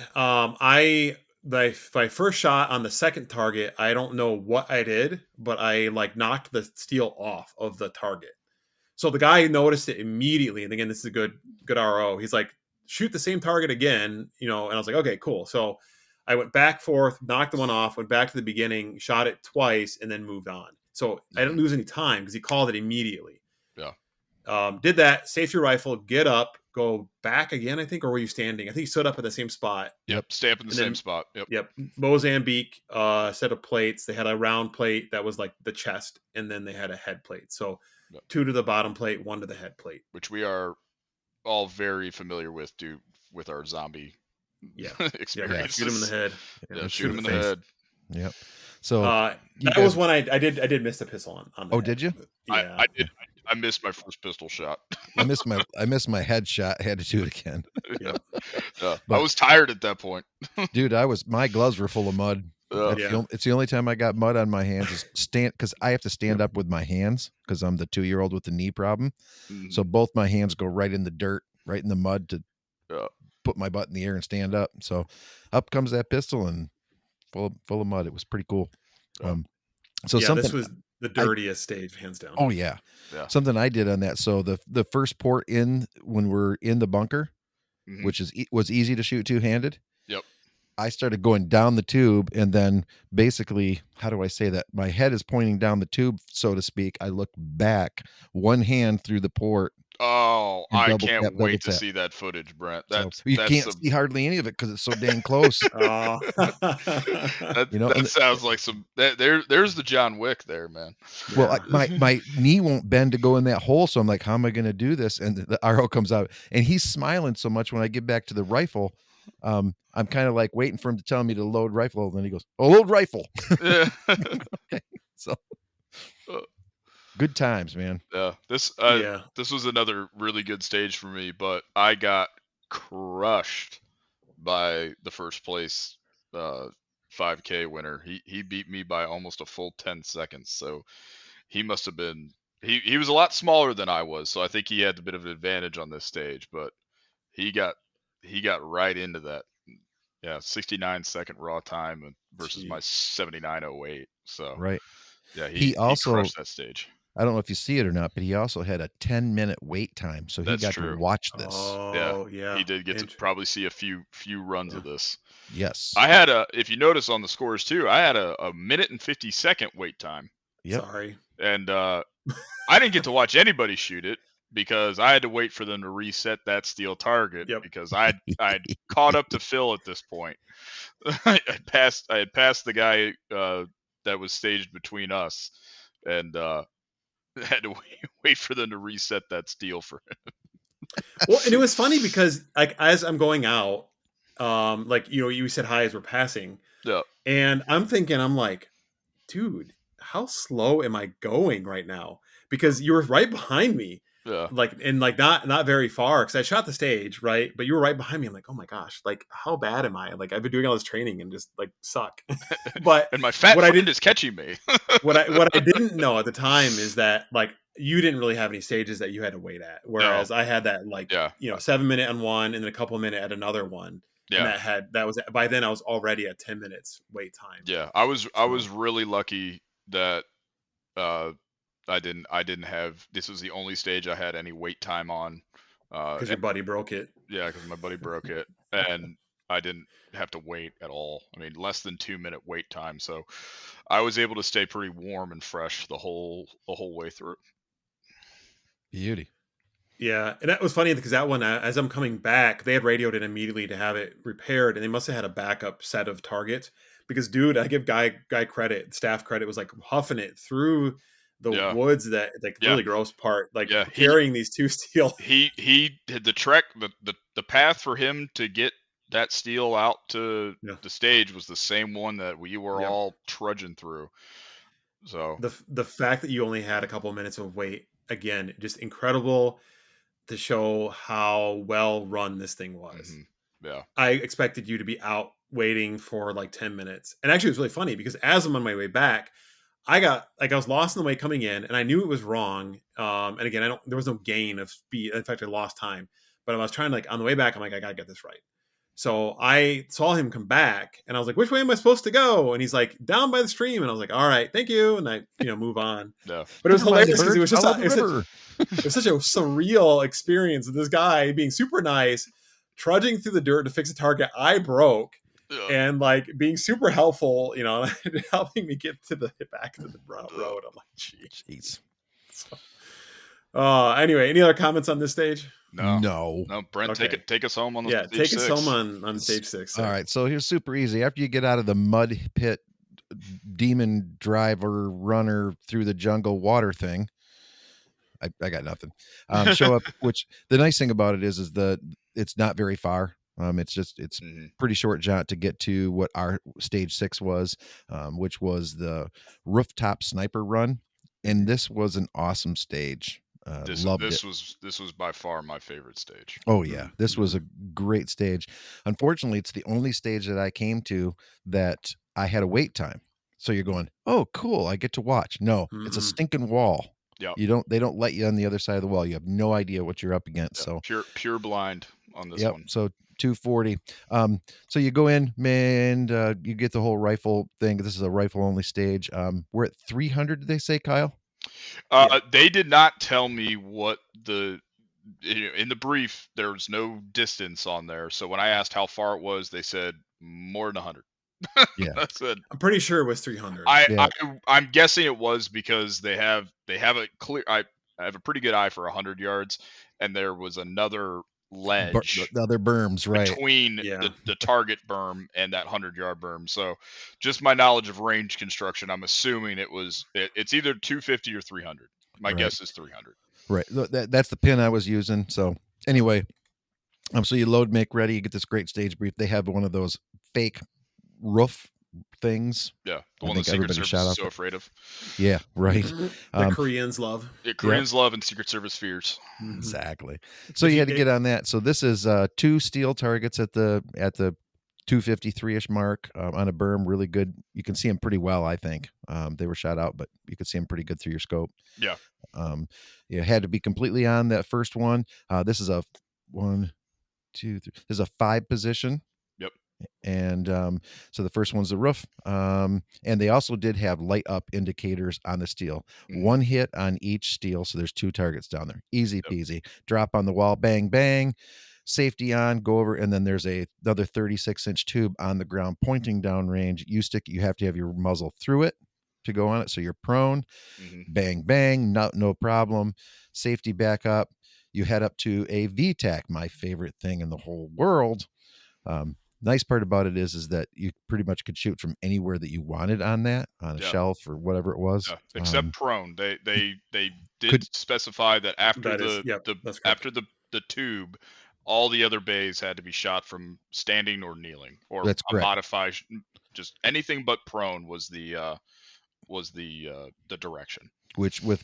My first shot on the second target, I don't know what I did, but I knocked the steel off of the target. So the guy noticed it immediately, and again, this is a good RO. He's like, shoot the same target again, and I was like, okay, cool. So I went back, forth, knocked the one off, went back to the beginning, shot it twice, and then moved on. So I didn't lose any time because he called it immediately. Yeah. Did that, safe your rifle, get up, go back again, I think, or were you standing? I think you stood up at the same spot. Yep, stay up in the same spot. Yep. Mozambique set of plates. They had a round plate that was the chest, and then they had a head plate. So 2 to the bottom plate, 1 to the head plate. Which we are all very familiar with with our zombie experience. Shoot him in the head. Yeah, shoot him in the head. Yep. So that was when I did miss the pistol on the head. Did you? Yeah. I did. I missed my first pistol shot. I missed my headshot. Had to do it again. I was tired at that point. Dude, my gloves were full of mud. It's the only time I got mud on my hands is because I have to stand up with my hands because I'm the 2-year-old with the knee problem. Mm-hmm. So both my hands go right in the dirt, right in the mud to put my butt in the air and stand up. So up comes that pistol and full of mud. It was pretty cool. This was the dirtiest stage, hands down. Oh yeah. Something I did on that. So the first port in when we're in the bunker, mm-hmm. which was easy to shoot 2-handed. Yep. I started going down the tube, and then basically, how do I say that? My head is pointing down the tube, so to speak. I look back, one hand through the port, Oh, and I double can't tap, double wait to tap. see that footage, Brent. So you That's can't some see hardly any of it because it's so dang close. Oh. that You know, that and sounds like some there's the John Wick there, man. well, Yeah. my knee won't bend to go in that hole, so I'm like, how am I going to do this? And the RO comes out, and he's smiling so much when I get back to the rifle. I'm kind of like waiting for him to tell me to load rifle, and then he goes, "Oh, load rifle." Yeah. So Uh, good times, man. yeah. Yeah. This was another really good stage for me, but I got crushed by the first place uh 5K winner. He beat me by almost a full 10 seconds. So he must have been he was a lot smaller than I was, so I think he had a bit of an advantage on this stage, but he got he got right into that. Yeah, 69-second raw time versus my Gee. 79:08. So Right. yeah, He he also, crushed that stage. I don't know if you see it or not, but he also had a 10-minute wait time, so he That's got to true. watch this. Yeah, Oh, he yeah. did get to probably see a few runs Yeah. of this. Yes. I had if you notice on the scores too, I had a minute and 50-second wait time, Yep. Sorry. and I didn't get to watch anybody shoot it because I had to wait for them to reset that steel target Yep. because I'd caught up to Phil at this point. I had passed the guy that was staged between us, and had to wait for them to reset that steel for him. Well, and it was funny because like as I'm going out, like you said hi as we're passing, Yeah, and I'm thinking, I'm like, dude, how slow am I going right now? Because you were right behind me, yeah. like and like not very far because I shot the stage, right? But you were right behind me. I'm like, oh my gosh, like how bad am I? Like I've been doing all this training and just like suck. But And my fat what I friend didn't is catching me. what I didn't know at the time is that like you didn't really have any stages that you had to wait at, No, whereas I had that like yeah, 7 minute on one and then a couple minute at another one, and yeah, that was by then I was already at 10 minutes wait time. yeah. I was So really lucky that uh I didn't have this was the only stage I had any wait time on. because your buddy broke it. Yeah, because my buddy broke it, and I didn't have to wait at all. I mean, less than 2 minute wait time, so I was able to stay pretty warm and fresh the whole way through. Beauty. Yeah, and that was funny because that one, as I'm coming back, they had radioed it immediately to have it repaired, and they must have had a backup set of targets. Because, dude, I give guy credit, staff credit, was like huffing it through the Yeah, woods, that like yeah, really gross part, like yeah. He carrying these two steel. he did the trek. The path for him to get that steel out to Yeah, the stage was the same one that we were yep. all trudging through. So, The fact that you only had a couple minutes of wait, again, just incredible to show how well run this thing was. hmm yeah, I expected you to be out waiting for like 10 minutes. And actually, it was really funny because as I'm on my way back, I was lost in the way coming in, and I knew it was wrong. And again, there was no gain of speed. In fact, I lost time. But I was trying to, like, on the way back, I'm like, I gotta get this right. So I saw him come back, and I was like, which way am I supposed to go? And he's like, down by the stream. And I was like, all right, thank you. And I, move on. yeah, But it was Never mind the hilarious because it birds, was just follow the river. it was such a surreal experience of this guy being super nice, trudging through the dirt to fix a target I broke, yeah, and like being super helpful, helping me get to the back to the yeah. road. I'm like, geez. Jeez. So, anyway, any other comments on this stage? No, No. no, Brent, Okay. take us home on the Yeah, stage take us home six. on stage 6. All Sir. right. So here's super easy. After you get out of the mud pit, demon driver runner through the jungle water thing, I got nothing. Show up. Which the nice thing about it is it's not very far. It's Mhm. pretty short jaunt to get to what our stage 6 was, which was the rooftop sniper run, and this was an awesome stage. This Loved it. this was by far my favorite stage. Oh yeah, this was Mhm. a great stage. Unfortunately, it's the only stage that I came to that I had a wait time. So you're going, "Oh, cool, I get to watch." No, it's a Mhm. stinking wall. Yep, They don't let you on the other side of the wall. You have no idea what you're up against. yeah, So, pure blind on this yep. one. So 240. So you go in, and you get the whole rifle thing. This is a rifle only stage. We're at 300, did they say, Kyle? Yeah. They did not tell me what in the brief. There was no distance on there, so when I asked how far it was, they said more than 100. Yeah. I said I'm pretty sure it was 300. I, Yeah. I I'm guessing it was because they have it clear. I have a pretty good eye for 100 yards, and there was another ledge The other berms, right? between Yeah. the target berm and that 100-yard berm. So just my knowledge of range construction, I'm assuming it's either 250 or 300. My Right. guess is 300. Right. That's the pin I was using. So anyway, so you load, make ready, you get this great stage brief. They have one of those fake roof things. Yeah, the I one the think Secret everybody Service shot is off so it. afraid of. Yeah, right. The Koreans love. Yeah, Koreans love and Secret Service fears. Exactly. So If you you- had to get on that. So this is 2 steel targets at the 253-ish mark on a berm. Really good. You can see them pretty well, I think. They were shot out, but you could see them pretty good through your scope. Yeah. You had to be completely on that first one. This is a 1, 2, 3. This is a 5 position. Yep. And so the first one's the roof. And they also did have light up indicators on the steel. Mhm. 1 hit on each steel. So there's 2 targets down there. Easy Yep. peasy. Drop on the wall, bang, bang. Safety on, go over, and then there's another 36-inch tube on the ground pointing down range. You have to have your muzzle through it to go on it. So you're prone. Mhm. Bang, bang, no problem. Safety back up. You head up to a VTAC, my favorite thing in the whole world. Nice part about it is that you pretty much could shoot from anywhere that you wanted on a Yeah. shelf or whatever it was. Yeah, except prone. They did could- specify that after That is- yep, that's correct. after the tube, all the other bays had to be shot from standing or kneeling, or That's a correct. modified, just anything but prone was the direction. Which with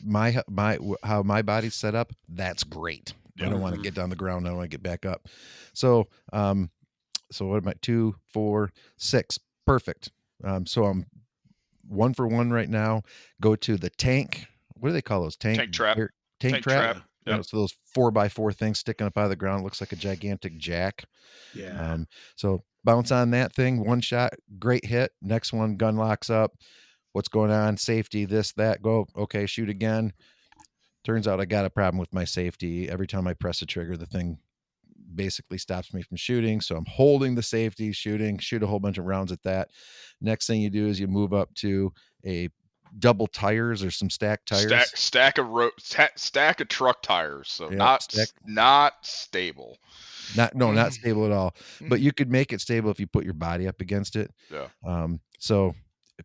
how my body's set up, that's great. I don't want to get down the ground. I don't want to get back up. So so what am I? 2, 4, 6. Perfect. So I'm 1 for 1 right now. Go to the tank. What do they call those? Tank trap. Tank trap. Yep. So those 4x4 things sticking up out of the ground, looks like a gigantic jack. Yeah. So bounce on that thing, 1 shot, great hit. Next one, gun locks up. What's going on? Safety, this, that, go. Okay, shoot again. Turns out I got a problem with my safety. Every time I press the trigger, the thing basically stops me from shooting. So I'm holding the safety, shoot a whole bunch of rounds at that. Next thing you do is you move up to a double tires or some stacked tires. Stack of truck tires. So Yeah, not stable. Not stable at all. But you could make it stable if you put your body up against it. Yeah. So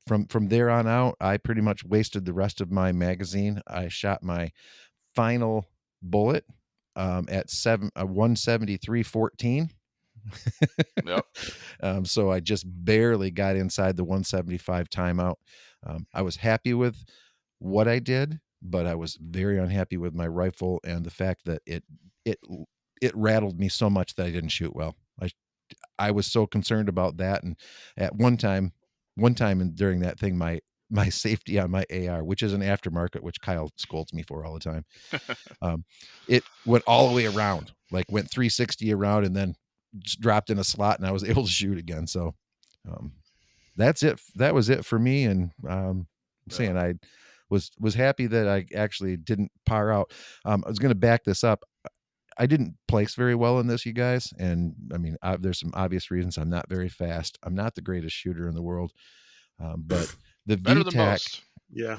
from there on out, I pretty much wasted the rest of my magazine. I shot my final bullet at 173.14. Yep. So I just barely got inside the 175 timeout. I was happy with what I did, but I was very unhappy with my rifle and the fact that it rattled me so much that I didn't shoot well. I was so concerned about that, and at one time during that thing, my safety on my AR, which is an aftermarket, which Kyle scolds me for all the time, it went all the way around, like went 360 around, and then just dropped in a slot, and I was able to shoot again. So that's it. That was it for me. And saying I was happy that I actually didn't par out. I was going to back this up. I didn't place very well in this, you guys. And I mean, there's some obvious reasons. I'm not very fast. I'm not the greatest shooter in the world. But the Better than VTAC, most. yeah.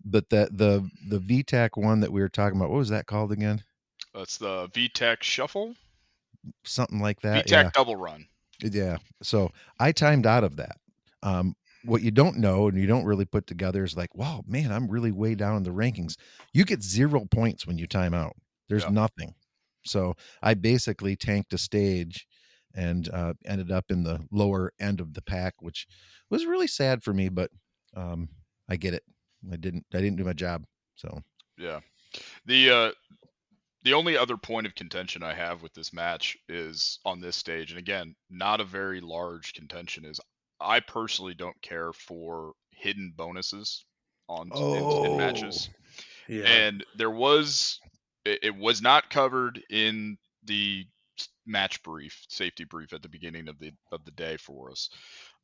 But the VTAC one that we were talking about, what was that called again? That's the VTAC Shuffle. Something like that. VTAC Double Run. Yeah. So I timed out of that. What you don't know and you don't really put together is like, wow, man, I'm really way down in the rankings. You get 0 points when you time out. There's nothing. So I basically tanked a stage and ended up in the lower end of the pack, which was really sad for me, but I get it. I didn't do my job. So yeah. The only other point of contention I have with this match is on this stage, and again, not a very large contention, is I personally don't care for hidden bonuses in matches. Yeah. And it was not covered in the match brief, safety brief at the beginning of the day for us.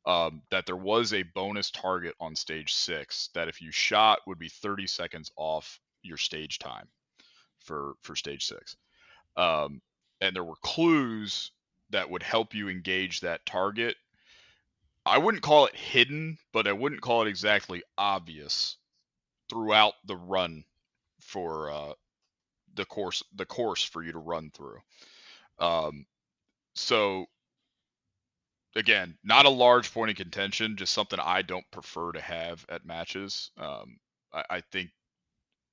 That there was a bonus target on stage 6 that if you shot would be 30 seconds off your stage time for stage 6. And there were clues that would help you engage that target. I wouldn't call it hidden, but I wouldn't call it exactly obvious throughout the run for the course for you to run through. So again, not a large point of contention, just something I don't prefer to have at matches. I think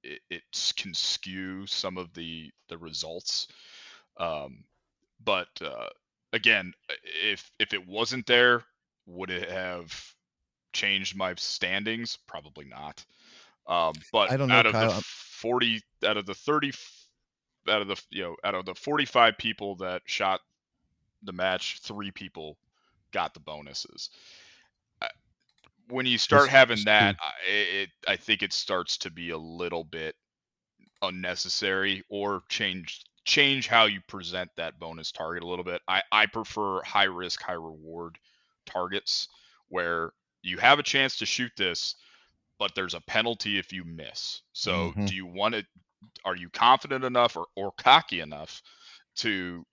it can skew some of the results. But again, if it wasn't there, would it have changed my standings? Probably not. But I don't know, out of the Kyle. 40, out of the 30, out of the out of the 45 people that shot the match, 3 people got the bonuses. When you start Just having just that, two. I think it starts to be a little bit unnecessary, or change how you present that bonus target a little bit. I prefer high risk, high reward targets where you have a chance to shoot this, but there's a penalty if you miss. So Mhm. do you want to, are you confident enough or cocky enough to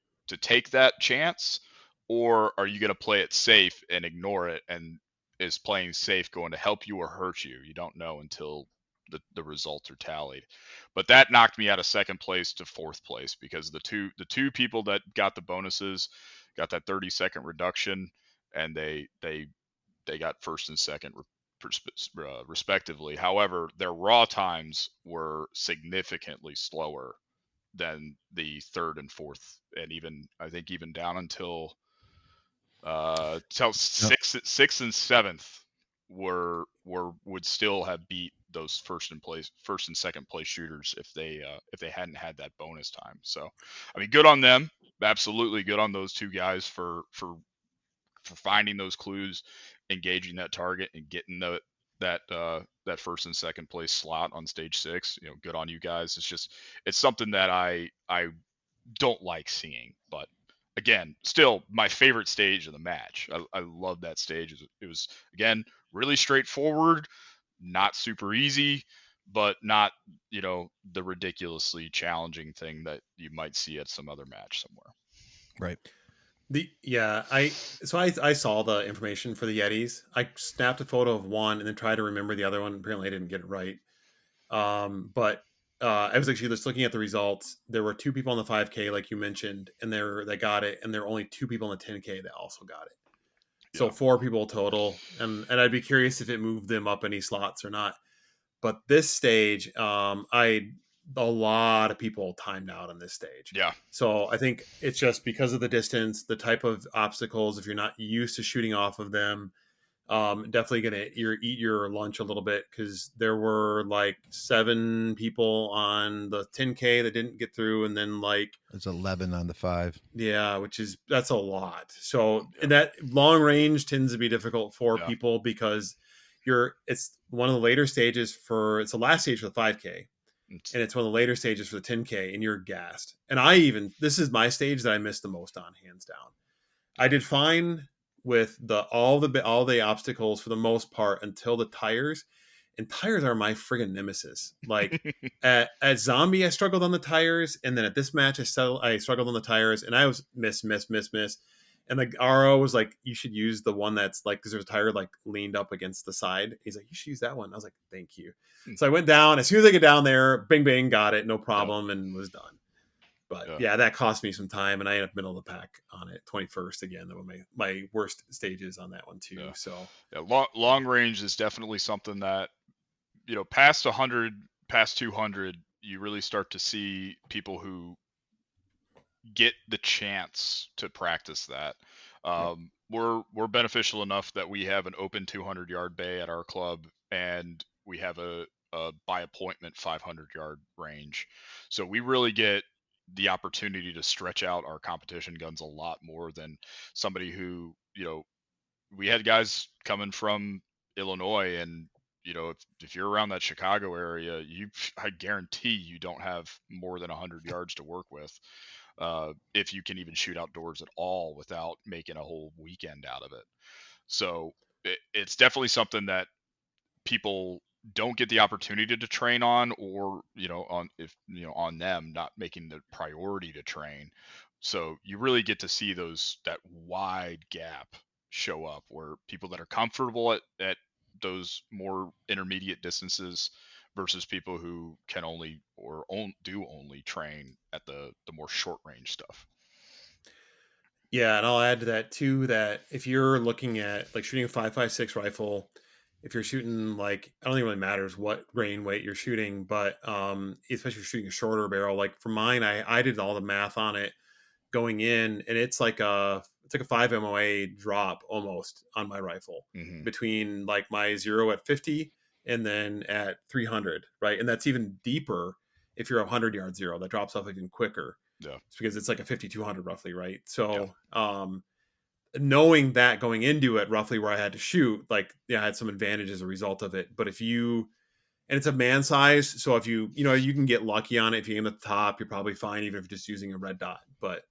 take that chance, or are you going to play it safe and ignore it? And is playing safe going to help you or hurt you? You don't know until the results are tallied. But that knocked me out of second place to fourth place, because the two people that got the bonuses got that 30-second reduction, and they got first and second respectively. However, their raw times were significantly slower than the third and fourth, and even I think even down until till Yep. sixth and seventh would still have beat those first and second place shooters if they hadn't had that bonus time. So I mean, good on them. Absolutely good on those two guys for finding those clues, engaging that target, and getting that first and second place slot on stage 6. Good on you guys. It's something that I don't like seeing, but again, still my favorite stage of the match. I love that stage. It was again really straightforward, not super easy, but not the ridiculously challenging thing that you might see at some other match somewhere. Right. I saw the information for the Yetis. I snapped a photo of one and then tried to remember the other one. Apparently, I didn't get it right. But I was actually just looking at the results. There were 2 people on the 5K, like you mentioned, and they got it, and there were only 2 people on the 10K that also got it. So Yeah. 4 people total, and I'd be curious if it moved them up any slots or not. But this stage, a lot of people timed out on this stage. Yeah. So I think it's just because of the distance, the type of obstacles. If you're not used to shooting off of them, definitely gonna eat your lunch a little bit, because there were like 7 people on the 10K that didn't get through, and then like It's 11 on the 5. yeah, that's a lot. So Yeah. that long range tends to be difficult for Yeah. people, because it's one of the later stages it's the last stage for the 5K, and it's one of the later stages for the 10K, and you're gassed. And this is my stage that I missed the most on, hands down. I did fine with all the obstacles for the most part until the tires, and tires are my friggin' nemesis. Like at Zombie, I struggled on the tires, and then at this match, I struggled on the tires, and I was miss, and the RO was like, "You should use the one that's like, because there's a tire like leaned up against the side." He's like, "You should use that one." I was like, "Thank you." So I went down. As soon as I get down there, bing bing, got it, no Yeah. problem, and was done. But Yeah. yeah, that cost me some time, and I ended up middle of the pack on it, 21st again. That was my worst stages on that one too. Yeah. So Yeah. Long range is definitely something that, past 100, past 200, you really start to see people who get the chance to practice that. yep. We're beneficial enough that we have an open 200-yard bay at our club, and we have a by appointment 500-yard range. So we really get the opportunity to stretch out our competition guns a lot more than somebody who, we had guys coming from Illinois, and if you're around that Chicago area, I guarantee you don't have more than 100 yards to work with, if you can even shoot outdoors at all without making a whole weekend out of it. So it's definitely something that people don't get the opportunity to train on, or on them not making the priority to train. So you really get to see that wide gap show up, where people that are comfortable at those more intermediate distances versus people who can only or do only train at the more short range stuff. Yeah, and I'll add to that too that if you're looking at like shooting a 5.56 rifle, if you're shooting like I don't think it really matters what grain weight you're shooting, but especially if you're shooting a shorter barrel, like for mine, I did all the math on it going in, and it's like a 5 MOA drop almost on my rifle Mm-hmm. between like my 0 at 50 and then at 300, right? And that's even deeper if you're a 100-yard 0. That drops off even quicker. Yeah. It's because it's like a 5200 roughly, right? Yeah. So knowing that going into it roughly where I had to shoot, like yeah, I had some advantage as a result of it. But if you and it's a man size, so if you can get lucky on it. If you aim at the top, you're probably fine, even if you're just using a red dot. But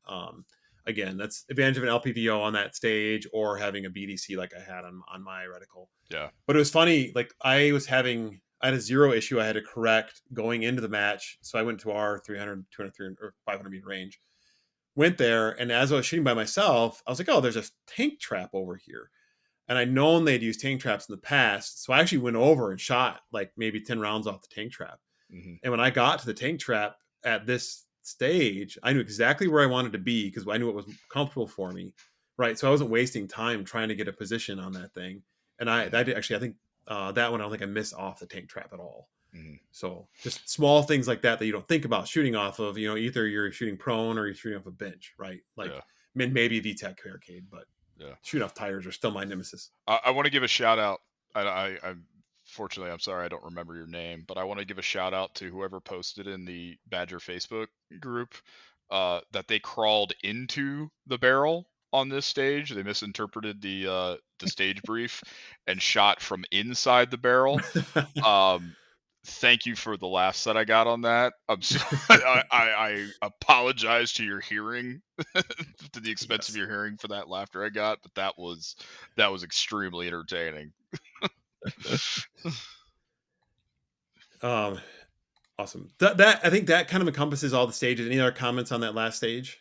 again, that's advantage of an LPVO on that stage or having a BDC like I had on my reticle. Yeah. But it was funny, like I had a 0 issue I had to correct going into the match. So I went to our 300, 200, 300 or 500 meter range. Went there, and as I was shooting by myself, I was like, oh, there's a tank trap over here. And I'd known they'd used tank traps in the past. So I actually went over and shot like maybe 10 rounds off the tank trap. Mm-hmm. And when I got to the tank trap at this stage, I knew exactly where I wanted to be because I knew it was comfortable for me. Right. So I wasn't wasting time trying to get a position on that thing. And I think that one, I don't think I missed off the tank trap at all. Mm-hmm. So just small things like that you don't think about shooting off of, either you're shooting prone or you're shooting off a bench, right? Like maybe a VTAC barricade, but shooting off tires are still my nemesis. I want to give a shout out. Fortunately, I'm sorry I don't remember your name, but I want to give a shout out to whoever posted in the Badger Facebook group that they crawled into the barrel on this stage. They misinterpreted the stage brief and shot from inside the barrel. Thank you for the laughs that I got on that. I'm so, I apologize to your hearing, to the expense of your hearing for that laughter I got, but that was extremely entertaining. Awesome. That I think that kind of encompasses all the stages. Any other comments on that last stage?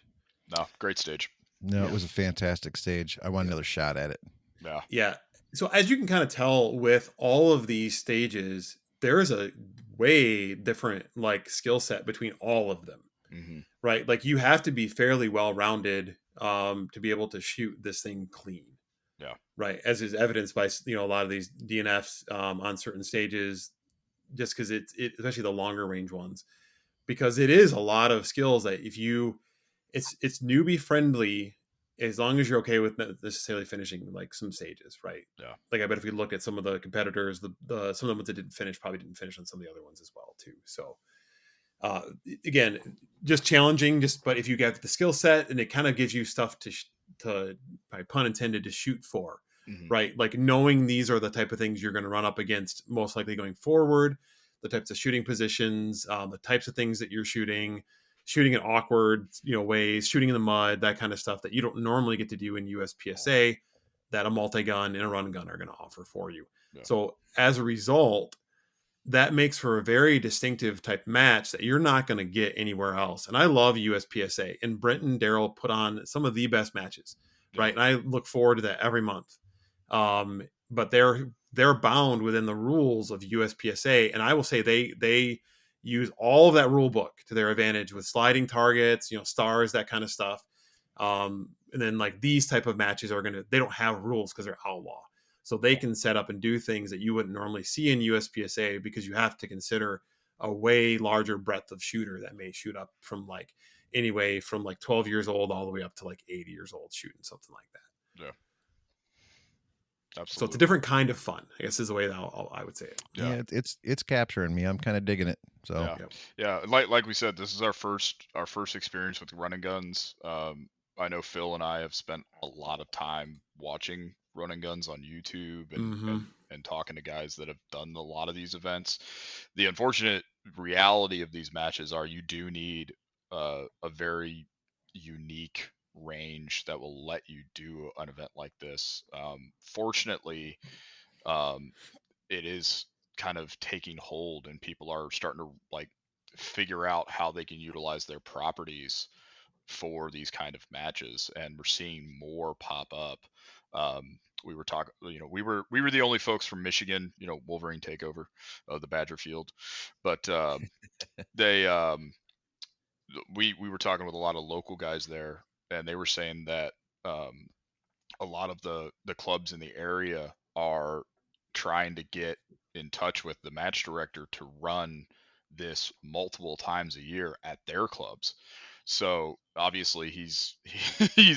No, great stage. No, it was a fantastic stage. I want another shot at it. Yeah. Yeah. So as you can kind of tell with all of these stages, there is a way different like skill set between all of them. Mm-hmm. Right? Like you have to be fairly well-rounded to be able to shoot this thing clean. Yeah. Right. As is evidenced by a lot of these DNFs on certain stages, just because it especially the longer range ones, because it is a lot of skills that it's newbie friendly as long as you're okay with not necessarily finishing like some stages, right? Yeah. Like I bet if we look at some of the competitors, the some of the ones that didn't finish probably didn't finish on some of the other ones as well too. So again, just challenging, but if you get the skill set, and it kind of gives you stuff to by pun intended to shoot for. Mm-hmm. Right? Like knowing these are the type of things you're going to run up against most likely going forward, the types of shooting positions, the types of things that you're shooting in awkward, ways, shooting in the mud, that kind of stuff that you don't normally get to do in USPSA that a multi-gun and a run gun are going to offer for you. Yeah. So as a result, that makes for a very distinctive type match that you're not going to get anywhere else. And I love USPSA, and Brent and Daryl put on some of the best matches, right? And I look forward to that every month. But they're bound within the rules of USPSA, and I will say they use all of that rule book to their advantage with sliding targets, stars, that kind of stuff. And then like these type of matches they don't have rules because they're outlaw, so they can set up and do things that you wouldn't normally see in USPSA because you have to consider a way larger breadth of shooter that may shoot up from like anyway from like 12 years old all the way up to like 80 years old shooting something like that. Yeah. Absolutely. So it's a different kind of fun, I guess, is the way that I would say it. Yeah, it's capturing me. I'm kind of digging it. So yeah. Like we said, this is our first experience with running guns. I know Phil and I have spent a lot of time watching running guns on YouTube and talking to guys that have done a lot of these events. The unfortunate reality of these matches are you do need a very unique range that will let you do an event like this. Fortunately, it is kind of taking hold, and people are starting to like figure out how they can utilize their properties for these kind of matches, and we're seeing more pop up. We were talking, we were the only folks from Michigan, Wolverine takeover of the Badger Field, but they we were talking with a lot of local guys there, and they were saying that um, a lot of the clubs in the area are trying to get in touch with the match director to run this multiple times a year at their clubs. So obviously he's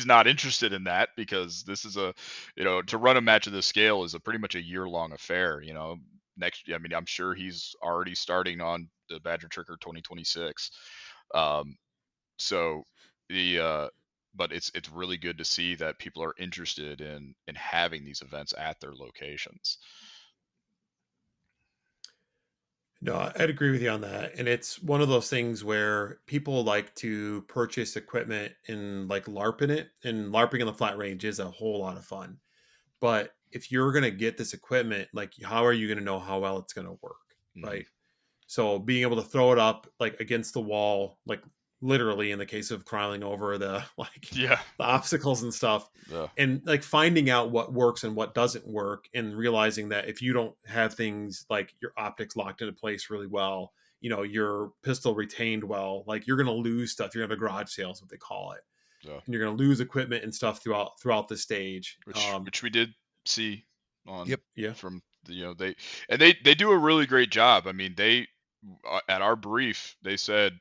not interested in that, because this is to run a match of this scale is a pretty much a year-long affair. Next, I mean, I'm sure he's already starting on the Badger Tricker 2026. Um, so the but it's really good to see that people are interested in having these events at their locations. No, I'd agree with you on that. And it's one of those things where people like to purchase equipment and like LARP in it. And LARPing in the flat range is a whole lot of fun. But if you're going to get this equipment, like, how are you going to know how well it's going to work? Hmm. Right. So being able to throw it up like against the wall, like literally in the case of crawling over the like Yeah. the obstacles and stuff, Yeah. and like finding out what works and what doesn't work, and realizing that if you don't have things like your optics locked into place really well, your pistol retained well, like you're going to lose stuff. You're going to have a garage sale is what they call it, Yeah. and you're going to lose equipment and stuff throughout the stage. Which we did see on Yep. Yeah, from they do a really great job. I mean, they at our brief they said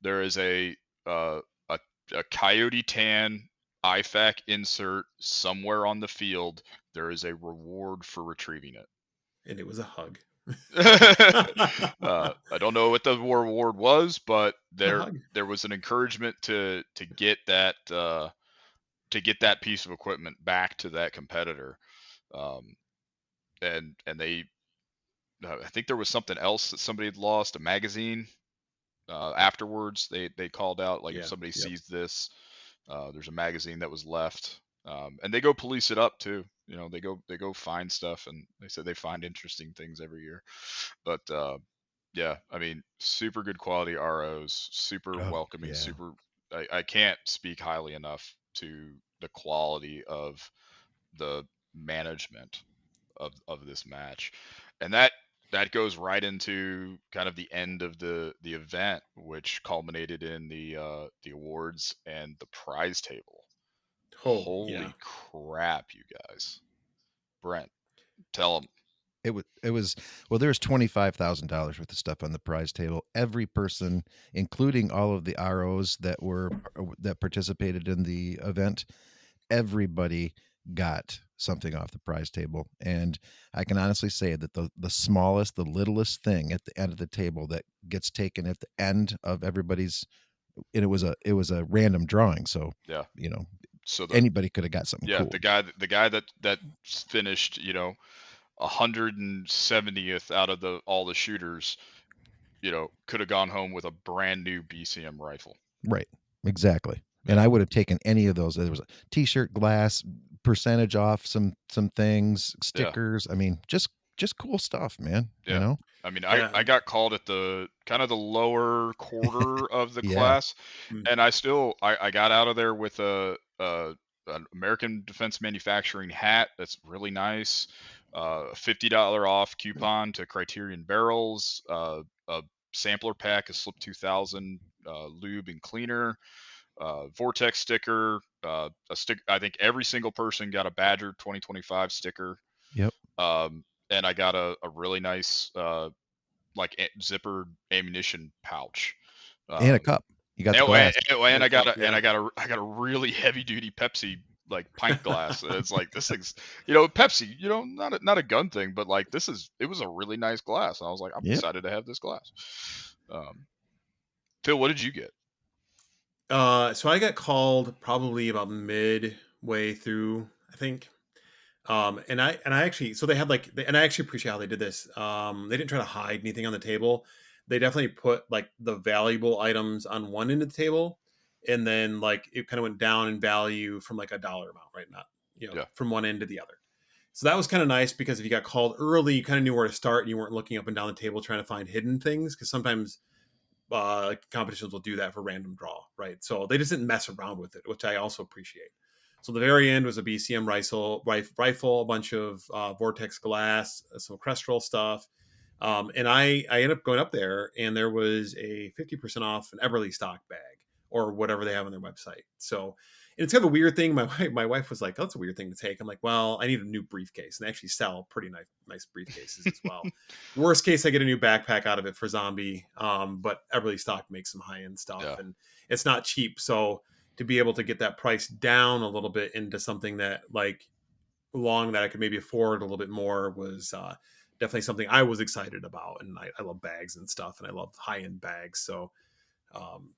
there is uh, a a coyote tan IFAC insert somewhere on the field. There is a reward for retrieving it. and it was a hug. I don't know what the reward was, but A there hug. there was an encouragement to get that piece of equipment back to that competitor. Um, and they I think there was something else that somebody had lost, a magazine. Afterwards, they called out, like, if Yeah. somebody Yep. sees this, there's a magazine that was left. And they go police it up too. They go find stuff, and they said they find interesting things every year. But yeah, I mean, super good quality ROs, super Oh, welcoming, yeah. super. I can't speak highly enough to the quality of the management of this match, and that goes right into kind of the end of the event, which culminated in the awards and the prize table. Oh, yeah. Holy crap, you guys! Brent, tell them. It was well, there's $25,000 worth of stuff on the prize table. Every person, including all of the ROs that participated in the event, everybody got something off the prize table. And I can honestly say that the smallest, the littlest thing at the end of the table that gets taken at the end of everybody's, and it was a random drawing, so Yeah. you know So anybody could have got something yeah, cool. the guy that finished 170th out of all the shooters, could have gone home with a brand new BCM rifle. Right. Exactly. And Yeah. I would have taken any of those. There was a t-shirt, glass, percentage off, some things, Yeah. stickers. I mean, just cool stuff, man. Yeah. I mean, I, Yeah. I got called at the kind of the lower quarter of the Yeah. class, Mm. and I got out of there with an American Defense Manufacturing hat that's really nice, a $50 off coupon to Criterion Barrels, a sampler pack of Slip 2000 lube and cleaner, Vortex sticker, a stick. I think every single person got a Badger 2025 sticker. Yep. And I got a really nice like zippered ammunition pouch. And a Um, cup. You got the and, glass. and And a I got cup. a and Yeah. I got a really heavy duty Pepsi like pint glass. And it's like, this thing's Pepsi, not a gun thing, but like it was a really nice glass. And I was like, I'm Yep. excited to have this glass. Phil, what did you get? So I got called probably about midway through, I think. And I actually, so they had like, and I actually appreciate how they did this. They didn't try to hide anything on the table. They definitely put like the valuable items on one end of the table, and then like it kind of went down in value from like a dollar amount, right? Not, Yeah. from one end to the other. So that was kind of nice, because if you got called early, you kind of knew where to start and you weren't looking up and down the table trying to find hidden things. Because sometimes competitions will do that for random draw, right? So they just didn't mess around with it, which I also appreciate. So the very end was a BCM rifle, a bunch of Vortex glass, some Crestral stuff. And I ended up going up there, and there was a 50% off an Everly stock bag or whatever they have on their website. So it's kind of a weird thing. My wife was like, "Oh, that's a weird thing to take." I'm like, "Well, I need a new briefcase," and they actually sell pretty nice briefcases as well. Worst case, I get a new backpack out of it for Zombie. But Everly stock makes some high end stuff, Yeah. and it's not cheap. So to be able to get that price down a little bit into something that like long that I could maybe afford a little bit more was definitely something I was excited about. And I love bags and stuff, and I love high end bags. So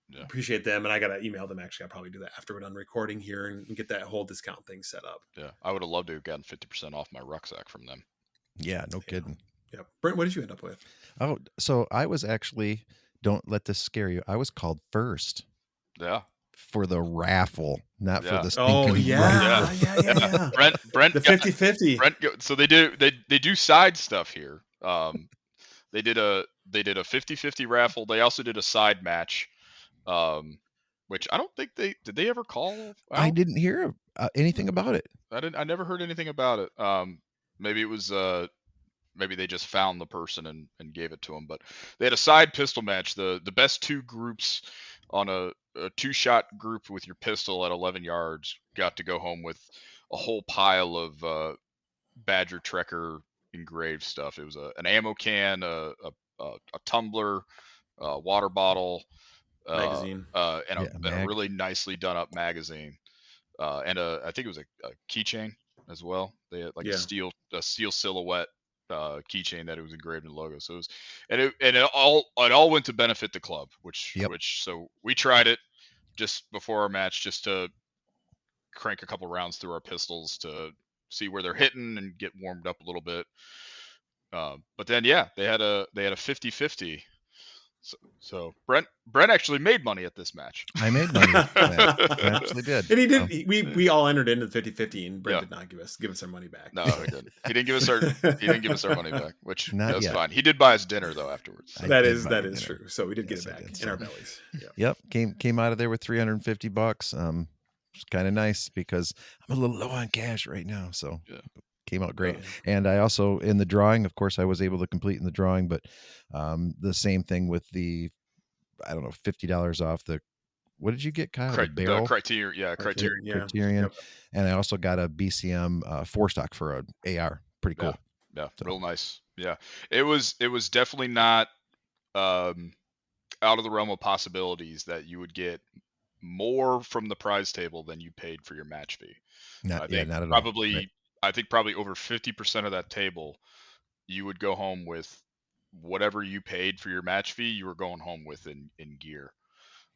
Yeah. appreciate them. And I got to email them. Actually, I'll probably do that after we're done recording here and get that whole discount thing set up. Yeah. I would have loved to have gotten 50% off my rucksack from them. Yeah, no kidding. Yeah. Brent, what did you end up with? Oh, so I was actually, don't let this scare you, I was called first Yeah. for the raffle, not for Yeah. the Oh, stinking yeah. rifle. Yeah. Brent The got- 50-50. so they do side stuff here. They did a 50-50 raffle. They also did a side match, which I don't think did they ever call out? I didn't hear anything about it. I never heard anything about it. Maybe it was maybe they just found the person and gave it to them. But they had a side pistol match. The best two groups on a 2-shot group with your pistol at 11 yards got to go home with a whole pile of Badger Trekker engraved stuff. It was an ammo can, a tumbler, a water bottle, Magazine. and a really nicely done up magazine, and I think it was a keychain as well. They had like a steel silhouette keychain that it was engraved in the logo. So it was, and it all went to benefit the club, which so we tried it just before our match just to crank a couple rounds through our pistols to see where they're hitting and get warmed up a little bit. But then they had a 50-50. So Brent actually made money at this match. I made money at this match. I actually did. And he did. We all entered into the 50-50, and Brent did not give us our money back. No, he didn't. He didn't give us our money back, which that's fine. He did buy us dinner though afterwards. So. That is true. So we did get it back in our bellies. Yep. Came out of there with $350. It's kind of nice because I'm a little low on cash right now. So came out great. And I also, in the drawing, of course, I was able to complete in the drawing, but the same thing with the, I don't know, $50 off the, what did you get, Kyle? The barrel? Criterion. Criterion. Yep. And I also got a BCM 4-stock for an AR. Pretty cool. Yeah. So. Real nice. Yeah. It was definitely not out of the realm of possibilities that you would get more from the prize table than you paid for your match fee. Not at all. Right. I think probably over 50% of that table, you would go home with whatever you paid for your match fee. You were going home with in gear.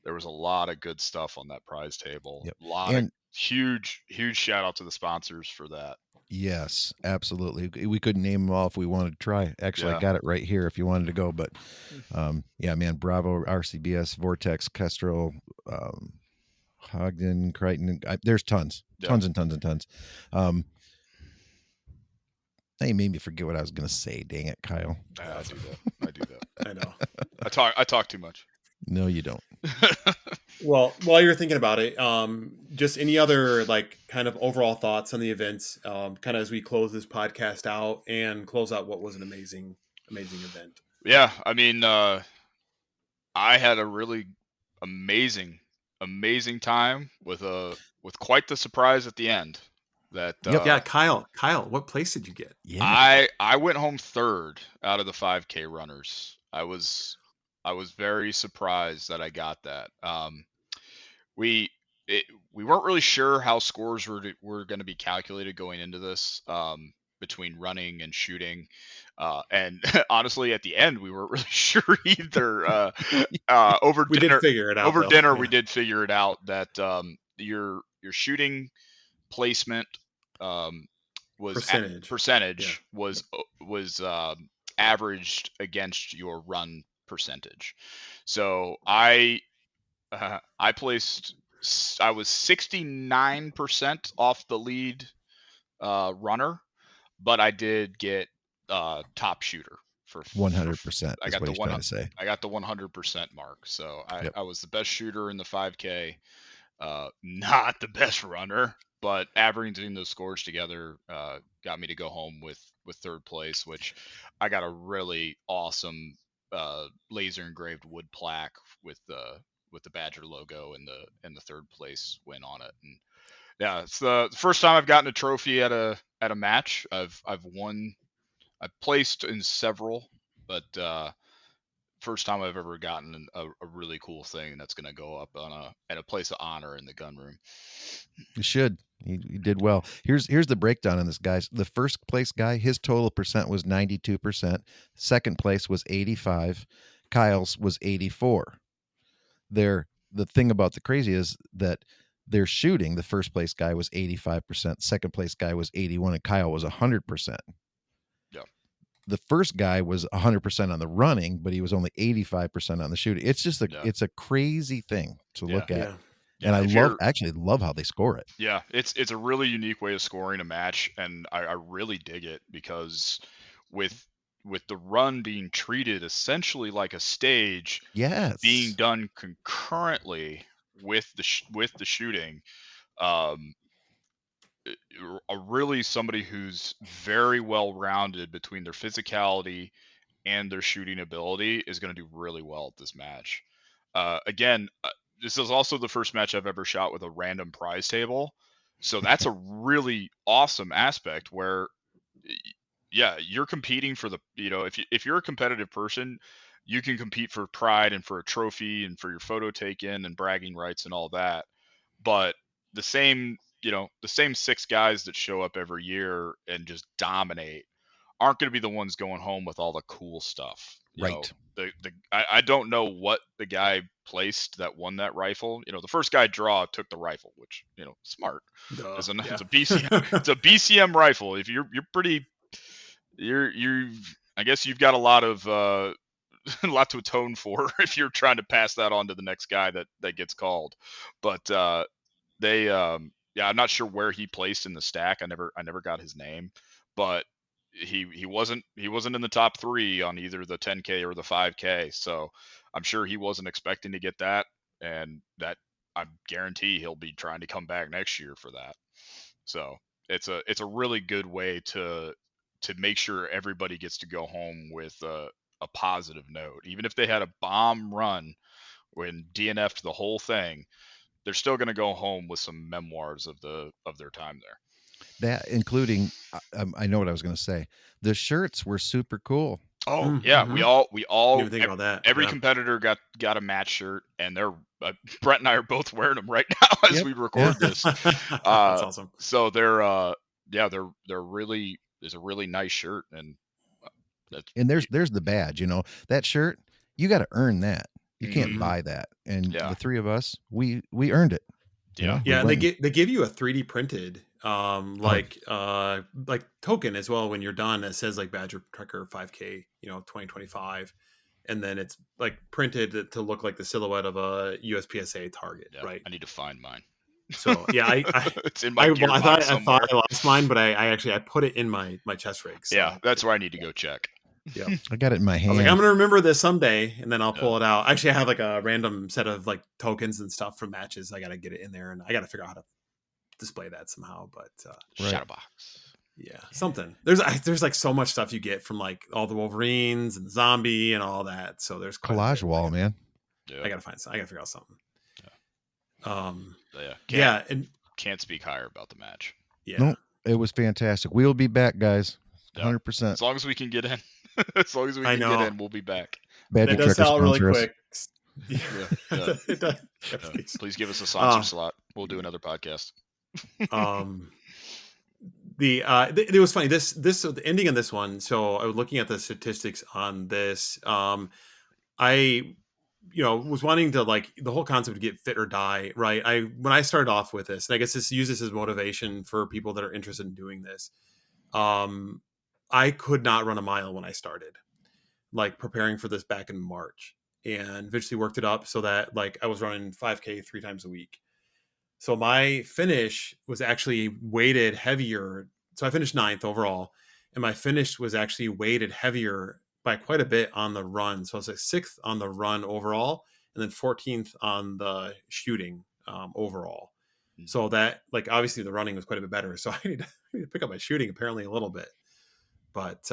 There was a lot of good stuff on that prize table. Yep. A lot of huge shout out to the sponsors for that. Yes, absolutely. We couldn't name them all if we wanted to try. Actually, I got it right here if you wanted to go. But man, Bravo, RCBS, Vortex, Kestrel, Ogden, Crichton. There's tons and tons and tons. Now you made me forget what I was going to say. Dang it, Kyle. I do that. I know. I talk too much. No, you don't. Well, while you're thinking about it, just any other like kind of overall thoughts on the events, kind of as we close this podcast out and close out what was an amazing event. Yeah, I mean, I had a really amazing time with quite the surprise at the end. That Kyle, what place did you get? Yeah, I went home third out of the 5K runners. I was very surprised that I got that. We weren't really sure how scores were going to be calculated going into this, between running and shooting, and honestly, at the end, we weren't really sure either. Over we dinner, did figure it out. Over dinner, we did figure it out that your shooting placement was percentage was averaged against your run percentage. So I was 69% off the lead runner, but I did get top shooter for 100% I is got what the he's one trying to say. I got the 100% mark. So Yep. I was the best shooter in the 5K. Not the best runner, but averaging those scores together got me to go home with third place, which I got a really awesome laser engraved wood plaque with the Badger logo and the third place win on it. And yeah, it's the first time I've gotten a trophy at a match. I've won. I've placed in several, but first time I've ever gotten a really cool thing that's going to go up on at a place of honor in the gun room. You should. He did well. Here's the breakdown on this, guys. The first place guy, his total percent was 92%. Second place was 85. Kyle's was 84. The thing about the crazy is that their shooting, the first place guy was 85%, second place guy was 81, and Kyle was 100%. Yeah. The first guy was 100% on the running, but he was only 85% on the shooting. It's just it's a crazy thing to look at. Yeah. And I actually love how they score it. Yeah, it's a really unique way of scoring a match, and I really dig it because with the run being treated essentially like a stage, Yes. being done concurrently with the shooting, really somebody who's very well rounded between their physicality and their shooting ability is going to do really well at this match. Again, this is also the first match I've ever shot with a random prize table. So that's a really awesome aspect where, yeah, you're competing for the, if you're a competitive person, you can compete for pride and for a trophy and for your photo taken and bragging rights and all that. But the same, the same six guys that show up every year and just dominate aren't going to be the ones going home with all the cool stuff. Right. I don't know what the guy placed that won that rifle. The first guy draw took the rifle, which smart. It's a BCM. It's a BCM rifle. If you're pretty, I guess you've got a lot of a lot to atone for if you're trying to pass that on to the next guy that gets called. But they yeah, I'm not sure where he placed in the stack. I never got his name, but he wasn't in the top 3 on either the 10K or the 5K. So I'm sure he wasn't expecting to get that, and that I guarantee he'll be trying to come back next year for that. So it's a really good way to make sure everybody gets to go home with a positive note, even if they had a bomb run when DNF'd the whole thing. They're still going to go home with some memoirs of their time there. That including, I know what I was going to say. The shirts were super cool. Oh yeah, we all didn't think about that. Every competitor got a match shirt, and they're Brent and I are both wearing them right now as we record this. That's awesome. So they're really, is a really nice shirt, and there's the badge. That shirt, you got to earn that. You can't buy that. And the three of us, we earned it. Yeah. And they give you a 3D printed like token as well when you're done. It says like Badger Trekker 5K 2025, and then it's like printed to look like the silhouette of a USPSA target. Yeah, right. I need to find mine. So yeah, it's in my gear I thought I lost mine, but I put it in my chest rig. So yeah, that's where I need to go check. Yeah, I got it in my hand. I was like, I'm gonna remember this someday, and then I'll pull it out. Actually, I have like a random set of like tokens and stuff from matches. I gotta get it in there, and I gotta figure out how to display that somehow. But Shadowbox. Yeah, something. There's like so much stuff you get from like all the Wolverines and the zombie and all that. So there's collage wall, man. Yeah. I gotta find something. I gotta figure out something. And can't speak higher about the match. Yeah, no, it was fantastic. We'll be back, guys. 100%. As long as we can get in. As long as we can get in, we'll be back. Badger does sell really quick. Yeah. It does. Please give us a sponsor slot. We'll do another podcast. It was funny. The ending of this one. So I was looking at the statistics on this. I was wanting to like the whole concept to get fit or die. Right. When I started off with this, and I guess use this as motivation for people that are interested in doing this. I could not run a mile when I started, like preparing for this back in March, and eventually worked it up so that like I was running 5K 3 times a week. So my finish was actually weighted heavier. So I finished 9th overall, and my finish was actually weighted heavier by quite a bit on the run. So I was like 6th on the run overall, and then 14th on the shooting overall. So that, like, obviously the running was quite a bit better. So I need to pick up my shooting apparently a little bit. But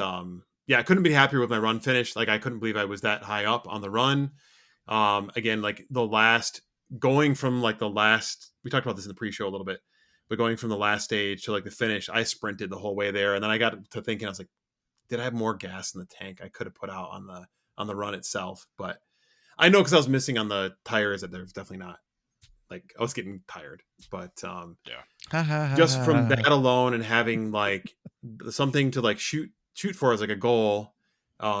yeah, I couldn't be happier with my run finish. Like, I couldn't believe I was that high up on the run. Again, like going from like the last, we talked about this in the pre-show a little bit, but going from the last stage to like the finish, I sprinted the whole way there. And then I got to thinking, I was like, did I have more gas in the tank I could have put out on the run itself? But I know, because I was missing on the tires, that there's definitely not, like, I was getting tired. But just from that alone, and having like something to like shoot for as like a goal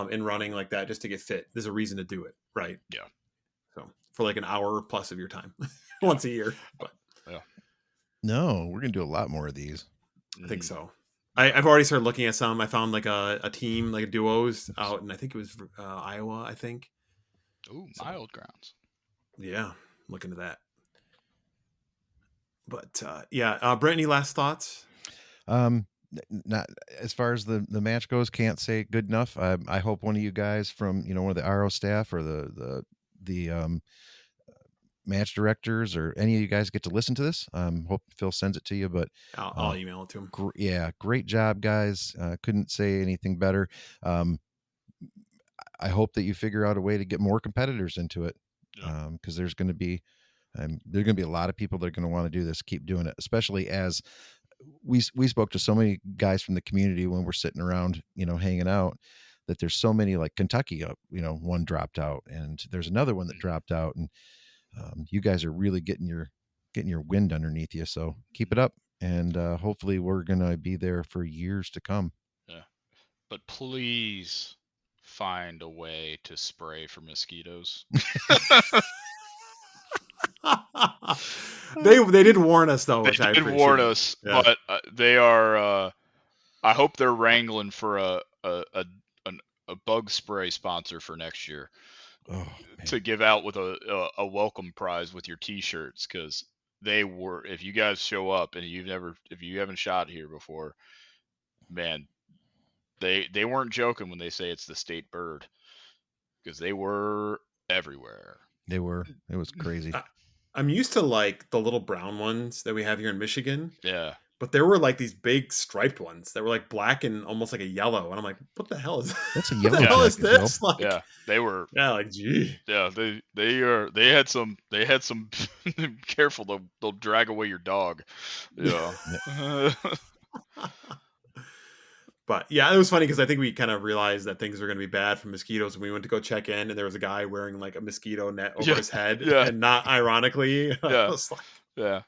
in running like that, just to get fit, there's a reason to do it, right? Yeah. So for like an hour plus of your time once a year. But no, we're gonna do a lot more of these. I think so. I've already started looking at some. I found like a team, like duos out, and I think it was Iowa, I think. Ooh, my old grounds. Yeah, look into that. But Brent, any last thoughts? Not as far as the match goes, can't say good enough. I hope one of you guys from one of the RO staff or the match directors or any of you guys get to listen to this. Hope Phil sends it to you, but I'll email it to him. Great job, guys. Couldn't say anything better. I hope that you figure out a way to get more competitors into it, because there's going to be a lot of people that are going to want to do this. Keep doing it, especially as we spoke to so many guys from the community when we're sitting around, hanging out, that there's so many, like Kentucky, one dropped out, and there's another one that dropped out, and you guys are really getting your wind underneath you. So keep it up, and hopefully we're gonna be there for years to come. Yeah, but please find a way to spray for mosquitoes. They did warn us though. They Which I did appreciate. warn us, but they are. I hope they're wrangling for a bug spray sponsor for next year, to give out with a welcome prize with your T-shirts, because they were. If you guys show up and if you haven't shot here before, man, they weren't joking when they say it's the state bird, because they were everywhere. They were. It was crazy. I'm used to like the little brown ones that we have here in Michigan. Yeah. But there were like these big striped ones that were like black and almost like a yellow, and I'm like, "What the hell is that's a yellow? What the hell is jacket, this?" Like, they were. Yeah, like gee. Yeah, they had some. Careful, they'll drag away your dog. Yeah. But yeah, it was funny because I think we kind of realized that things were going to be bad from mosquitoes when we went to go check in, and there was a guy wearing like a mosquito net over his head, and not ironically, The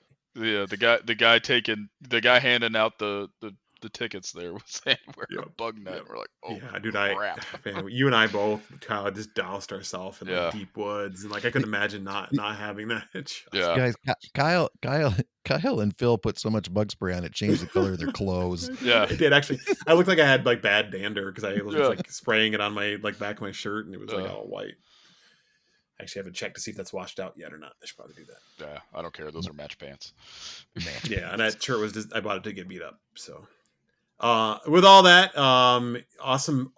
guy handing out the tickets there was wearing a bug net. We're like, oh yeah, dude, crap. Man, you and I both, Kyle, just doused ourselves in the deep woods, and like I couldn't imagine not having that. Guys, Kyle and Phil put so much bug spray on it changed the color of their clothes. It did actually. I looked like I had like bad dander because I was like spraying it on my like back of my shirt, and it was like all white. I actually haven't checked to see if that's washed out yet or not. I should probably do that. Yeah, I don't care. Those are match pants. And that shirt was just, I bought it to get beat up. So with all that, awesome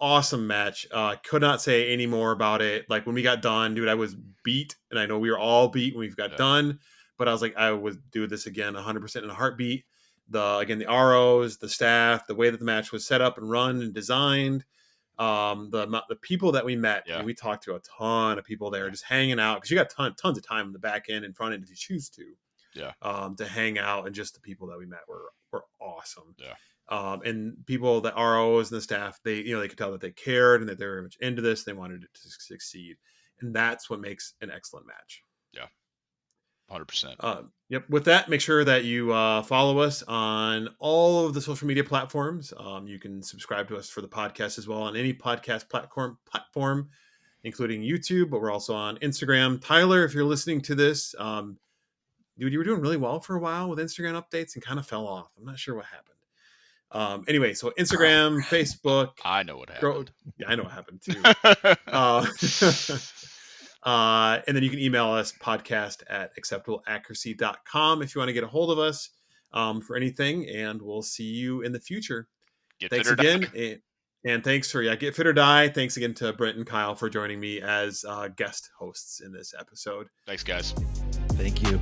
match. Could not say any more about it. Like when we got done, dude, I was beat, and I know we were all beat when we got done, but I was like, I would do this again 100% in a heartbeat. The ROs, the staff, the way that the match was set up and run and designed, the people that we met, and we talked to a ton of people there, just hanging out, because you got tons of time in the back end and front end if you choose to. To hang out, and just the people that we met were awesome. And people, the ROs and the staff, they could tell that they cared and that they were very much into this. They wanted it to succeed, and that's what makes an excellent match. 100%. Yep. With that, make sure that you follow us on all of the social media platforms. You can subscribe to us for the podcast as well on any podcast platform, including YouTube, but we're also on Instagram. Tyler, if you're listening to this, dude, you were doing really well for a while with Instagram updates and kind of fell off. I'm not sure what happened. Anyway, so Instagram, Facebook. I know what happened. I know what happened too. And then you can email us podcast@acceptableaccuracy.com if you want to get a hold of us for anything, and we'll see you in the future. Thanks again. And thanks for Get Fit or Die. Thanks again to Brent and Kyle for joining me as guest hosts in this episode. Thanks, guys. Thank you.